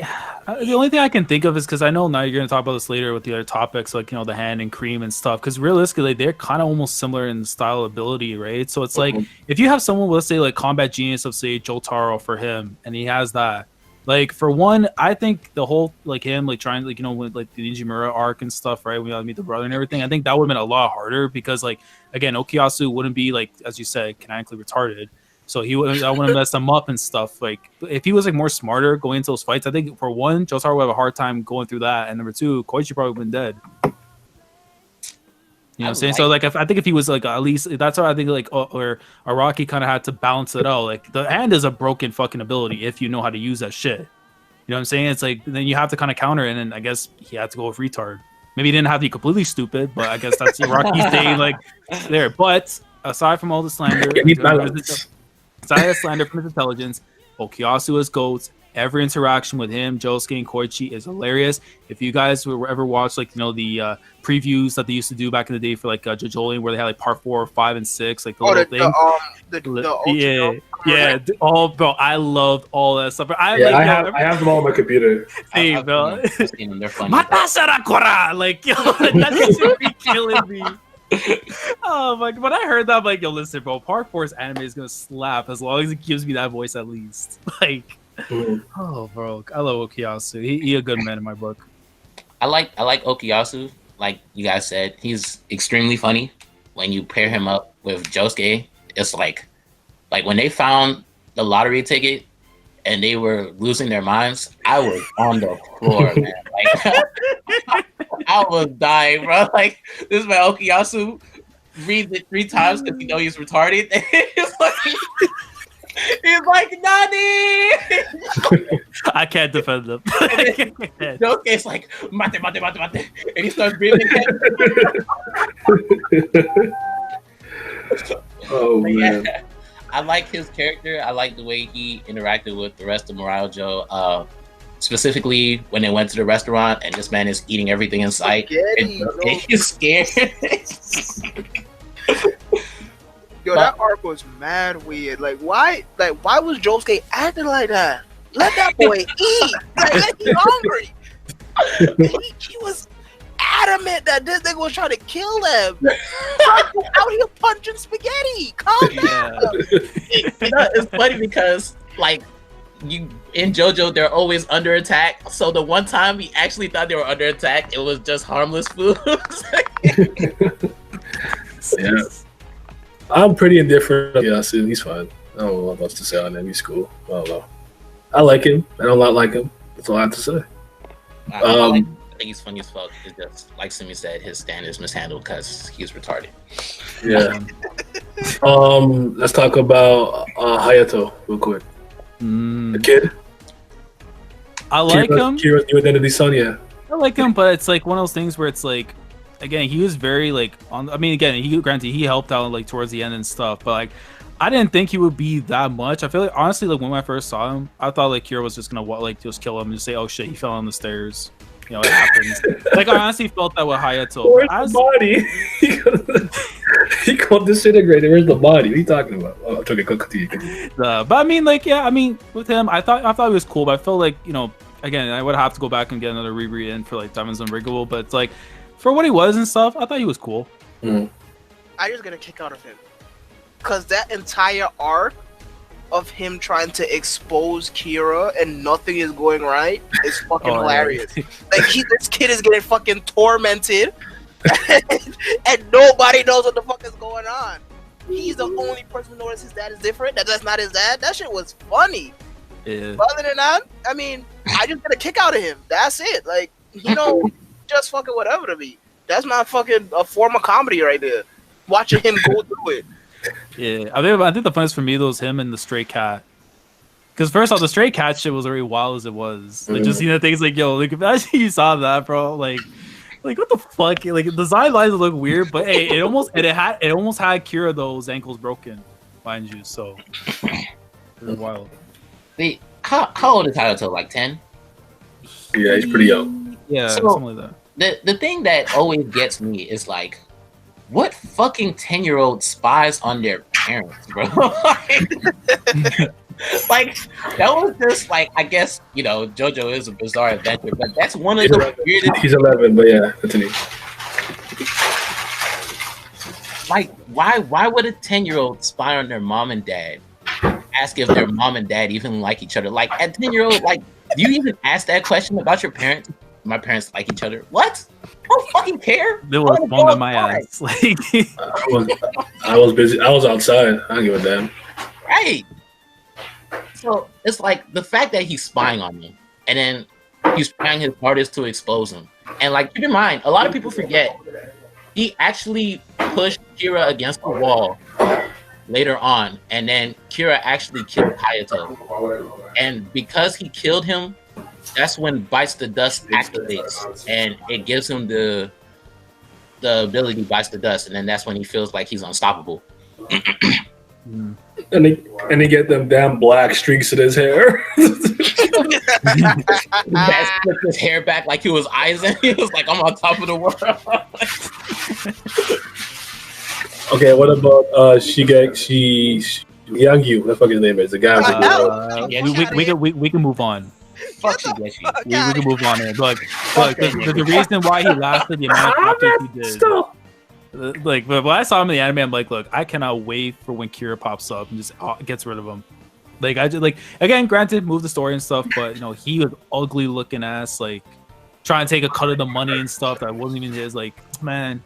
the only thing I can think of is because I know now you're going to talk about this later with the other topics, like, the hand and cream and stuff. Because realistically, they're kind of almost similar in style ability, right? So it's like, if you have someone, let's say, like combat genius of, say, Jotaro for him, and he has that. Like, for one, I think the whole, like, him, like, trying, like, with, like, the Nijimura arc and stuff, right? We got to meet the brother and everything. I think that would have been a lot harder because, like, again, Okuyasu wouldn't be, like, as you said, canonically retarded. So I wouldn't mess him up and stuff. Like, if he was like more smarter going into those fights, I think for one, Joestar would have a hard time going through that, and number two, Koichi probably would have been dead. You know what I'm saying? So like, I think if he was like at least that's how I think like or Araki kind of had to balance it out. Like the hand is a broken fucking ability if you know how to use that shit. You know what I'm saying? It's like then you have to kind of counter it, and I guess he had to go with retard. Maybe he didn't have to be completely stupid, but I guess that's Araki's saying like there. But aside from all the slander, aside the slander from his intelligence, Okuyasu is GOAT. Every interaction with him, Josuke and Koichi is hilarious. If you guys ever watched like the previews that they used to do back in the day for like Jojo, where they had like part 4, 5, and 6, like the little thing. Oh, bro, I loved all that stuff. I
have them all on my computer.
Hey, bro, like yo, that should be killing me. Oh my! When I heard that, I'm like, yo, listen, bro, part 4's anime is gonna slap as long as it gives me that voice at least. Like. Oh, bro, I love Okuyasu. He a good man in my book.
I like Okuyasu. Like you guys said, he's extremely funny. When you pair him up with Josuke, it's like when they found the lottery ticket and they were losing their minds. I was on the floor, man. Like I was dying, bro. Like this is my Okuyasu reads it 3 times because he's retarded. He's like, Nani!
I can't defend them.
Josuke's like, mate, and he starts breathing again.
Oh, man.
Yeah, I like his character. I like the way he interacted with the rest of Morioh Cho. Specifically, when they went to the restaurant and this man is eating everything in sight. And he's scared.
Yo, that arc was mad weird. Like, why was Josuke acting like that? Let that boy eat. Like, he's hungry. he was adamant that this nigga was trying to kill him. Out here punching spaghetti. Calm down.
It's funny because, like, in JoJo, they're always under attack. So the one time we actually thought they were under attack, it was just harmless food.
Yeah. I'm pretty indifferent. Yeah, he's fine. I don't know what else to say on him. He's cool. I don't know. I like him. I don't like him. That's all I have to say.
I think he's funny as fuck. It's just, like Simmy said, his stand is mishandled because he's retarded.
Yeah. Let's talk about Hayato real quick. The kid.
I like him.
Kira's new identity son, yeah.
I like him, but it's like one of those things where it's like, again, he was very like he helped out like towards the end and stuff, but like I didn't think he would be that much. I feel like honestly, like when I first saw him, I thought like Kira was just gonna just kill him and just say, "Oh shit, he fell on the stairs." You know, it happens. Like I honestly felt that with Hayato.
Where's the body? He called disintegrated. Where's the body? What are you talking about? Oh, I'm talking continue.
But I mean, like, yeah, I mean, with him, I thought he was cool, but I felt like, you know, again, I would have to go back and get another reread in for like Diamonds Unbreakable, but it's like for what he was and stuff, I thought he was cool.
Mm.
I just get a kick out of him because that entire arc of him trying to expose Kira and nothing is going right is fucking hilarious. Yeah. Like this kid is getting fucking tormented, and nobody knows what the fuck is going on. He's the only person who notices his dad is different. That's not his dad. That shit was funny.
Yeah.
But other than that, I mean, I just get a kick out of him. That's it. Like, you know, just fucking whatever to me. That's my fucking a form of comedy right there. Watching him go through it.
Yeah, I think the funnest for me though was him and the stray cat. Because first off, the stray cat shit was already wild as it was. Like just seeing the things like, yo, like imagine you saw that, bro. Like what the fuck? Like the design lines look weird, but hey, it almost had Kira those ankles broken, mind you. So it's wild.
Wait, how old is Hayato? Like 10?
Yeah, he's pretty young.
Yeah, something like
that. The thing that always gets me is like, what fucking 10-year-old spies on their parents, bro? Like that was just like, I guess, you know, JoJo is a bizarre adventure, but that's one of the weirdest.
He's 11, but yeah, continue.
Like, why would a 10-year-old spy on their mom and dad? Ask if their mom and dad even like each other. Like at 10-year-old, like, do you even ask that question about your parents? My parents like each other. What? I don't fucking care.
They were blown on my ass. Like
I was busy. I was outside. I don't give a damn.
Right. So it's like the fact that he's spying on me, and then he's trying his hardest to expose him. And like, keep in mind, a lot of people forget he actually pushed Kira against the wall later on, and then Kira actually killed Hayato. And because he killed him, that's when Bites the Dust activates, and it gives him the ability Bites the Dust, and then that's when he feels like he's unstoppable.
And he get them damn black streaks in his hair.
That's flipped his hair back like he was Aizen. He was like, I'm on top of the world.
Okay, what about Yangyu? What the fuck his name is? The guy.
We can move on.
Fuck Shigeshi.
We can move on here. Look, the reason why he lasted the amount of chapters he did. Like, but when I saw him in the anime, I'm like, look, I cannot wait for when Kira pops up and just gets rid of him. Like, I just like, again, granted, move the story and stuff, but you know, he was ugly looking ass, like trying to take a cut of the money and stuff that wasn't even his. Like, man,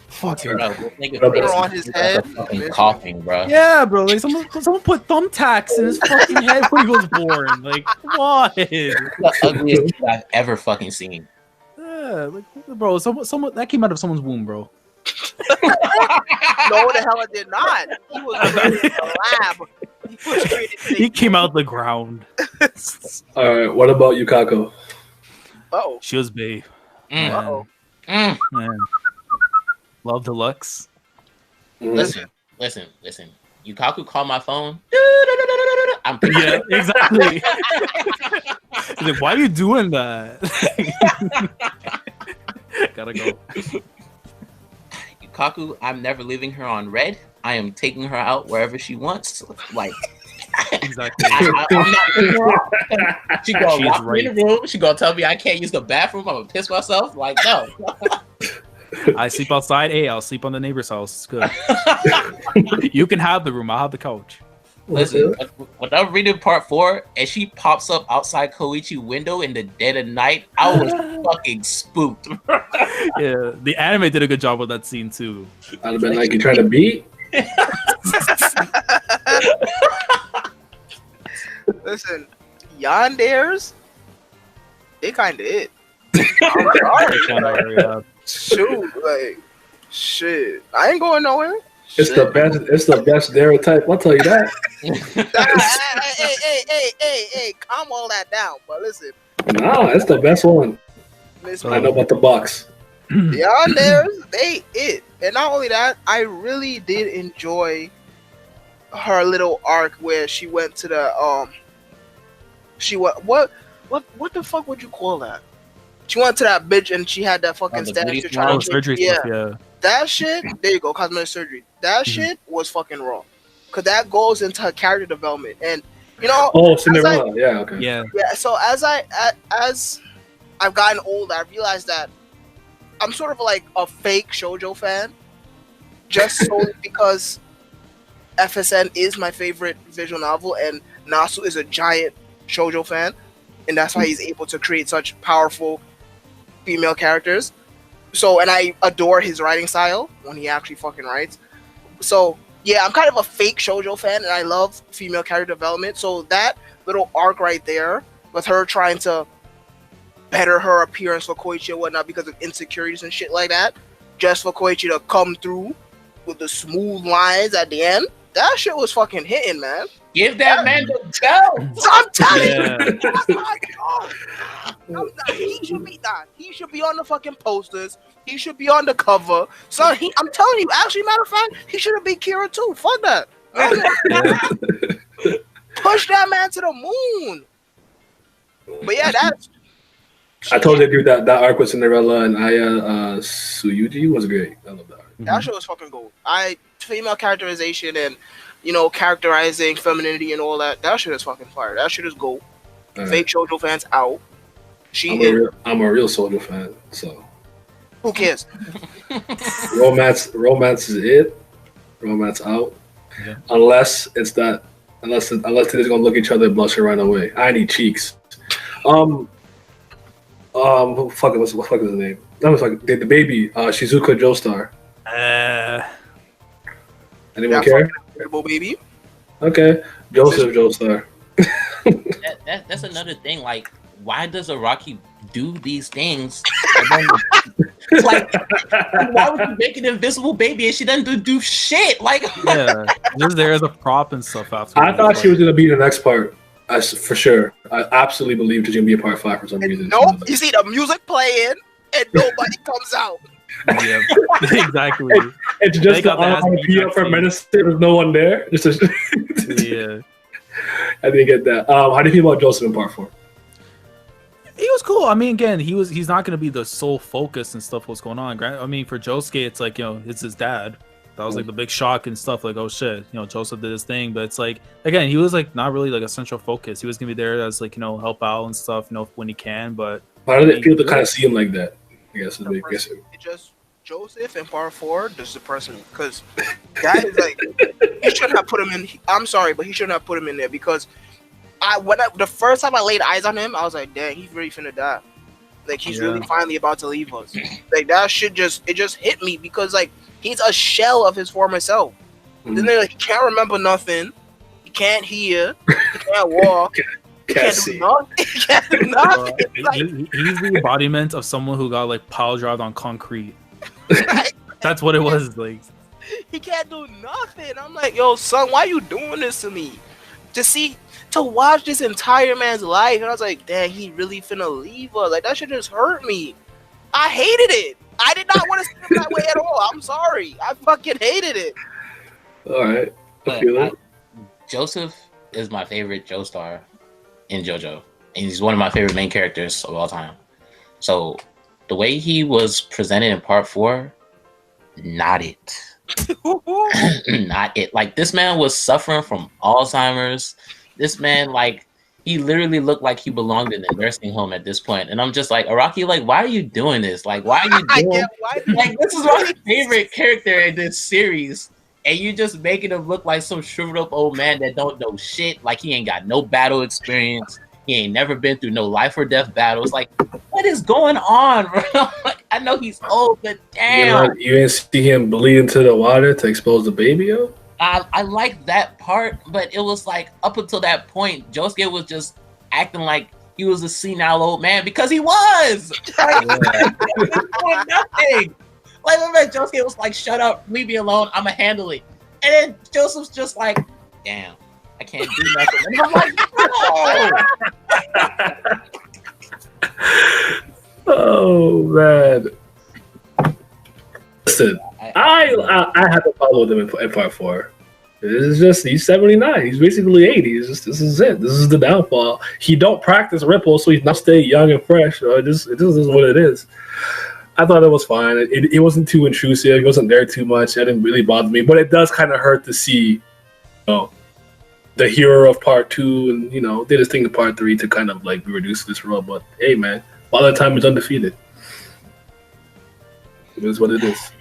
fuck you.
On his head,
fucking coughing, bro.
Yeah, bro. Like, someone put thumbtacks in his fucking head when he was born. Like, what?
The ugliest kid I've ever fucking seen.
Yeah, like, bro, someone that came out of someone's womb, bro.
No, the hell it did not. He was in the lab.
He came out the ground.
All right, what about Yukako?
Oh,
She was babe.
uh-oh.
Man. Love deluxe.
Listen. Yukaku called my phone. I'm
Yeah, exactly. He's like, why are you doing that? Gotta go.
Yukaku, I'm never leaving her on red. I am taking her out wherever she wants. Like,
Exactly.
I'm not picking her off. She gonna
She's
lock me in
right.
the room. She gonna tell me I can't use the bathroom. I'm gonna piss myself. Like, no.
I sleep outside. Hey, I'll sleep on the neighbor's house. It's good. You can have the room. I'll have the couch.
Listen, when I'm reading part 4 and she pops up outside Koichi window in the dead of night, I was fucking spooked.
Yeah, the anime did a good job with that scene too.
I'd have been like, you trying to beat?
Listen, Yandere's, they kind of it. I'm sorry.
Yeah.
Shoot, like, shit. I ain't going nowhere.
It's the best. It's the best Dara type. I'll tell you that.
Hey, calm all that down. But listen,
No, it's the best one.
listen,
I know about the box.
Yandere's, they it. And not only that, I really did enjoy her little arc where she went to the what the fuck would you call that? She went to that bitch and she had that fucking
the
statue
beauty
trying
Oh,
to
surgery
yeah.
stuff. Yeah.
That shit, there you go, cosmetic surgery. That shit was fucking wrong. Cause that goes into her character development. And you know,
Oh, Cinderella. Yeah, okay.
Yeah.
yeah, so as I've gotten older, I realized that I'm sort of like a fake shoujo fan. Just solely because FSN is my favorite visual novel and Nasu is a giant shoujo fan. And that's why he's able to create such powerful female characters. So, and I adore his writing style when he actually fucking writes. So, yeah, I'm kind of a fake shoujo fan, and I love female character development. So that little arc right there, with her trying to better her appearance for Koichi and whatnot because of insecurities and shit like that, just for Koichi to come through with the smooth lines at the end, that shit was fucking hitting, man.
Give that man the belt.
So I'm telling
Yeah.
you, he should be on the fucking posters. He should be on the cover. So I'm telling you, actually, matter of fact, he should have been Kira too. Fuck that. Push that man to the moon. But yeah, that's.
I totally agree that arc with Cinderella and Aya Suyuji was great. I love that arc.
That shit was fucking gold. Female characterization and, you know, characterizing femininity and all that. That shit is fucking fire. That shit is gold.
All right.
Fake shoujo fans out.
I'm a real soldier fan, so
Who cares?
romance is it. Romance out.
Yeah.
Unless they're just gonna look at each other and blush and run away. I need cheeks. What the fuck is his name? That was like the baby, Shizuka Joestar. Anyone care?
Incredible baby.
Okay, Joseph Joestar.
That's another thing. Like, why does Araki do these things? And then, like, why would you make an invisible baby and she doesn't do shit? Like,
Yeah, just there as a prop and stuff after.
I thought she was gonna be the next part, for sure. I absolutely believed she's gonna be a part 5 for some reason.
Nope, you see the music playing and nobody comes out.
Yeah, exactly.
It's just the onomatopoeia for medicine. There's no one there.
Yeah,
I didn't get that. How do you feel about Joseph in part 4?
he was cool. I mean, again, he's not going to be the sole focus and stuff. What's going on? I mean, for Josuke, it's like, it's his dad. That was like the big shock and stuff. Like, oh shit, Joseph did his thing. But it's like, again, he was like not really like a central focus. He was gonna be there as like help out and stuff, when he can. But
how did it feel to kind of see him like that? I guess
it just Joseph in part 4. This is the person because that is like he shouldn't have put him in. I'm sorry, but he shouldn't have put him in there because the first time I laid eyes on him, I was like, dang, he's really finna die. Like he's really finally about to leave us. Like that shit just hit me because like he's a shell of his former self. Then they're like, he can't remember nothing. He can't hear. He can't walk. He can't do nothing. He can't do nothing.
He's the embodiment of someone who got like pile drived on concrete. That's what it was like.
He can't do nothing. I'm like, yo, son, why you doing this to me? To watch this entire man's life, and I was like, dang, he really finna leave us. Like that shit just hurt me. I hated it. I did not want to see him that way at all. I'm sorry. I fucking hated it.
All right. I feel it.
Joseph is my favorite Joestar in Jojo. And he's one of my favorite main characters of all time. So the way he was presented in part 4, not it. Not it. Like this man was suffering from Alzheimer's. This man, like, he literally looked like he belonged in the nursing home at this point. And I'm just like, Araki, like, why are you doing this? Like, why are you doing like this is my favorite character in this series. And you just making him look like some shriveled up old man that don't know shit. Like he ain't got no battle experience. He ain't never been through no life or death battles. Like, what is going on, bro? Like, I know he's old, but damn.
You didn't see him bleed into the water to expose the baby, yo?
I like that part, but it was like up until that point, Josuke was just acting like he was a senile old man because he was. Like, he was doing nothing. Like, remember, Josuke was like, "Shut up, leave me alone. I'ma handle it." And then Joseph's just like, "Damn, I can't do nothing." And I'm like, "No."
Oh man. Listen, I have to follow them in part 4. This is just he's 79. He's basically 80. This is it. This is the downfall. He don't practice Ripple, so he's not stay young and fresh. So it is what it is. I thought it was fine. It wasn't too intrusive. It wasn't there too much. It didn't really bother me. But it does kind of hurt to see, the hero of part 2 and did his thing in part 3 to kind of like be reduced to this role. But hey, man, all that time is undefeated. It is what it is.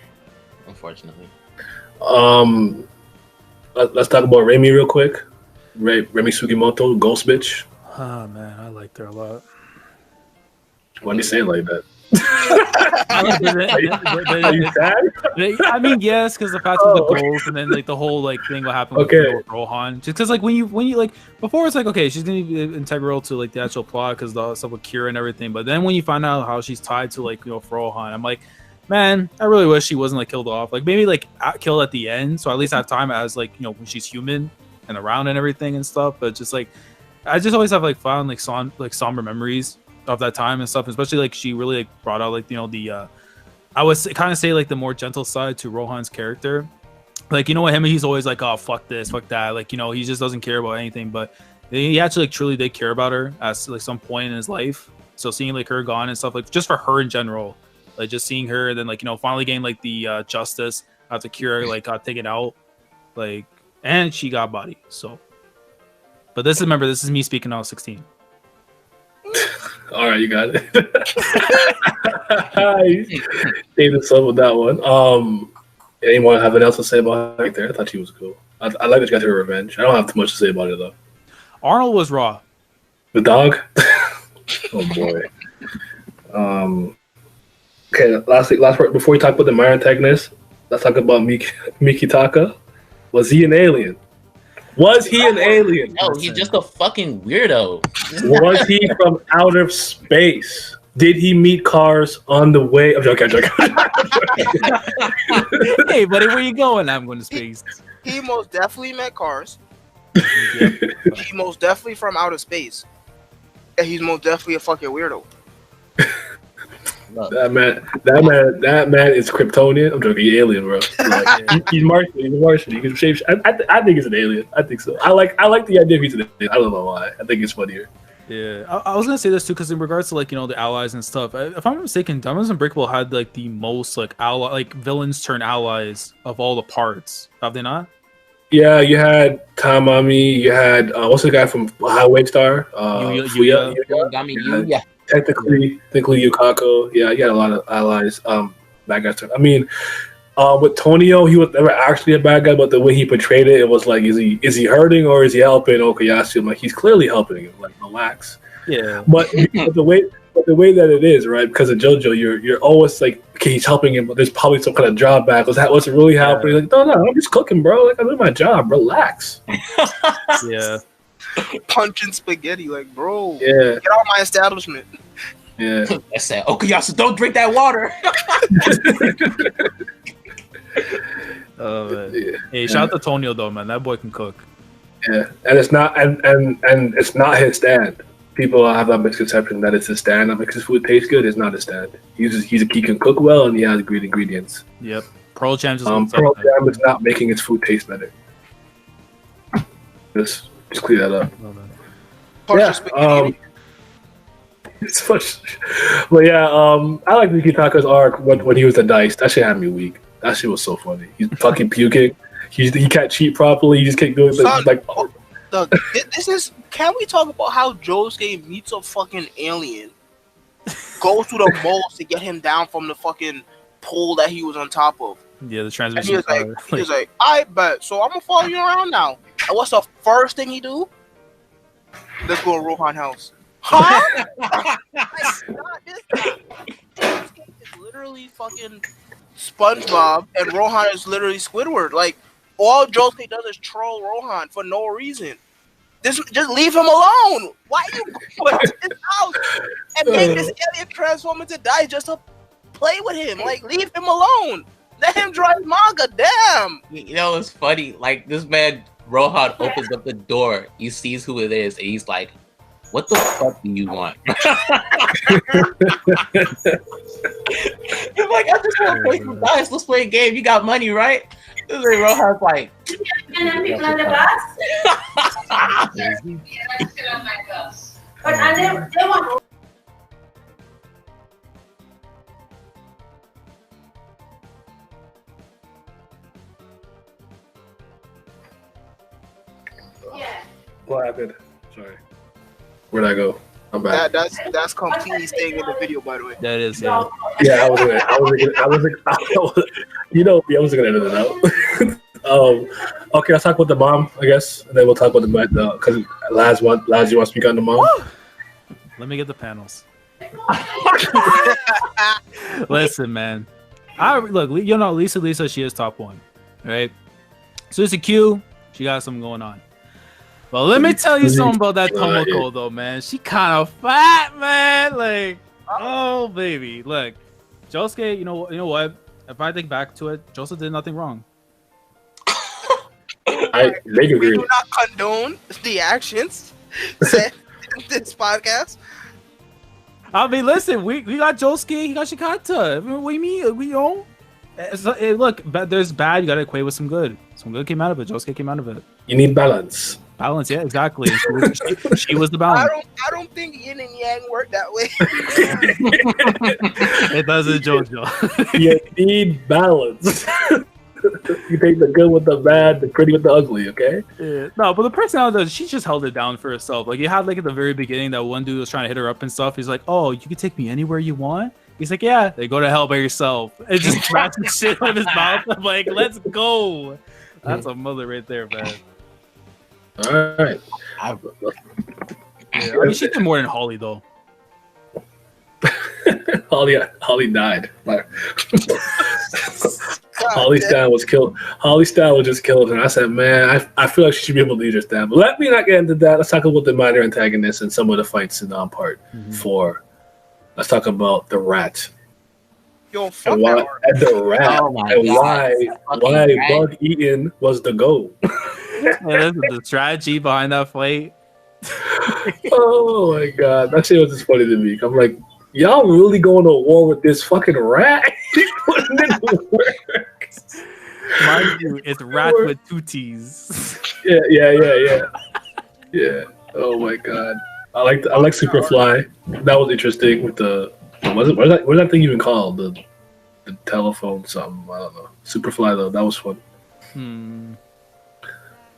Unfortunately.
Let's talk about Remy real quick. Remy Sugimoto, Ghost Bitch.
Oh man, I liked her a lot.
Why do you say it like that?
Are you sad? I mean, yes, because the fact of the goals and then like the whole like thing what happened with Rohan. Just because like when you like before it's like okay, she's gonna be integral to like the actual plot because the stuff with Kira and everything. But then when you find out how she's tied to like for Rohan, I'm like, man, I really wish she wasn't like killed off. Like maybe like killed at the end, so at least have time as like when she's human and around and everything and stuff. But just like I just always have like found like somber memories of that time and stuff, especially like she really like brought out like the I would kind of say like the more gentle side to Rohan's character. Like him, he's always like, oh fuck this, fuck that, like he just doesn't care about anything. But he actually like truly did care about her at like some point in his life. So seeing like her gone and stuff, like just for her in general, like just seeing her and then like finally getting like the justice after Kira like got taken out, like, and she got body. So, but this is me speaking out 16.
All right, you got it. Saved himself with that one. Anyone have anything else to say about her right there? I thought she was cool. I like that she got her revenge. I don't have too much to say about it though.
Arnold was raw.
The dog. Oh boy. Okay, last part before we talk about the minor antagonist, let's talk about Mikitaka. Was he an alien? Was he an alien?
No, he's just a fucking weirdo.
Was he from outer space? Did he meet cars on the way? I'm joking.
Hey, buddy, where you going? I'm going to space.
He most definitely met cars.
Yep.
He most definitely from outer space. And he's most definitely a fucking weirdo.
That man is Kryptonian. I'm joking. He's alien, bro. Like, he's Martian. He's a Martian. He can shape. I think he's an alien. I think so. I like the idea of he's an alien. I don't know why. I think it's funnier.
Yeah, I was gonna say this too because in regards to like the allies and stuff, if I'm not mistaken, Diamonds Unbreakable had like the most like villains turn allies of all the parts. Have they not?
Yeah, you had Tamami. You had what's the guy from Joestar?
Yuya.
Technically Yukako. Yeah, you had a lot of allies. Bad guys. I mean, with Tonio, he was never actually a bad guy, but the way he portrayed it, it was like, is he hurting or is he helping Okayasu? I'm like, he's clearly helping him. Like, relax.
Yeah.
But the way that it is, right? Because of Jojo, you're always like, okay, he's helping him, but there's probably some kind of drawback. What's really happening? Like, no, I'm just cooking, bro. Like, I'm doing my job. Relax.
Yeah.
Punching spaghetti, like, bro.
Yeah.
Get out of my establishment.
Yeah.
I said, Okayasu, don't drink that water.
Oh man. Yeah. Hey, shout out to Tonio though, man. That boy can cook.
Yeah, and it's not and it's not his stand. People have that misconception that it's his stand that makes his food taste good. It's not his stand. He can cook well and he has great ingredients.
Yep. Pearl Jam
is not making his food taste better. Just clear that up. It's much, but yeah, I like Miki Taka's arc when he was the dice. That shit had me weak. That shit was so funny. He's fucking puking. He can't cheat properly. He just can't do it. But he's like,
this is. Can we talk about how Josuke meets a fucking alien, goes through the moles to get him down from the fucking pole that he was on top of?
Yeah, the transmission.
And he was like, I bet. So I'm gonna follow you around now. And what's the first thing he do? Let's go to Rohan house. Huh? Not this time. Josuke is literally fucking SpongeBob, and Rohan is literally Squidward. Like, all Josuke does is troll Rohan for no reason. Just leave him alone. Why you go to his house and make this alien transform into dice just to play with him? Like, leave him alone. Let him draw his manga. Damn.
You know, it's funny. Like, this man, Rohan, opens up the door. He sees who it is, and he's like, what the fuck do you want? He's like, I just want to play some dice. Let's play a game. You got money, right? This is Rohan's like,
what happened? Sorry. Where'd I go? I'm back.
That's completely staying in the video, by the way.
That is, yeah.
Yeah, I wasn't you know me, I wasn't gonna edit it out. Okay, let's talk about the mom, I guess, and then we'll talk about the because Laz, you want to speak on the mom?
Let me get the panels. Listen, man. Lisa, she is top one, right? So it's a Q. She got something going on. But let me tell you something about that Tomoko, though, man. She kind of fat, man. Like, oh, baby. Look, Josuke, you know what? If I think back to it, Joseph did nothing wrong.
We
do not condone the actions said in this podcast.
I mean, listen, we got Josuke, he got Shikata. What do you mean? Look, there's bad, you got to equate with some good. Some good came out of it. Josuke came out of it.
You need balance.
Balance, yeah, exactly. She was the balance.
I don't think yin and yang work that way.
It doesn't, Jojo.
You need balance. You take the good with the bad, the pretty with the ugly, okay?
Yeah. No, but the personality, she just held it down for herself. Like, you had, like, at the very beginning, that one dude was trying to hit her up and stuff. He's like, oh, you can take me anywhere you want? He's like, yeah. They go to hell by yourself. And just smashing shit out of his mouth. I'm like, let's go. That's a mother right there, man.
All right.
Yeah, I mean, she did more than Holly, though.
Holly died. Holly Stan was killed. Holly Stan was just killed, and I said, man, I feel like she should be able to lead her Stan. But let me not get into that. Let's talk about the minor antagonists and some of the fights in part 4. Let's talk about the rat.
Yo, fuck
and why,
that
and the rat,
Oh my
and
God.
why
Rat.
Bug Eaton was the goal.
Yeah, the strategy behind that fight.
Oh my god, that shit was just funny to me. I'm like, y'all really going to war with this fucking rat? It didn't work.
Mind you, it's rat with 2 T's.
Yeah. Oh my god, I like Superfly. That was interesting with the what's that thing even called? The telephone something. I don't know. Superfly though, that was fun.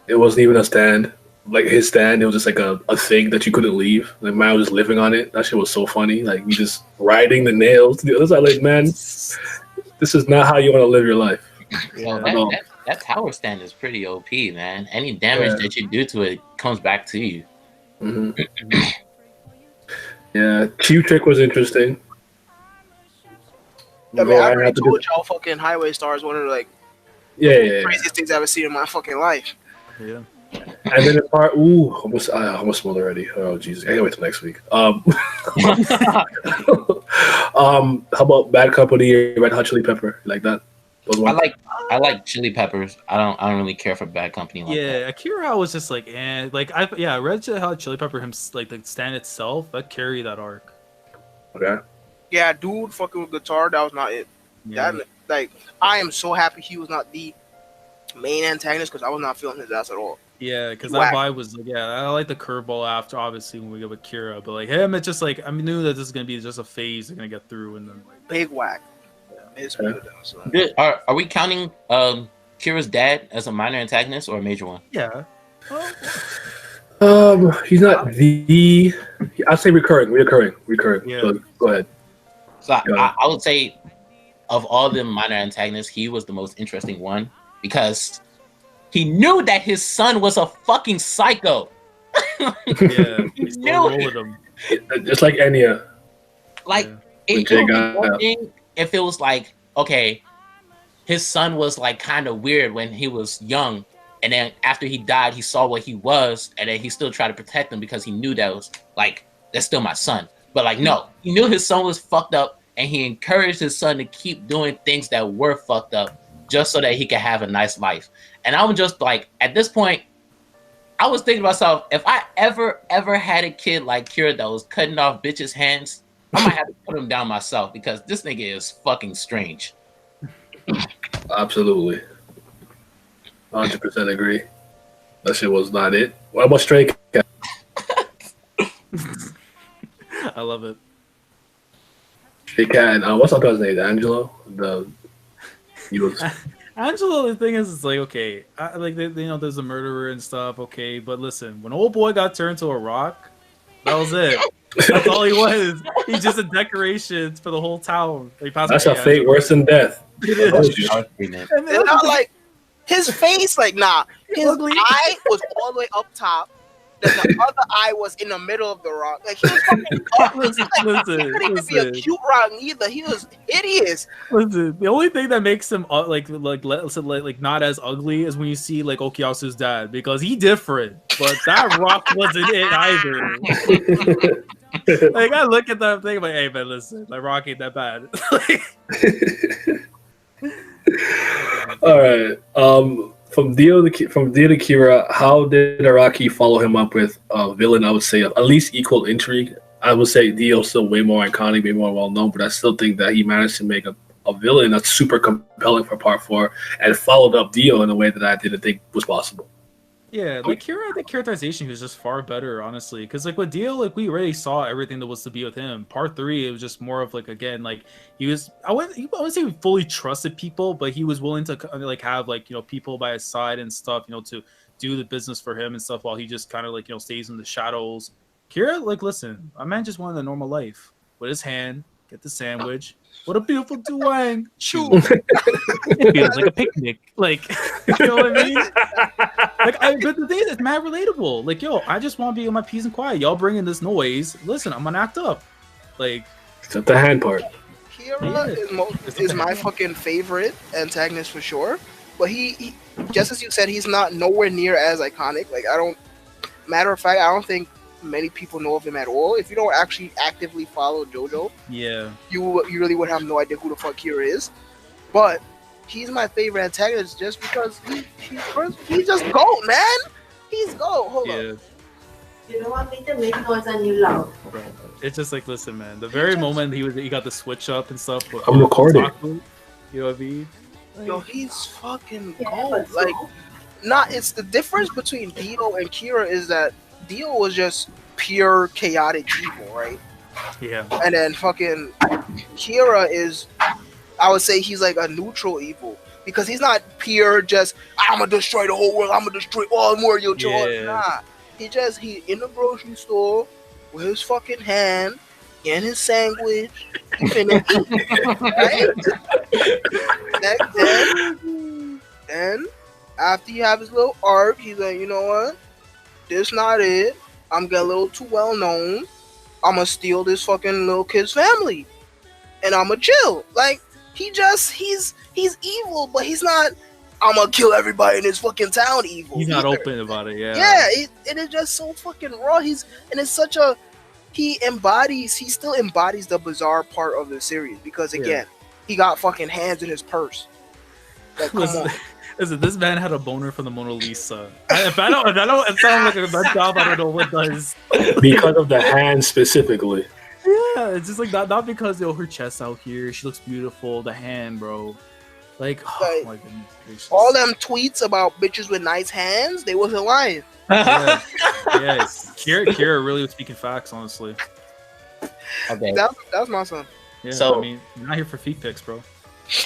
It wasn't even a stand. Like his stand, it was just like a thing that you couldn't leave. Like man was just living on it. That shit was so funny. Like you just riding the nails to the other side. Like man, this is not how you want to live your life.
Yo, that tower stand is pretty OP, man. Any damage that you do to it comes back to you.
Mm-hmm. Yeah, Cheap Trick was interesting.
I mean, I already told y'all fucking Highway Star is one of the like craziest things I've ever seen in my fucking life.
Yeah.
And then in part, I almost spoiled already. Oh Jesus, I can't wait till next week. How about Bad Company, Red Hot Chili Pepper, like that?
I like Chili Peppers. I don't really care for Bad Company like that.
Akira was just like, Red Hot Chili Pepper, him like the stand itself, that carried that arc.
Okay.
Yeah, dude, fucking with guitar, that was not it.
Yeah.
That, like, I am so happy he was not the main antagonist because I was not feeling his ass at all.
Yeah, because that vibe was like, I like the curveball after, obviously, when we go with Kira, but like him, it's just like, I knew that this is gonna be just a phase they're gonna get through, and then like
big whack. It's good, so.
Are we counting Kira's dad as a minor antagonist or a major one?
Yeah.
He's not the. I'd say recurring.
Yeah.
So, go ahead.
So I would say, of all the minor antagonists, he was the most interesting one because he knew that his son was a fucking psycho.
Yeah, he's still with him.
Just like Enya.
Like it would be one thing if it was like, okay, his son was like kind of weird when he was young, and then after he died, he saw what he was, and then he still tried to protect him because he knew that was like, that's still my son. But like, no, he knew his son was fucked up, and he encouraged his son to keep doing things that were fucked up just so that he could have a nice life. And I'm just like, at this point, I was thinking to myself, if I ever had a kid like Kira that was cutting off bitches' hands, I might have to put him down myself because this nigga is fucking strange.
Absolutely. 100% agree. That shit was not it. What about Stray Cat?
I love it.
Stray Cat. What's that guy's name? Angelo.
Angelo. The thing is, it's like, okay, like they know there's a murderer and stuff. Okay, but listen, when old boy got turned to a rock, that was it. That's all he was. He's just a decoration for the whole town.
That's a fate worse than death.
And not like his face, like his eye was all the way up top. Then the other eye was in the middle of the rock. Like he was fucking ugly. He couldn't even be a cute rock either. He was hideous.
Listen, the only thing that makes him like not as ugly is when you see like Okuyasu's dad, because he different, but that rock wasn't it either. Like I look at that thing like, hey man, listen, like rock ain't that bad.
All right. From Dio to Kira, how did Araki follow him up with a villain? I would say of at least equal intrigue. I would say Dio's still way more iconic, way more well known, but I still think that he managed to make a villain that's super compelling for part 4 and followed up Dio in a way that I didn't think was possible.
Yeah, like Kira, the characterization was just far better, honestly. Because like with Dio, like we already saw everything that was to be with him. Part 3, it was just more of like, again, like he was. I wouldn't say he fully trusted people, but he was willing to like have like people by his side and stuff, to do the business for him and stuff, while he just kind of like stays in the shadows. Kira, like, listen, my man just wanted a normal life with his hand, get the sandwich. What a beautiful duang. Chew. It feels like a picnic. Like, you know what I mean? But the thing is, it's mad relatable. Like, yo, I just want to be in my peace and quiet. Y'all bringing this noise. Listen, I'm going to act up. Like,
except the hand part.
Kira is my fucking favorite antagonist for sure. But he, just as you said, he's not nowhere near as iconic. Like, I don't. Matter of fact, I don't think many people know of him at all. If you don't actually actively follow JoJo, you really would have no idea who the fuck Kira is. But he's my favorite antagonist just because he's just GOAT, man. He's GOAT. Hold on.
You don't want me to make noise on you loud.
Bro, it's just like, listen, man. The very moment he got the switch up and stuff.
I'm recording.
You know what I mean?
Yo, he's fucking GOAT. Like, it's the difference between Dio and Kira is that Dio was just pure chaotic evil, right?
Yeah.
And then fucking Kira is, I would say he's like a neutral evil because he's not pure just I'm gonna destroy the whole world. I'm gonna destroy all Morioh Cho.
Yeah.
Nah, he in the grocery store with his fucking hand and his sandwich. He finna eat, right? Then after you have his little arc, he's like, you know what? This not it. I'm getting a little too well known. I'm gonna steal this fucking little kid's family, and I'm gonna chill. Like he's evil, but he's not. I'm gonna kill everybody in this fucking town. Evil.
He's not open about it. Yeah.
Yeah. It is just so fucking raw. It's such a. He still embodies the bizarre part of the series because again, he got fucking hands in his purse. Like, come on.
Listen, this man had a boner for the Mona Lisa. If I don't sound like a nut job, I don't know what does.
Because of the hand specifically.
Yeah, it's just like not because her chest out here, she looks beautiful. The hand, bro. Like, oh my goodness.
All them tweets about bitches with nice hands, they wasn't lying.
Yeah. Yes. Kira really was speaking facts, honestly.
Okay.
That's my son.
Yeah,
So,
I mean, you're not here for feet pics, bro.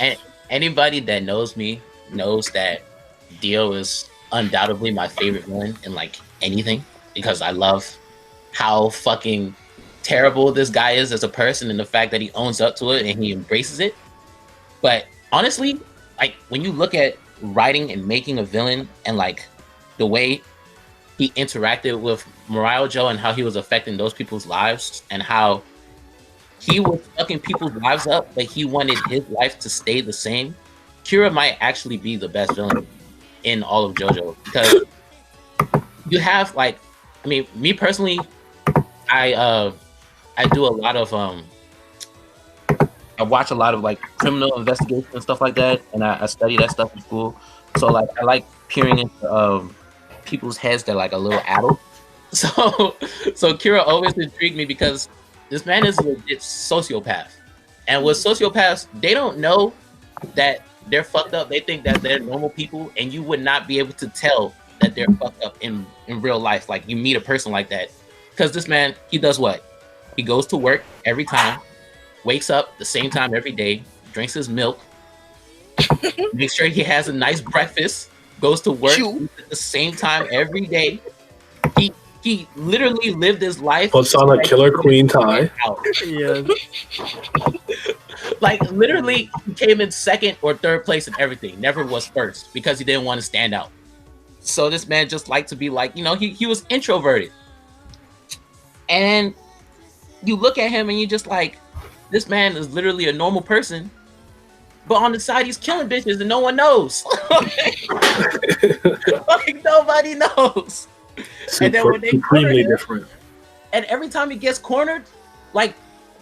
And anybody that knows me knows that Dio is undoubtedly my favorite villain in like anything because I love how fucking terrible this guy is as a person and the fact that he owns up to it and he embraces it. But honestly, like when you look at writing and making a villain and like the way he interacted with Morioh Cho and how he was affecting those people's lives and how he was fucking people's lives up, but he wanted his life to stay the same. Kira might actually be the best villain in all of JoJo because you have like, I mean, me personally, I do a lot of I watch a lot of like criminal investigation and stuff like that, and I study that stuff in school. So like I like peering into people's heads that are like a little addled. So Kira always intrigued me because this man is a legit sociopath, and with sociopaths, they don't know that they're fucked up. They think that they're normal people, and you would not be able to tell that they're fucked up in real life. Like you meet a person like that, because this man, he does what? He goes to work every time, wakes up the same time every day, drinks his milk, makes sure he has a nice breakfast, goes to work at the same time every day. He literally lived his life.
Puts on a killer queen tie.
Yeah.
Like literally, he came in second or third place in everything. Never was first because he didn't want to stand out. So this man just liked to be like, he was introverted. And you look at him and you just like, this man is literally a normal person. But on the side, he's killing bitches and no one knows. Like nobody knows. And then when they
supremely different.
And every time he gets cornered, like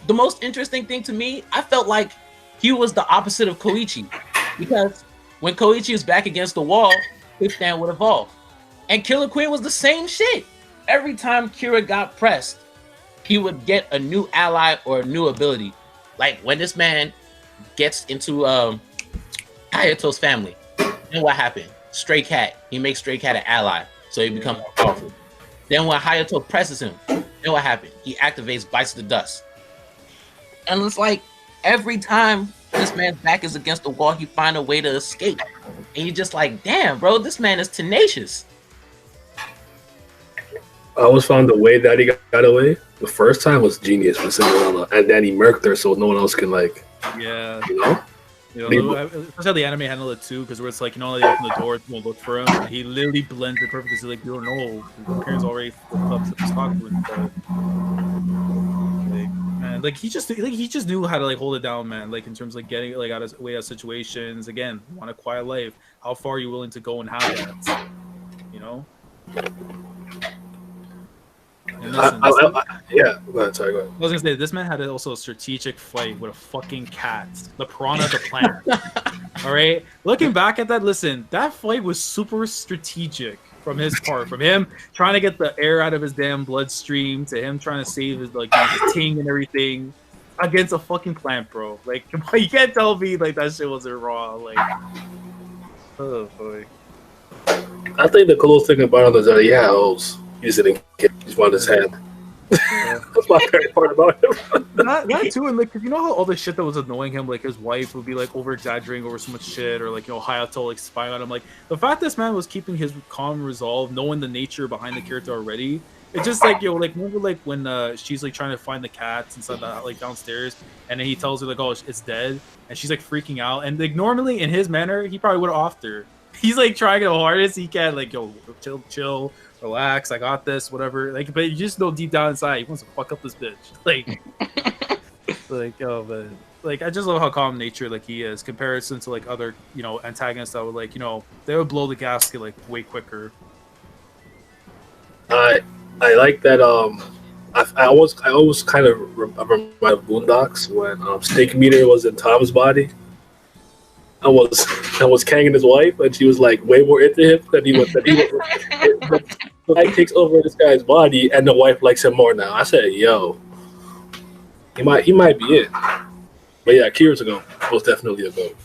the most interesting thing to me, I felt like he was the opposite of Koichi. Because when Koichi is back against the wall, his stand would evolve. And Killer Queen was the same shit. Every time Kira got pressed, he would get a new ally or a new ability. Like when this man gets into Hayato's family, then what happened? Stray Cat. He makes Stray Cat an ally, so he becomes more powerful. Then when Hayato presses him, then what happened? He activates Bites the Dust. And it's like every time this man's back is against the wall, he find a way to escape. And you're just like, damn, bro, this man is tenacious.
I always found the way that he got away the first time was genius with Cinderella, and then he murked her so no one else can
Especially how the anime handled it too, because where it's like, they open the door to look for him. And he literally blends it perfectly. So like, you don't know, the parents already fucked up his talk with. Man, Like he just knew how to like hold it down, man. Like in terms of like getting like out of way of situations. Again, want a quiet life. How far are you willing to go and have that? You know. And listen,
yeah, go ahead. Sorry, go ahead.
I was gonna say this man had also a strategic fight with a fucking cat, the piranha, the plant. All right, looking back at that, listen, that fight was super strategic from his part, from him trying to get the air out of his damn bloodstream to him trying to save his like his ting and everything against a fucking plant, bro. Like you can't tell me like that shit wasn't raw. Like, oh boy.
I think the coolest thing about him is that he had holes. He just didn't get. He just wanted his hand. That's my favorite part about him.
That too, and like, cause you know how all the shit that was annoying him, like his wife would be like over exaggerating over so much shit, or like Hayato like spying on him. Like the fact this man was keeping his calm resolve, knowing the nature behind the character already. It's just like like remember like when she's like trying to find the cats inside the like downstairs, and then he tells her like, oh, it's dead, and she's like freaking out, and like normally in his manner he probably would have offed her. He's like trying the hardest he can, like chill. Relax, I got this, whatever. Like, but you just know deep down inside, he wants to fuck up this bitch. Like, but like, I just love how calm nature like he is, comparison to like other antagonists that would like they would blow the gasket like way quicker.
I like that. I always kind of remember Boondocks when Snake Meter was in Tom's body. I was kanging his wife, and she was like way more into him than he was. The guy takes over this guy's body, and the wife likes him more now. I said, "Yo, he might be it." But yeah, Kira's a goat. Most definitely a goat.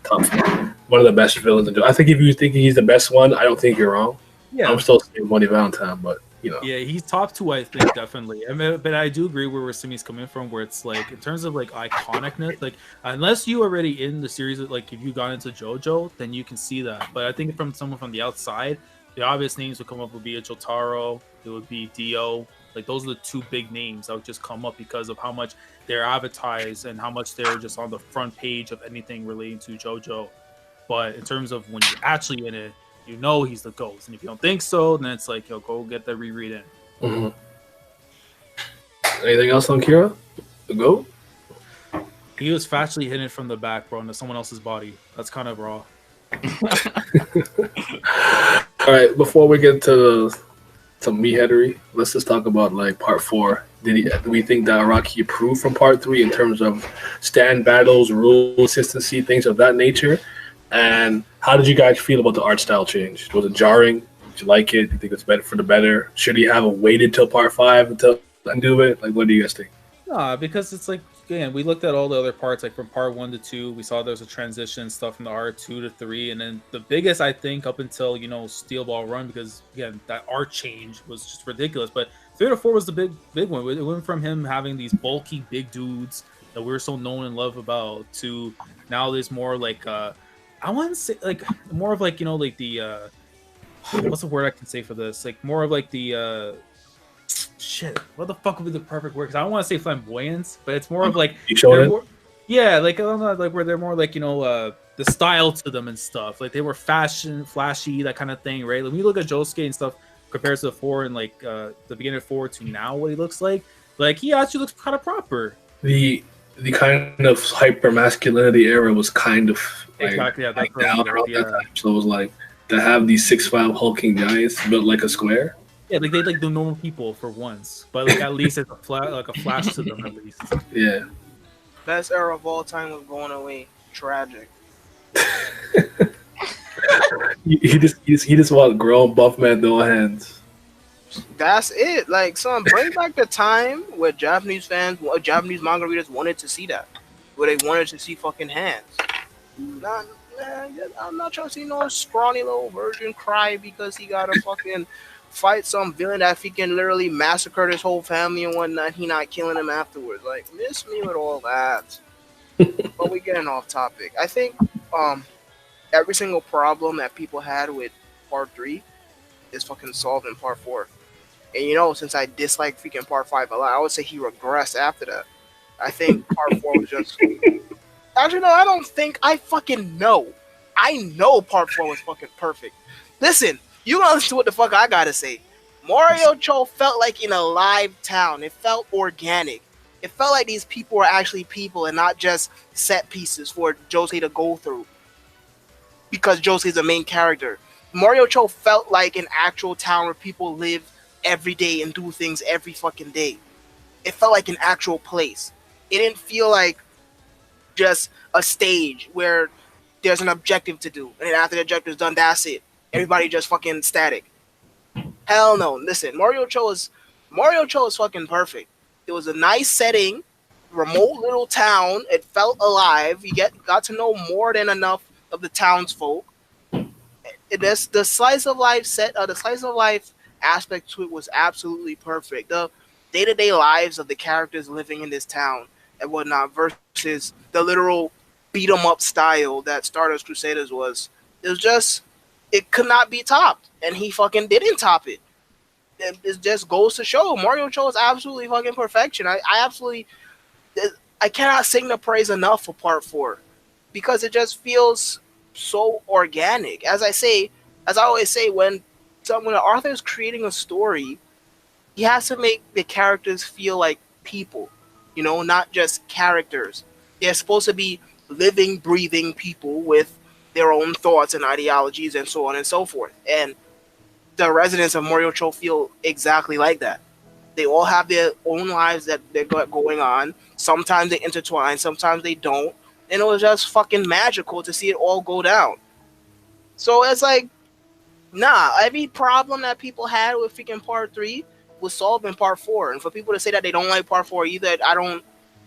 Top 4. One of the best villains to do. I think if you think he's the best one, I don't think you're wrong.
Yeah,
I'm still saying Money Valentine, but
yeah, he's top 2, I think, definitely. I mean, but I do agree where Simmy's coming from, where it's like in terms of like iconicness, like unless you already in the series, like if you got into JoJo, then you can see that. But I think from someone from the outside, the obvious names would come up would be a Jotaro, it would be Dio. Like those are the 2 big names that would just come up because of how much they're advertised and how much they're just on the front page of anything relating to JoJo. But in terms of when you're actually in it, he's the GOAT. And if you don't think so, then it's like, go get that reread in.
Mm-hmm. Anything else on Kira? The GOAT?
He was factually hidden from the back, bro, into someone else's body. That's kind of raw.
All right, before we get to some meatheadery, let's just talk about like part 4. Do we think that Araki improved from part 3 in terms of stand battles, rule consistency, things of that nature? And how did you guys feel about the art style change? Was it jarring? Did you like it? Do you think it's better for the better? Should he have waited till part 5 until do it? Like, what do you guys think?
Nah, because it's like, again, we looked at all the other parts, like from part 1 to 2, we saw there was a transition stuff from the art 2 to 3, and then the biggest, I think, up until Steel Ball Run, because again, that art change was just ridiculous. But 3 to 4 was the big one. It went from him having these bulky big dudes that we were so known and love about to now there's more like I want to say like more of like like the what's the word I can say for this? Like more of like the shit. What the fuck would be the perfect word? Because I don't want to say flamboyance, but it's more of like yeah, like I don't know, like where they're more like the style to them and stuff. Like they were fashion, flashy, that kind of thing, right? Like when you look at Josuke and stuff compared to the 4 and like the beginning of 4 to now, what he looks like he actually looks kind of proper.
The kind of hyper masculinity era was kind of
exactly
that time. So it was like to have these 6'5" hulking giants built like a square.
Yeah, like they like the normal people for once, but like at least it's a flash to them at least.
Yeah.
Best era of all time was going away. Tragic.
he just want grown buff men no hands.
That's it. Like, son, bring back the time where Japanese manga readers wanted to see that. Where they wanted to see fucking hands. I'm not trying to see no scrawny little virgin cry because he gotta fucking fight some villain that he can literally massacre his whole family and whatnot. He not killing him afterwards. Like, miss me with all that. But we getting off topic. I think every single problem that people had with part 3 is fucking solved in part 4. And since I dislike freaking part 5 a lot, I would say he regressed after that. I think part 4 was just actually no, I don't think I fucking know. I know part 4 was fucking perfect. Listen, you gonna listen to what the fuck I gotta say. Morioh Cho felt like in a live town. It felt organic. It felt like these people were actually people and not just set pieces for Jose to go through. Because Jose is the main character. Morioh Cho felt like an actual town where people live every day and do things every fucking day. It felt like an actual place. It didn't feel like just a stage where there's an objective to do, and then after the objective is done, that's it. Everybody just fucking static. Hell no. Listen, Morioh Cho is fucking perfect. It was a nice setting, remote little town. It felt alive. You got to know more than enough of the townsfolk. The slice of life aspect to it was absolutely perfect. The day-to-day lives of the characters living in this town and whatnot versus the literal beat 'em up style that Stardust Crusaders was. It could not be topped, and he fucking didn't top it. It just goes to show Morioh Cho is absolutely fucking perfection. I cannot sing the praise enough for part 4 because it just feels so organic. As I always say, when an author is creating a story, he has to make the characters feel like people, not just characters. They're supposed to be living, breathing people with their own thoughts and ideologies and so on and so forth. And the residents of Morioh Cho feel exactly like that. They all have their own lives that they're going on. Sometimes they intertwine, sometimes they don't. And it was just fucking magical to see it all go down. So it's like, every problem that people had with freaking part 3 was solved in part 4. And for people to say that they don't like part 4 either,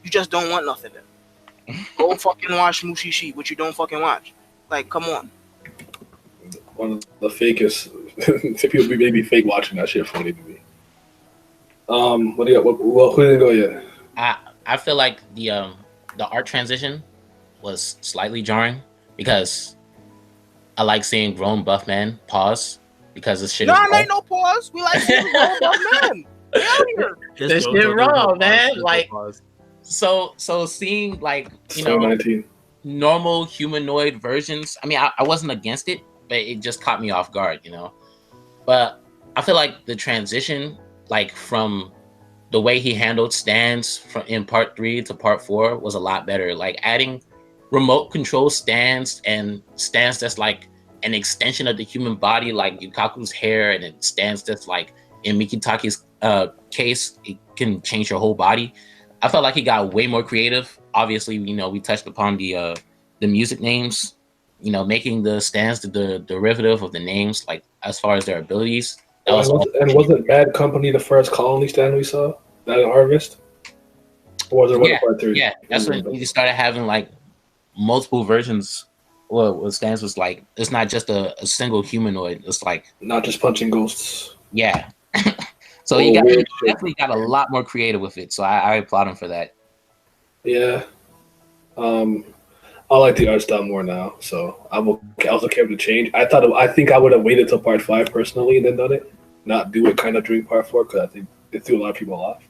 you just don't want nothing then. Go fucking watch Mushishi, which you don't fucking watch. Like, come on.
One of the fakest people maybe fake watching that shit funny to me. What do you got? Who didn't go yet?
I feel like the art transition was slightly jarring because I like seeing grown buff men pause because this shit is
ain't no pause. We like seeing grown buff men. Get out of here.
This shit wrong, man. Like, so seeing like normal humanoid versions. I mean, I wasn't against it, but it just caught me off guard, But I feel like the transition, like from the way he handled stands in part 3 to part 4, was a lot better. Like adding remote control stands and stands that's like an extension of the human body, like Yukaku's hair, and it stands that's like in Mikitaki's case, it can change your whole body. I felt like he got way more creative. Obviously, we touched upon the music names, making the stands the derivative of the names, like as far as their abilities.
Wasn't Bad Company the first colony stand we saw? That in Harvest? Or was it part 3?
Yeah, that's when you started having like multiple versions. What stands was like, it's not just a single humanoid. It's like
not just punching ghosts.
Yeah. So he definitely got a lot more creative with it. So I applaud him for that.
Yeah. I like the art style more now, so I was okay with the change. I think I would have waited till part 5 personally and then done it, not do it kind of during part 4 because I think it threw a lot of people off.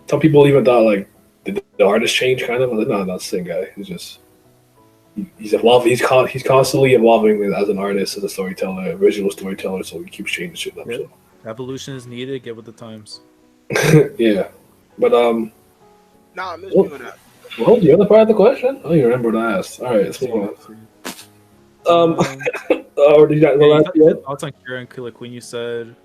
Some people even thought like did the artist change kind of. No, not the same guy. He's just he's evolving. He's constantly evolving as an artist, as a storyteller, a visual storyteller. So he keeps changing shit up.
Yep.
So.
Evolution is needed. Get with the times.
Yeah, but
I'm listening to that.
Well, the other part of the question? I don't even remember what I asked. All right, let's move on. Did you guys go last yet?
Thoughts on Kira and Killer Queen? You said.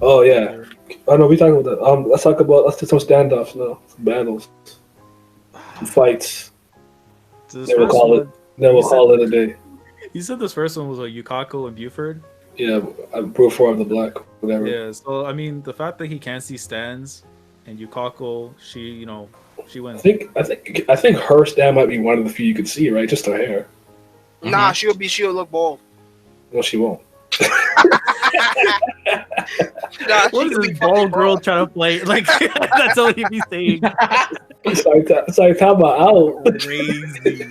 Oh yeah. Oh no, we talking about that. Let's do some standoffs now. Some battles, some fights. Then we'll call it a day.
You said this first one was like Yukaku and Buford.
Yeah, Brew 4 of the Black, whatever.
Yeah, so I mean, the fact that he can't see stands and Yukaku, she wins.
I think her stand might be one of the few you could see, right? Just her hair.
Nah, she'll look bald.
No, she won't.
What is this bald girl trying to play? Like that's all he'd be saying.
Sorry, time out. Crazy.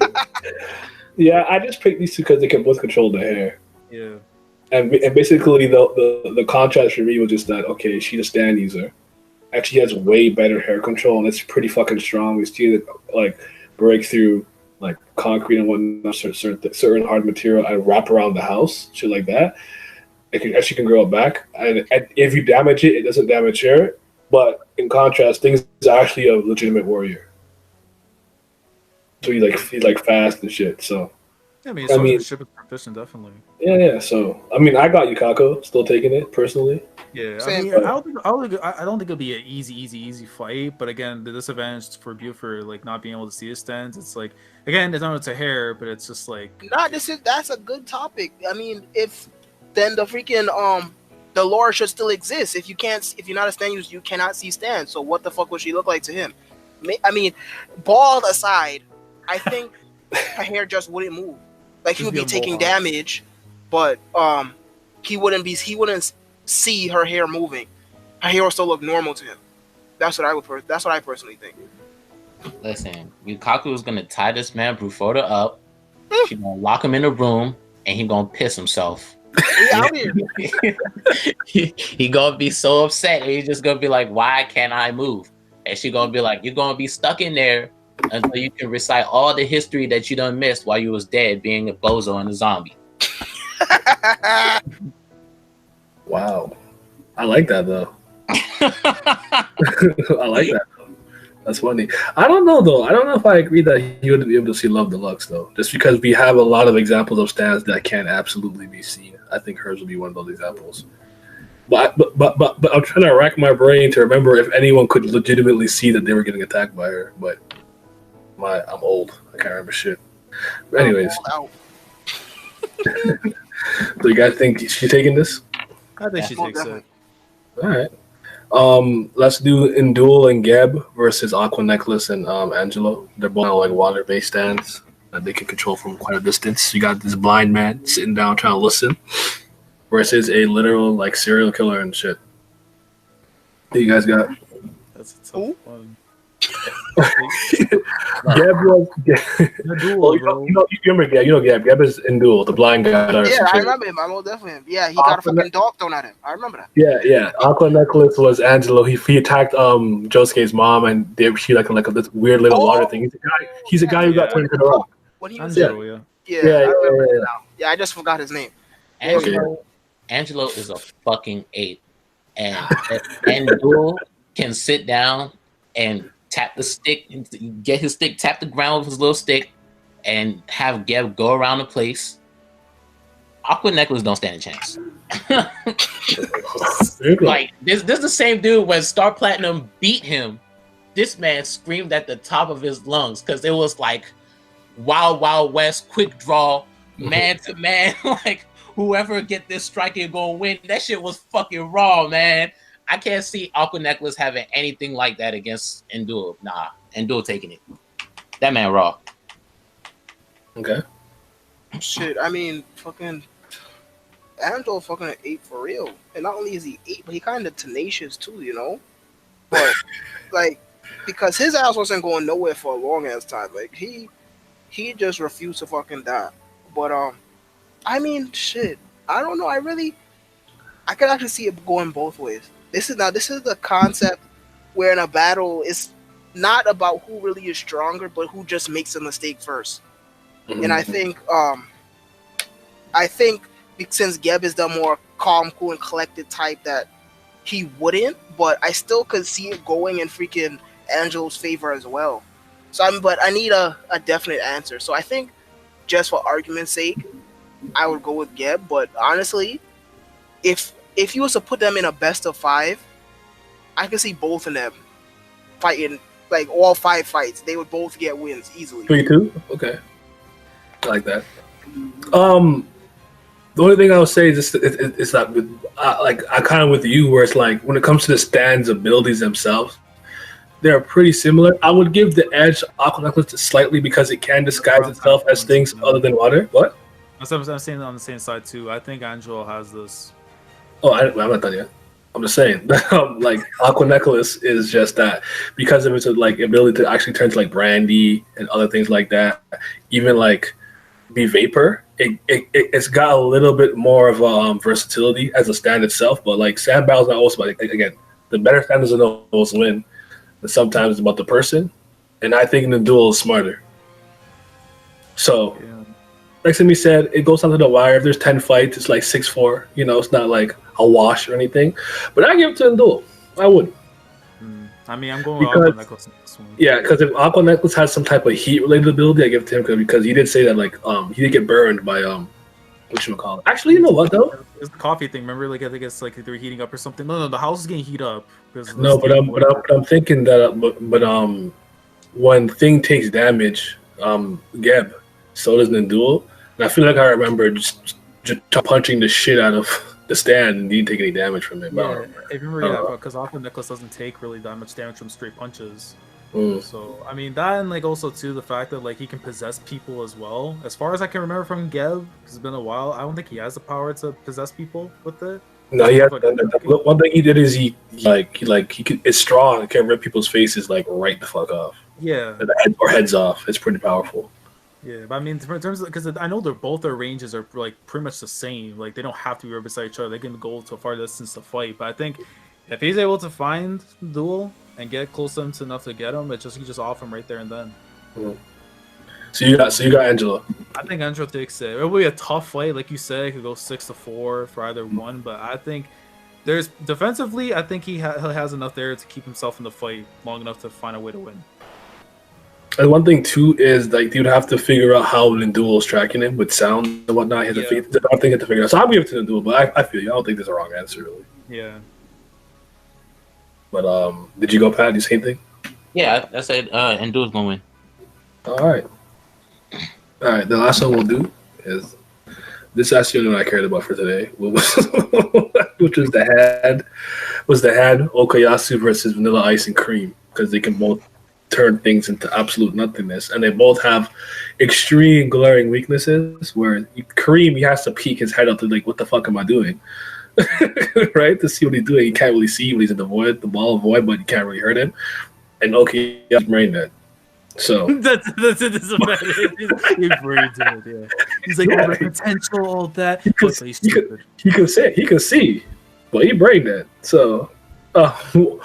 Yeah, I just picked these two because they can both control the hair.
Yeah.
And basically the contrast for me was just that, okay, she's a stand user. Actually has way better hair control, and it's pretty fucking strong. We see it like break through like concrete and whatnot, certain hard material, and wrap around the house, shit like that. It can grow it back, and if you damage it, it doesn't damage her. But in contrast, Sting is actually a legitimate warrior. So he's like fast and shit. So
Yeah, I mean, swordsmanship is proficient, definitely.
yeah. So I mean, I got Yukako, still taking it personally.
Yeah, I
Same.
mean, I don't think it'll be an easy fight. But again, the disadvantage for Buford, like not being able to see his stance, it's like again, it's not a hair, but it's just like
That's a good topic. I mean, if then the freaking the lore should still exist. If you're not a stand user, you cannot see stand. So what the fuck would she look like to him? I mean, bald aside, I think her hair just wouldn't move. Like he would be taking damage, but he wouldn't see her hair moving. Her hair will still look normal to him. That's what I personally think.
Listen, Yukaku is gonna tie this man Brufoda up. She's gonna lock him in a room, and he's gonna piss himself.
He out here.
he gonna be so upset, and he's just gonna be like, "Why can't I move?" And she gonna be like, "You're gonna be stuck in there until you can recite all the history that you done missed while you was dead, being a bozo and a zombie."
Wow, I like that though. I like that. That's funny. I don't know though. I don't know if I agree that you would be able to see Love Deluxe though, just because we have a lot of examples of stands that can absolutely be seen. I think hers will be one of those examples. But I'm trying to rack my brain to remember if anyone could legitimately see that they were getting attacked by her. But I'm old. I can't remember shit. But anyways, do you guys think she's taking this?
I think she takes it.
All right. Let's do Indul and Geb versus Aqua Necklace and Angelo. They're both like water-based stands that they can control from quite a distance. You got this blind man sitting down trying to listen versus a literal like serial killer and shit. What you guys got?
That's a tough one.
Geb was you remember Geb? You know Geb. Geb is Indul, the blind guy.
Yeah, I remember him. I know definitely him. Yeah, he got a fucking dog thrown at him. I remember that.
Yeah. Aqua Necklace was Angelo. He attacked Josuke's mom, and she like this weird little water thing. He's a guy who got turned into the rock.
When he was
Angelo,
yeah, I just forgot his name.
Angelo is a fucking ape, and Indul can sit down and tap the stick, get his stick, tap the ground with his little stick, and have Geb go around the place. Aqua Necklace don't stand a chance. Like this is the same dude when Star Platinum beat him. This man screamed at the top of his lungs because it was like Wild Wild West, quick draw, man to man. Like whoever get this strike is gonna win. That shit was fucking raw, man. I can't see Aqua Necklace having anything like that against Indul. Nah, Indul taking it. That man raw.
Okay.
Shit, I mean, fucking Angelo fucking an ape for real. And not only is he ape, but he kind of tenacious too, you know? But, like, because his ass wasn't going nowhere for a long ass time. Like, he just refused to fucking die. But, I mean, shit. I don't know. I could actually see it going both ways. This is the concept where in a battle it's not about who really is stronger, but who just makes a mistake first. Mm-hmm. And I think since Geb is the more calm, cool, and collected type, that he wouldn't. But I still could see it going in freaking Angelo's favor as well. But I need a definite answer. So I think, just for argument's sake, I would go with Geb. But honestly, if you was to put them in a best of 5, I could see both of them fighting, like all 5 fights. They would both get wins easily.
3-2? Okay. I like that. The only thing I would say is it's not like I kind of with you, where it's like when it comes to the stands' abilities themselves, they're pretty similar. I would give the edge Aqua Necklace slightly because it can disguise itself as things other than water. What?
I'm saying on the same side too. I think Angelo has this.
Oh, I'm not done yet. I'm just saying, like Aqua Necklace is just that because of its like ability to actually turn to like brandy and other things like that. Even like be vapor, it's got a little bit more of versatility as a stand itself. But like stand battles are also like again, the better standers are those win. But sometimes it's about the person, and I think the duel is smarter. So. Yeah. Like Simmy said, it goes down to the wire. If there's 10 fights, it's like 6-4. You know, it's not like a wash or anything. But I give it to Indul. I would.
I mean, I'm going with
Because-
Aqua Necklace in this one.
Yeah, because if Aqua Necklace has some type of heat related ability, I give it to him because he did say that like he did get burned by whatchamacallit. Actually, you know what though?
It's the coffee thing. Remember, like I think it's like they're heating up or something. No, the house is getting heat up because of the
No, but
steam, whatever.
I'm thinking that when Thing takes damage, Geb, so does Nindul. And I feel like I remember just punching the shit out of the stand and didn't take any damage from it.
Yeah, if you remember, because Aqua Necklace doesn't take really that much damage from straight punches. So I mean that, and like also too the fact that like he can possess people as well. As far as I can remember from Geb, because it's been a while, I don't think he has the power to possess people with it.
No, he has, one thing he did is he it's strong. He can rip people's faces like right the fuck off.
Yeah,
or heads off. It's pretty powerful.
Yeah, but I mean, in terms of, because I know their ranges are like pretty much the same. Like they don't have to be right beside each other. They can go to a far distance to fight. But I think if he's able to find Duel and get close to him enough to get him, you just off him right there and then.
So you got Angela.
I think Angela takes it. It will be a tough fight, like you said. It could go 6-4 for either one. But I think there's defensively, I think he has enough there to keep himself in the fight long enough to find a way to win.
And one thing too is like you'd have to figure out how Lindul is tracking him with sound and whatnot. I think you have to figure out. So I'll give it to Lindul, but I feel you. I don't think there's a wrong answer really.
Yeah.
But did you go, Pat? Do you say anything?
Yeah, I said Lindul's gonna win.
All right. The last one we'll do is this. That's the only one I cared about for today, which was the hand Okayasu versus Vanilla Ice and Cream, because they can both turn things into absolute nothingness, and they both have extreme glaring weaknesses. Where Kareem, he has to peek his head up to like, what the fuck am I doing, right? To see what he's doing. He can't really see when he's in the ball of void, but you can't really hurt him. And Okaya's brain dead. So
that's it. Doesn't matter. He brain dead. Yeah, he's like over potential, all that.
He can see, but he brain dead. So. So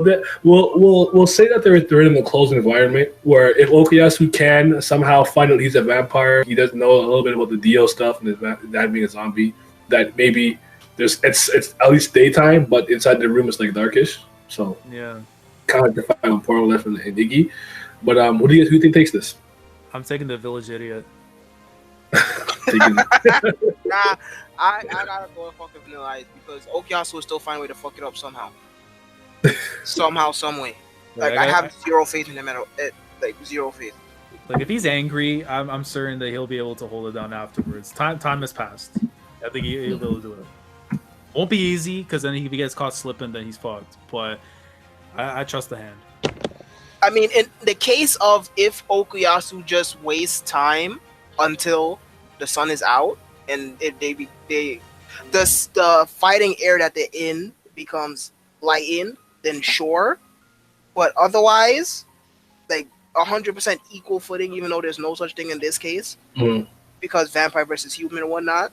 that we'll say that they're in a closed environment where if Okayasu can somehow find out he's a vampire, he doesn't know a little bit about the Dio stuff and his dad being a zombie, that maybe it's at least daytime, but inside the room it's like darkish. So
yeah,
kind of like the final portal left in Iggy. But who do you think takes this?
I'm taking the village idiot.
Nah, I gotta go with fucking Vanilla Ice because Okayasu will still find a way to fuck it up somehow. Somehow, some way. Like I have zero faith in him like zero faith.
Like if he's angry, I'm certain that he'll be able to hold it down afterwards. Time has passed. I think he'll be able to do it. Won't be easy because then if he gets caught slipping, then he's fucked. But I trust the hand.
I mean, in the case of if Okayasu just wastes time until the sun is out, and if the fighting area that they're in becomes lightened, then sure. But otherwise, like 100% equal footing, even though there's no such thing in this case, because vampire versus human and whatnot.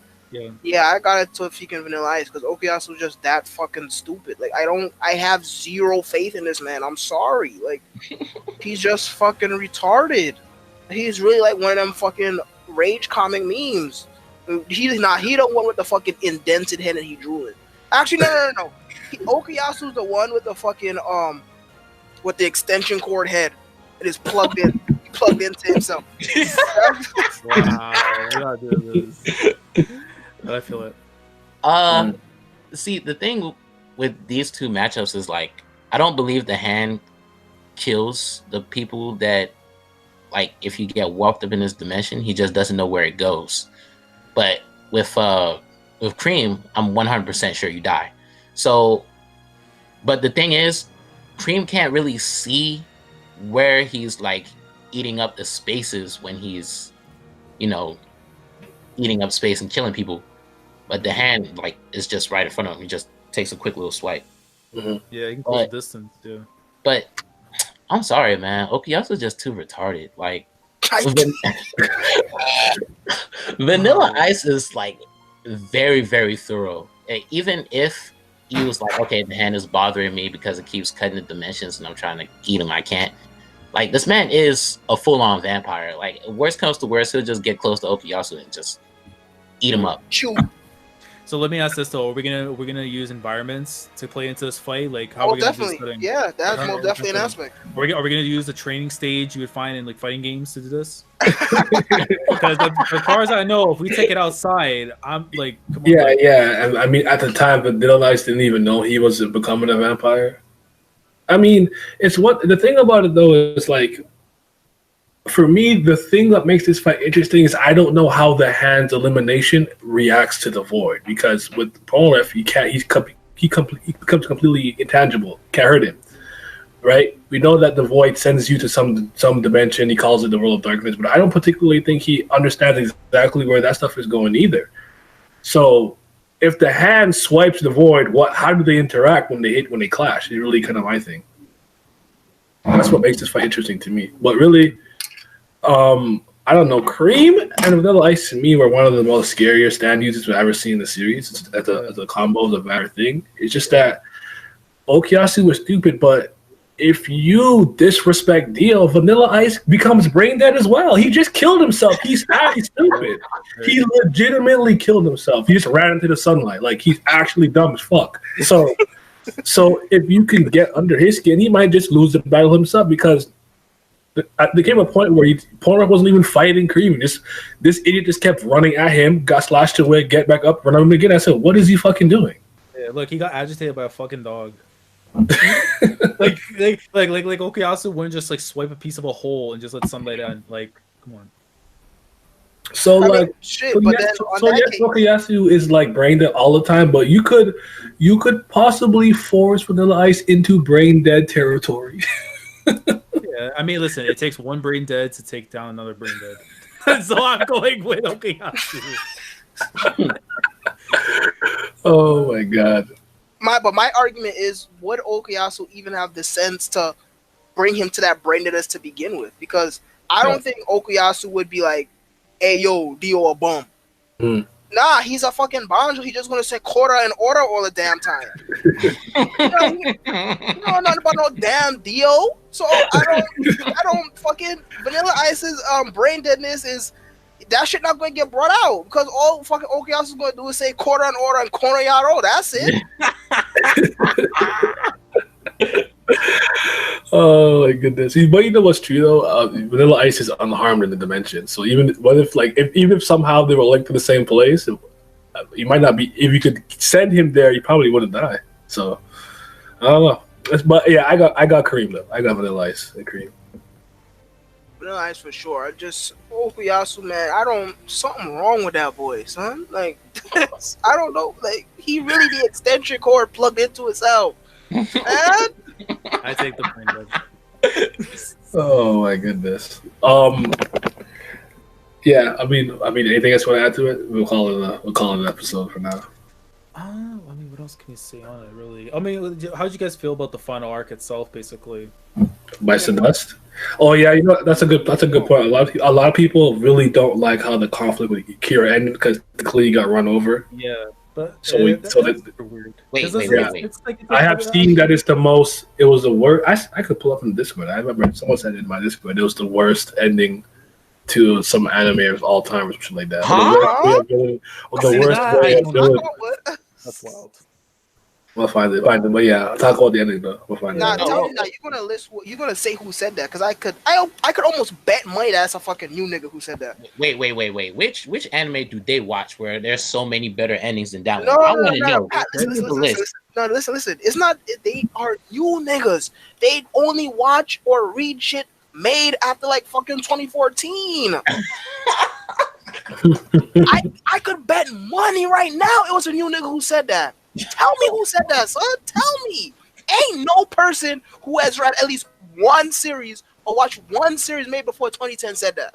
Yeah, I got it to freaking Vanilla Ice because Okayasu just that fucking stupid. Like I have zero faith in this man. I'm sorry. Like he's just fucking retarded. He's really like one of them fucking rage comic memes. He's not. He the one with the fucking indented head and he drew it. Actually, no. Okayasu's the one with the fucking with the extension cord head. It is plugged into himself.
Wow, we gotta do this. I feel it.
See, the thing with these two matchups is like I don't believe the hand kills the people that, like, if you get warped up in this dimension, he just doesn't know where it goes. But with Cream, I'm 100% sure you die. So, but the thing is, Cream can't really see where he's like eating up the spaces when he's, eating up space and killing people. But the hand, like, is just right in front of him. He just takes a quick little swipe.
Yeah, you can close distance. Yeah.
But I'm sorry, man. Okayasu's just too retarded. Like, Vanilla Ice is like very, very thorough. Even if he was like, okay, the hand is bothering me because it keeps cutting the dimensions and I'm trying to eat him, I can't. Like, this man is a full-on vampire. Like, worst comes to worst, he'll just get close to Okayasu and just eat him up.
Chew.
So let me ask this though: Are we gonna use environments to play into this fight? Like how are we gonna
definitely.
do this?
Yeah, that's more definitely an aspect.
Are we gonna use the training stage you would find in like fighting games to do this? Because as far as I know, if we take it outside, I'm like, come on,
Yeah,
like,
yeah. And I mean, at the time, the Vanilla Ice didn't even know he was becoming a vampire. I mean, it's what the thing about it though is like, for me, the thing that makes this fight interesting is I don't know how the hand's elimination reacts to the void, because with Polnareff, he becomes completely intangible. Can't hurt him, right? We know that the void sends you to some dimension. He calls it the world of darkness, but I don't particularly think he understands exactly where that stuff is going either. So, if the hand swipes the void, how do they interact when they clash? It's really kind of my thing. That's what makes this fight interesting to me. But really, I don't know. Cream and Vanilla Ice to me were one of the most scarier stand users we've ever seen in the series. As a combo of a better thing. It's just that Okuyasu was stupid, but if you disrespect Dio, Vanilla Ice becomes brain dead as well. He just killed himself. He's stupid. He legitimately killed himself. He just ran into the sunlight. Like, he's actually dumb as fuck. So if you can get under his skin, he might just lose the battle himself, because there came a point where Polnareff wasn't even fighting Cream. This idiot just kept running at him, got slashed away, get back up, run at him again. I said, what is he fucking doing?
Yeah, look, he got agitated by a fucking dog. like Okuyasu wouldn't just like swipe a piece of a hole and just let sunlight in. Like, come on.
So Okuyasu is like brain dead all the time, but you could possibly force Vanilla Ice into brain dead territory.
Yeah, I mean, listen, it takes one brain dead to take down another brain dead. So I'm going with Okuyasu.
Oh my god.
My argument is, would Okuyasu even have the sense to bring him to that brain deadness to begin with? Because I don't think Okuyasu would be like, hey, yo, Dio a bum. Nah, he's a fucking banjo. He's just gonna say quarter and order all the damn time. You know nothing about no damn Dio. So I don't fucking Vanilla Ice's brain deadness is that shit not gonna get brought out, because all fucking Okuyasu's gonna do is say quarter and order and corner yaro. That's it.
Oh my goodness! But you know what's true though? Vanilla Ice is unharmed in the dimension. So even if somehow they were linked to the same place, he might not be. If you could send him there, he probably wouldn't die. So I don't know. But yeah, I got Cream though. I got Vanilla Ice and Cream.
Vanilla Ice for sure. Just Okuyasu, man. Something wrong with that boy, son. Like, I don't know. Like, he really the extension cord plugged into himself. Man.
I take the brain dead.
Oh my goodness. Yeah. I mean, anything else you want to add to it? We'll call it an episode for now.
I mean, what else can you say on it, really? I mean, how did you guys feel about the final arc itself, basically?
Bites the Dust. Oh yeah, you know that's a good point. A lot of people really don't like how the conflict with Kira ended, because Klee got run over.
Yeah, but
that's
weird.
Wait.
It's
I have seen that it's the most. It was the worst. I could pull up in the Discord. I remember someone said in my Discord it was the worst ending to some anime of all time or something like that. The worst way of villain.
That's wild.
We'll find it. But yeah, I'll talk about the ending though. We'll find it.
Tell me now, you're gonna say who said that, because I could almost bet money that's a fucking new nigga who said that.
Wait. Which anime do they watch where there's so many better endings than that one? I want to know.
Listen. It's not. They are you niggas. They only watch or read shit made after like fucking 2014. I could bet money right now it was a new nigga who said that. Tell me who said that, son. Tell me. Ain't no person who has read at least one series or watched one series made before 2010 said that.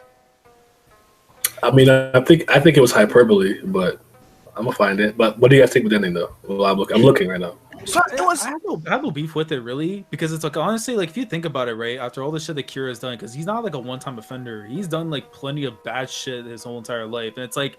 I mean, I think it was hyperbole, but I'm gonna find it. But what do you guys think of the ending though? Well, I'm looking right now.
So it was.
I have no beef with it, really, because it's like, honestly, like, if you think about it, right, after all the shit that Kira has done, because he's not like a one-time offender, he's done like plenty of bad shit his whole entire life, and it's like,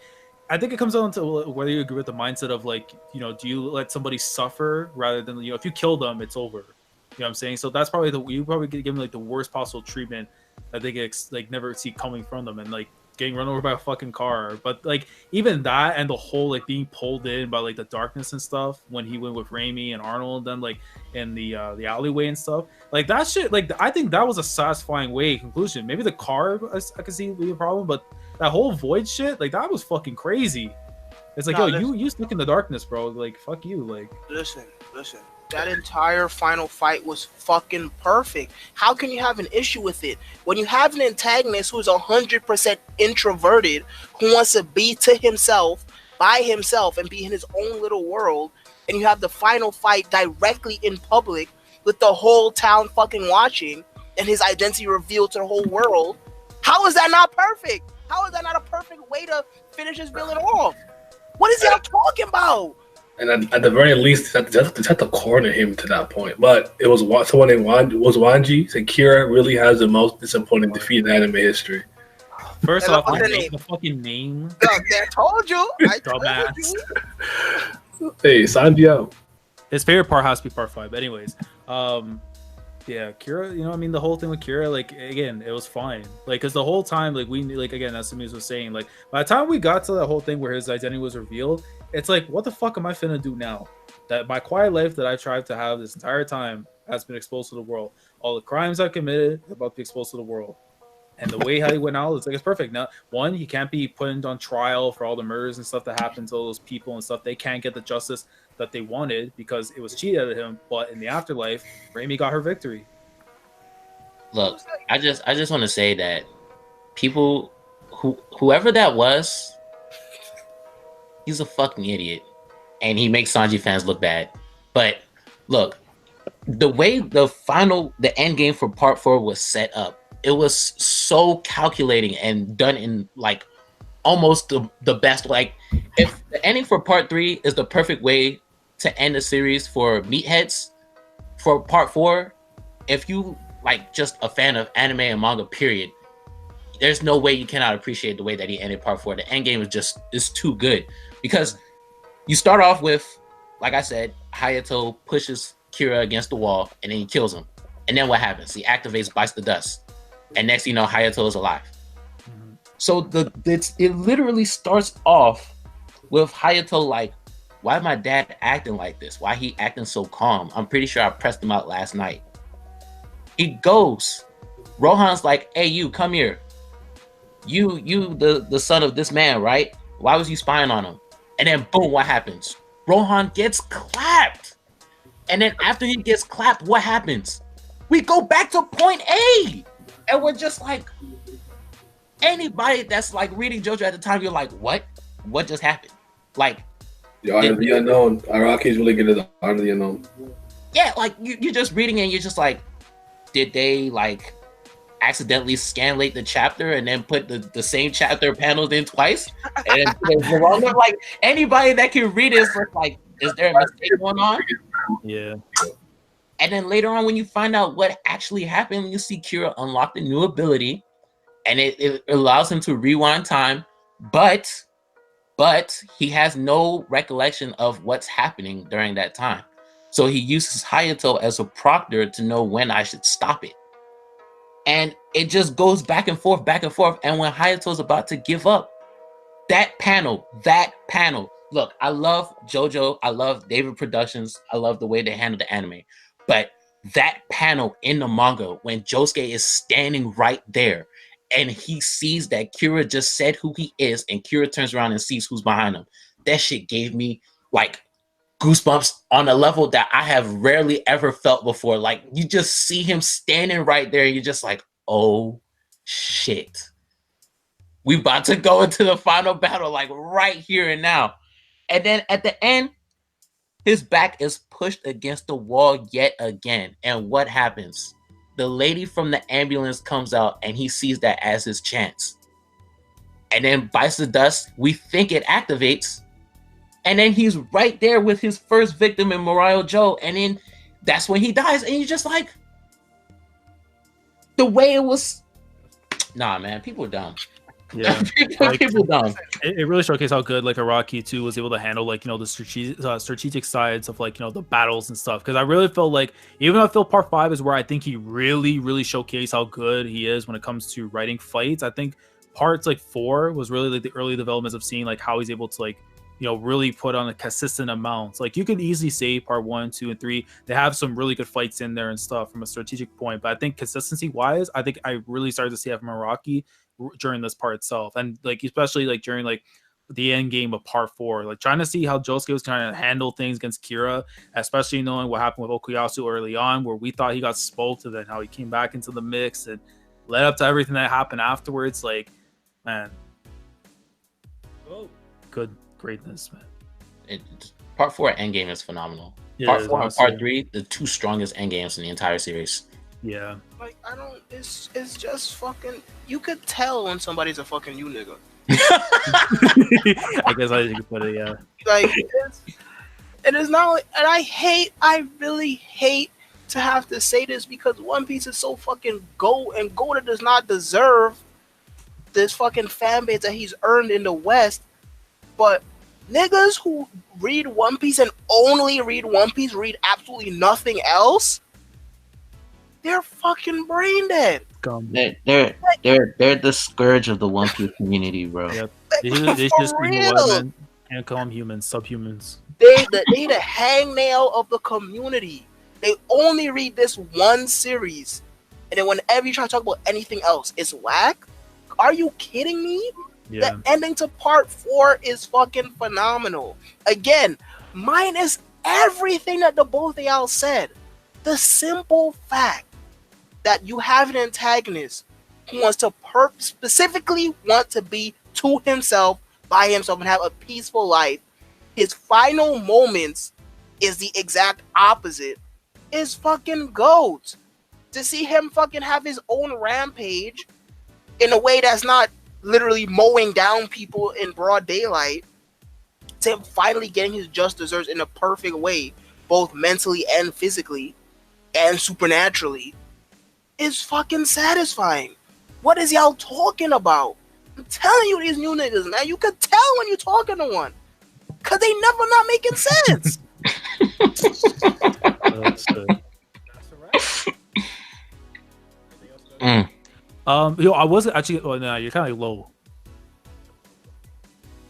I think it comes down to whether you agree with the mindset of, like, you know, do you let somebody suffer rather than, you know, if you kill them, it's over. You know what I'm saying? So that's probably you probably give them like the worst possible treatment that they get like never see coming from them. And like getting run over by a fucking car. But like even that and the whole like being pulled in by like the darkness and stuff when he went with Raimi and Arnold, then like in the alleyway and stuff, like that shit. Like I think that was a satisfying way conclusion. Maybe the car I could see be a problem, but that whole void shit, like that was fucking crazy. It's like, you stuck in the darkness, bro. Like, fuck you. Like,
listen. That entire final fight was fucking perfect. How can you have an issue with it when you have an antagonist who's 100% introverted, who wants to be to himself, by himself, and be in his own little world, and you have the final fight directly in public with the whole town fucking watching, and his identity revealed to the whole world? How is that not perfect? How is that not a perfect way to finish this villain off? What is y'all talking about?
And at the very least, they had to corner him to that point. But it was someone named Wanji. Said Kira really has the most disappointing defeat in anime history.
First off, the fucking name.
I told you.
Dumbass.
Hey, Sandio.
His favorite part has to be part 5. But anyways, yeah, Kira, you know, I mean, the whole thing with Kira, like, again, it was fine. Like, because the whole time, like, again, as Simmy was saying, like, by the time we got to that whole thing where his identity was revealed, it's like, what the fuck am I finna do now? That my quiet life that I tried to have this entire time has been exposed to the world. All the crimes I committed are about to be exposed to the world. And the way how he went out, it's like, it's perfect. Now, one, he can't be put on trial for all the murders and stuff that happened to all those people and stuff. They can't get the justice that they wanted because it was cheated at him. But in the afterlife, Raimi got her victory.
Look, I just want to say that people, whoever that was, he's a fucking idiot, and he makes Sanji fans look bad. But look, the way the end game for Part 4 was set up, it was so calculating and done in like almost the best. Like, if the ending for Part 3 is the perfect way to end the series for meatheads, for Part 4, if you like just a fan of anime and manga, period, there's no way you cannot appreciate the way that he ended Part 4. The end game is too good, because you start off with, like I said, Hayato pushes Kira against the wall and then he kills him. And then what happens? He activates Bites the Dust. And next thing you know, Hayato is alive. Mm-hmm. So it literally starts off with Hayato like, why my dad acting like this? Why he acting so calm? I'm pretty sure I pressed him out last night. He goes. Rohan's like, hey, you, come here. You the son of this man, right? Why was you spying on him? And then boom, what happens? Rohan gets clapped. And then after he gets clapped, what happens? We go back to point A. And we're just like, anybody that's like reading JoJo at the time, you're like, what? What just happened? Like,
the art of the unknown. Araki's really good at the art of the unknown.
Yeah, like you're just reading it and you're just like, did they like accidentally scanlate the chapter and then put the same chapter panels in twice? And like anybody that can read it is like, is there a mistake going on?
Yeah.
And then later on, when you find out what actually happened, you see Kira unlock the new ability, and it allows him to rewind time, but he has no recollection of what's happening during that time. So he uses Hayato as a proctor to know when I should stop it. And it just goes back and forth. And when Hayato's about to give up, that panel, look, I love JoJo. I love David Productions. I love the way they handle the anime. But that panel in the manga, when Josuke is standing right there and he sees that Kira just said who he is, and Kira turns around and sees who's behind him, that shit gave me like goosebumps on a level that I have rarely ever felt before. Like, you just see him standing right there and you're just like, oh shit. We about to go into the final battle, like right here and now. And then at the end, his back is pushed against the wall yet again. And what happens? The lady from the ambulance comes out and he sees that as his chance. And then Bites the Dust, we think it activates. And then he's right there with his first victim in Morioh Cho. And then that's when he dies. And you're just like, the way it was. Nah, man, people are dumb.
Yeah,
people dumb.
It really showcased how good like Araki too was able to handle like, you know, the strategic sides of like, you know, the battles and stuff. Because I really felt like, even though I feel Part 5 is where I think he really showcased how good he is when it comes to writing fights, I think parts like 4 was really like the early developments of seeing like how he's able to like, you know, really put on a consistent amount. Like you could easily say part 1, 2, and 3, they have some really good fights in there and stuff from a strategic point. But I think consistency wise, I think I really started to see that from Meraki during this part itself, and like especially like during like the end game of part 4, like trying to see how Josuke was trying to handle things against Kira, especially knowing what happened with Okuyasu early on, where we thought he got smoked, and then how he came back into the mix and led up to everything that happened afterwards. Like, man, good greatness, man.
Part 4 endgame is phenomenal.
Yeah,
Part 4 and
awesome.
Part 3, the 2 strongest endgames in the entire series.
Yeah.
Like, I don't. It's just fucking. You could tell when somebody's a fucking you nigga.
I guess I could put it, yeah.
Like, it is not. Like, and I really hate to have to say this because One Piece is so fucking GOAT, and GOAT does not deserve this fucking fan base that he's earned in the West. But niggas who read One Piece and only read One Piece, read absolutely nothing else, they're fucking brain dead.
They're the scourge of the One Piece community, bro.
Yep. They just
For
you know
real.
what, man? Can't call them humans, subhumans.
They the hangnail of the community. They only read this one series, and then whenever you try to talk about anything else, it's whack. Are you kidding me?
Yeah.
The ending to part 4 is fucking phenomenal. Again, minus everything that the both of y'all said. The simple fact that you have an antagonist who wants to specifically want to be to himself, by himself, and have a peaceful life. His final moments is the exact opposite. Is fucking GOAT. To see him fucking have his own rampage in a way that's not literally mowing down people in broad daylight, to him finally getting his just deserts in a perfect way, both mentally and physically and supernaturally, is fucking satisfying. What is y'all talking about? I'm telling you, these new niggas, man, you can tell when you're talking to one, cause they never not making sense.
Yo, I wasn't actually. Oh no, you're kind of low.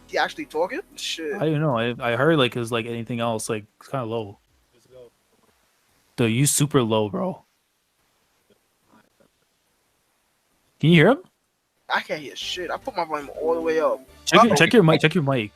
You actually talking? Shit.
I don't know. I heard like it was like anything else, like it's kind of low. Dude, you super low, bro. Can you hear him?
I can't hear shit. I put my volume all the way up.
Check your mic. Check your mic.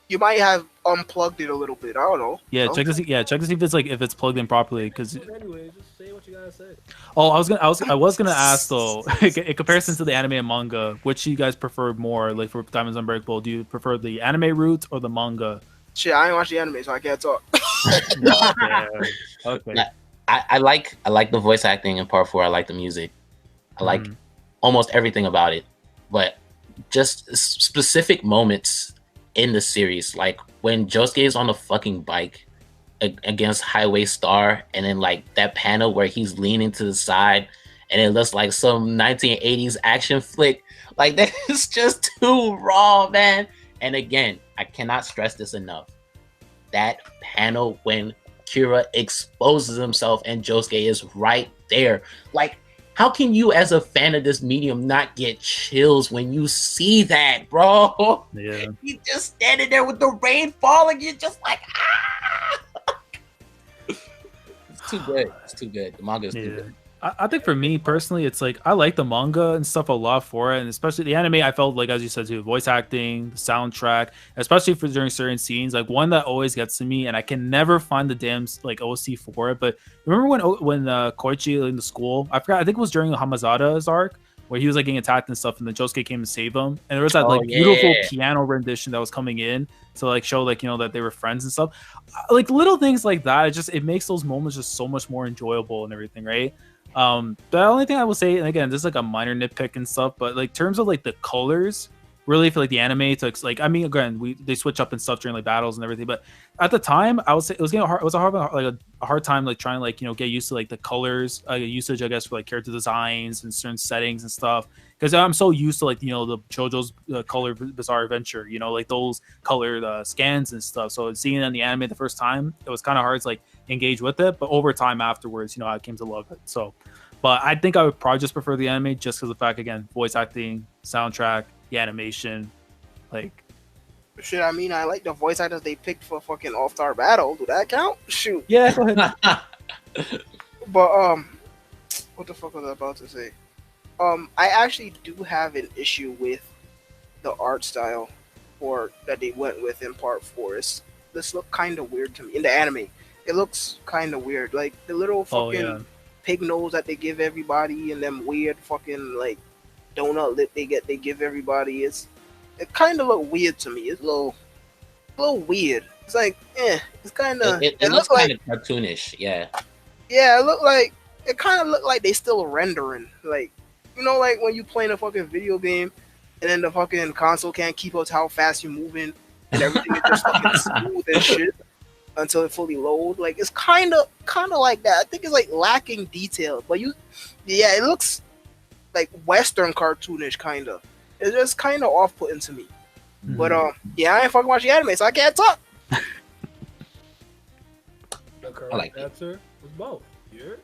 You might have unplugged it a little bit. I don't know.
Yeah,
No?
check to see. Yeah, check to see if it's like if it's plugged in properly. Because
Anyway, just say what you gotta say.
oh, I was gonna ask though, in comparison to the anime and manga, which you guys prefer more? Like for Diamonds Unbreakable, do you prefer the anime route or the manga?
Shit, I ain't watch the anime, so I can't talk.
Yeah. Okay.
I like the voice acting in part 4. I like the music. I like almost everything about it, but just specific moments in the series, like when Josuke is on the fucking bike against Highway Star, and then like that panel where he's leaning to the side, and it looks like some 1980s action flick. Like that is just too raw, man. And again, I cannot stress this enough. That panel when Kira exposes himself and Josuke is right there. Like, how can you, as a fan of this medium, not get chills when you see that, bro?
Yeah.
You just standing there with the rain falling. You're just like, ah! It's too good. It's too good. The manga is too good.
I think for me personally, it's like I like the manga and stuff a lot for it, and especially the anime. I felt like, as you said too, voice acting, the soundtrack, especially for during certain scenes. Like one that always gets to me, and I can never find the damn like OC for it. But remember when Koichi in the school? I forgot. I think it was during Hamazada's arc where he was like getting attacked and stuff, and then Josuke came to save him. And there was that beautiful piano rendition that was coming in to like show like that they were friends and stuff. Like little things like that. It makes those moments just so much more enjoyable and everything, right? The only thing I will say, and again, this is like a minor nitpick and stuff, but like terms of like the colors, really feel like the anime took like, I mean, again, they switch up and stuff during like battles and everything, but at the time, I would say it was a hard time like trying to like get used to like the colors usage, I guess, for like character designs and certain settings and stuff, because I'm so used to like the JoJo's color bizarre adventure, like those colored scans and stuff. So seeing it in the anime the first time, it was kind of hard to like engage with it, but over time afterwards, I came to love it. So But I think I would probably just prefer the anime just because of the fact, again, voice acting, soundtrack, the animation, like.
Shit, I mean, I like the voice actors they picked for fucking All-Star Battle. Do that count? Shoot.
Yeah, go ahead.
But what the fuck was I about to say? I actually do have an issue with the art style or that they went with in part 4. This look kind of weird to me in the anime. It looks kind of weird, like the little fucking pig nose that they give everybody, and them weird fucking like donut lip they give everybody. It kind of look weird to me. It's a little weird. It's like, it's kind of.
It looks kind of cartoonish, yeah.
Yeah, it kind of looked like they still rendering, like, you know, like when you playing a fucking video game, and then the fucking console can't keep up with how fast you're moving, and everything is just fucking smooth and shit until it fully load. Like, it's kind of like that. I think it's like lacking detail, but it looks like Western cartoonish kind of. It's just kind of off-putting to me. Mm-hmm. But I ain't fucking watching anime, so I can't talk.
The correct answer was both. Yeah.